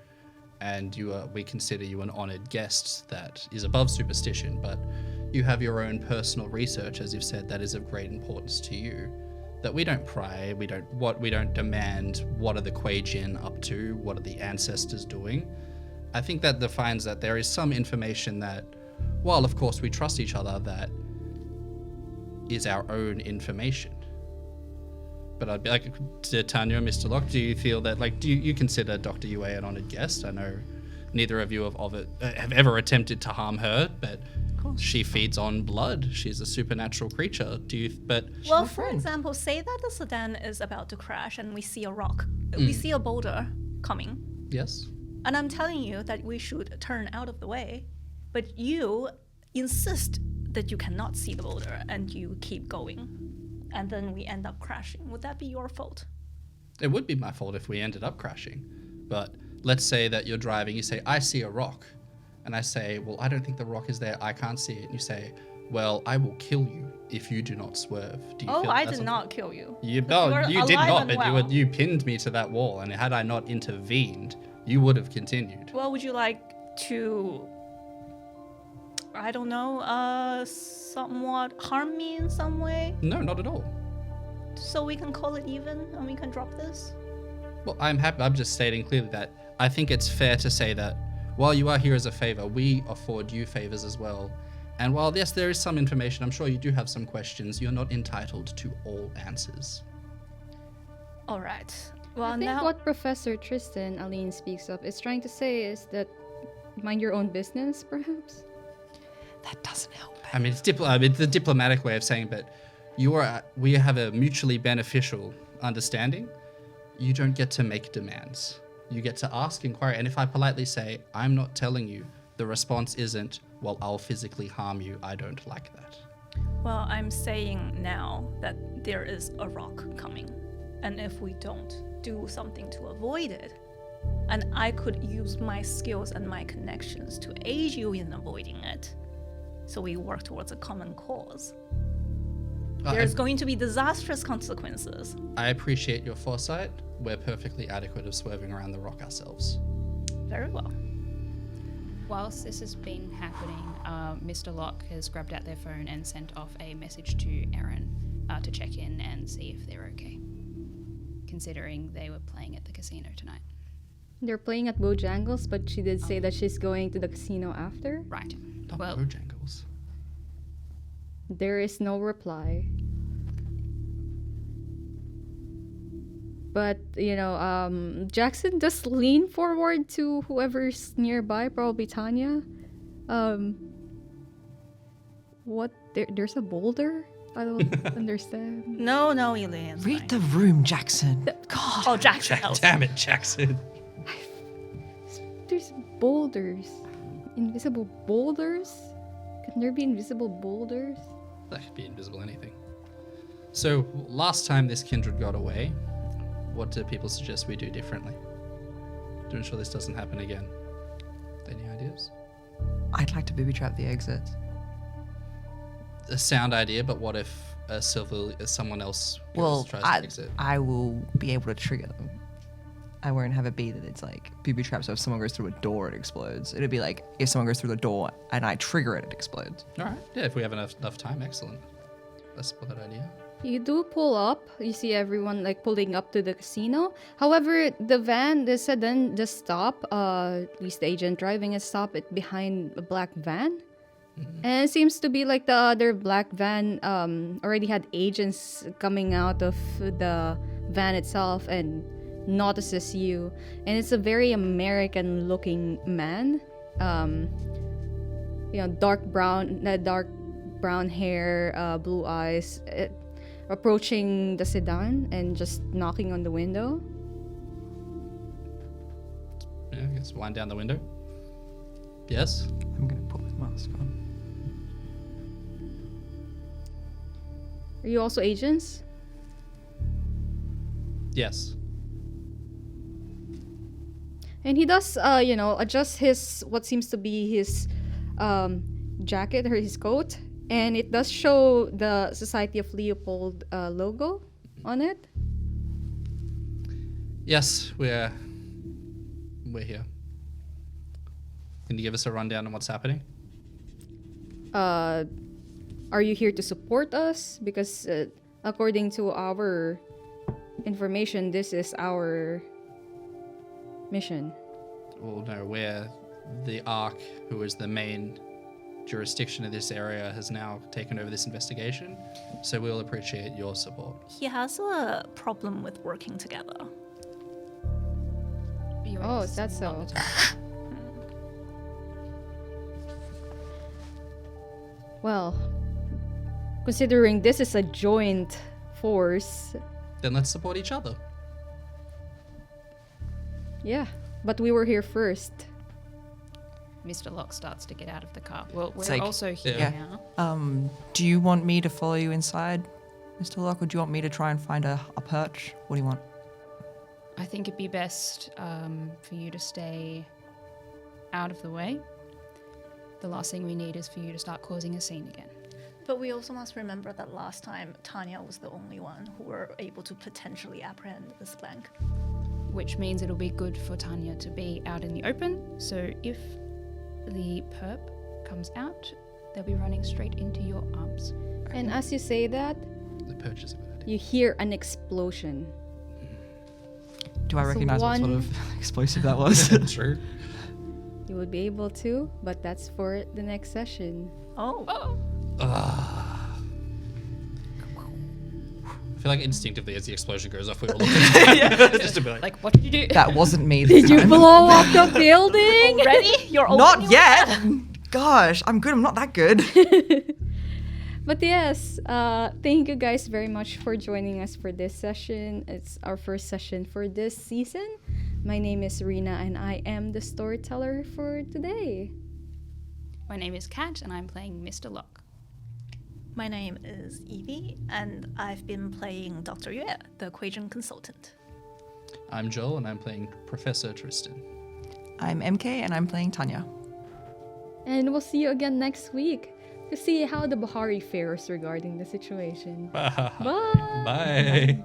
and we consider you an honored guest that is above superstition, but you have your own personal research, as you've said, that is of great importance to you, that we don't pry, we don't demand what are the Quajian up to, what are the ancestors doing. I think that defines that there is some information that, while of course we trust each other, that is our own information. But I'd be like, to Tanya and Mr. Locke, do you feel that, like, do you consider Dr. Yue an honored guest? I know neither of you have ever attempted to harm her, but she feeds on blood. She's a supernatural creature. Well, my for friend. example, say that the sedan is about to crash and we see a rock. We see a boulder coming. Yes. And I'm telling you that we should turn out of the way. But you insist that you cannot see the boulder and you keep going. And then we end up crashing. Would that be your fault? It would be my fault if we ended up crashing. But let's say that you're driving, you say, I see a rock. And I say, well, I don't think the rock is there. I can't see it. And you say, well, I will kill you if you do not swerve. Do you Oh, feel I that's did a- not kill you. You, But no, you're you did alive not, and but well. you pinned me to that wall. And had I not intervened, you would have continued. Well, would you like to, I don't know, somewhat harm me in some way? No, not at all. So we can call it even and we can drop this? Well, I'm happy. I'm just stating clearly that I think it's fair to say that while you are here as a favor, we afford you favors as well. And while, yes, there is some information, I'm sure you do have some questions, you're not entitled to all answers. All right. Well, I think now what Professor Tristan Aline speaks of is trying to say is that mind your own business, perhaps? That doesn't help. I mean, it's the diplomatic way of saying, but we have a mutually beneficial understanding. You don't get to make demands. You get to ask, inquire, and if I politely say, I'm not telling you, the response isn't, well, I'll physically harm you. I don't like that. Well, I'm saying now that there is a rock coming. And if we don't do something to avoid it, and I could use my skills and my connections to aid you in avoiding it, so we work towards a common cause, there's going to be disastrous consequences. I appreciate your foresight. We're perfectly adequate of swerving around the rock ourselves. Very well. Whilst this has been happening, Mr. Locke has grabbed out their phone and sent off a message to Erin to check in and see if they're okay, considering they were playing at the casino tonight. They're playing at Bojangles, but she did say that she's going to the casino after. Right. Not Well, Bojangles. There is no reply. But, Jackson does lean forward to whoever's nearby, probably Tanya. There's a boulder? I don't understand. No, Elaine. Read the room, Jackson. God. Oh, Jackson. else. Damn it, Jackson. There's boulders. Invisible boulders? Can there be invisible boulders? That could be invisible anything. So, last time this kindred got away, what do people suggest we do differently to ensure this doesn't happen again? Any ideas? I'd like to booby trap the exit. A sound idea, but what if someone else Well, tries to fix it? I will be able to trigger them. I won't have it be that it's like booby trap, so if someone goes through a door, it explodes. It'd be like if someone goes through the door and I trigger it, it explodes. All right. Yeah, if we have enough time, excellent. Let's support that idea. You do pull up. You see everyone pulling up to the casino. However, the sedan just stop. At least the agent driving it stop it behind a black van. And it seems to be like the other black van already had agents coming out of the van itself and notices you. And it's a very American looking man. Dark brown hair, blue eyes. Approaching the sedan and just knocking on the window. Yeah, I guess wind down the window. Yes. I'm gonna put my mask on. Are you also agents? Yes. And he does, adjust his, what seems to be his jacket or his coat. And it does show the Society of Leopold logo on it. Yes, we're here. Can you give us a rundown on what's happening? Are you here to support us? Because according to our information, this is our mission. Well, no, we're the ARC, who is the main jurisdiction of this area, has now taken over this investigation, so we'll appreciate your support. He has a problem with working together. Oh, is that so? Well, considering this is a joint force, Then let's support each other. Yeah, but we were here first. Mr. Locke starts to get out of the car. Well, we're like- also here Yeah. now. Do you want me to follow you inside, Mr. Locke, or do you want me to try and find a perch? What do you want? I think it'd be best for you to stay out of the way. The last thing we need is for you to start causing a scene again. But we also must remember that last time Tanya was the only one who were able to potentially apprehend the splank. Which means it'll be good for Tanya to be out in the open. So if the perp comes out, they'll be running straight into your arms. And as you say that, The perch is a good idea. you hear an explosion. Do I So recognize what sort one- of explosive that was? True. You would be able to, but that's for the next session. Oh. I feel like instinctively as the explosion goes off, we all look at just to be like, Like, what did you do? That wasn't me this Did you time. blow up the building? Already? You're Not yet! Gosh, I'm good. I'm not that good. But yes, thank you guys very much for joining us for this session. It's our first session for this season. My name is Rena and I am the storyteller for today. My name is Kat and I'm playing Mr. Locke. My name is Evie, and I've been playing Dr. Yue, the equation consultant. I'm Joel and I'm playing Professor Tristan. I'm MK and I'm playing Tanya. And we'll see you again next week to see how the Bahari fares regarding the situation. Bye! Bye.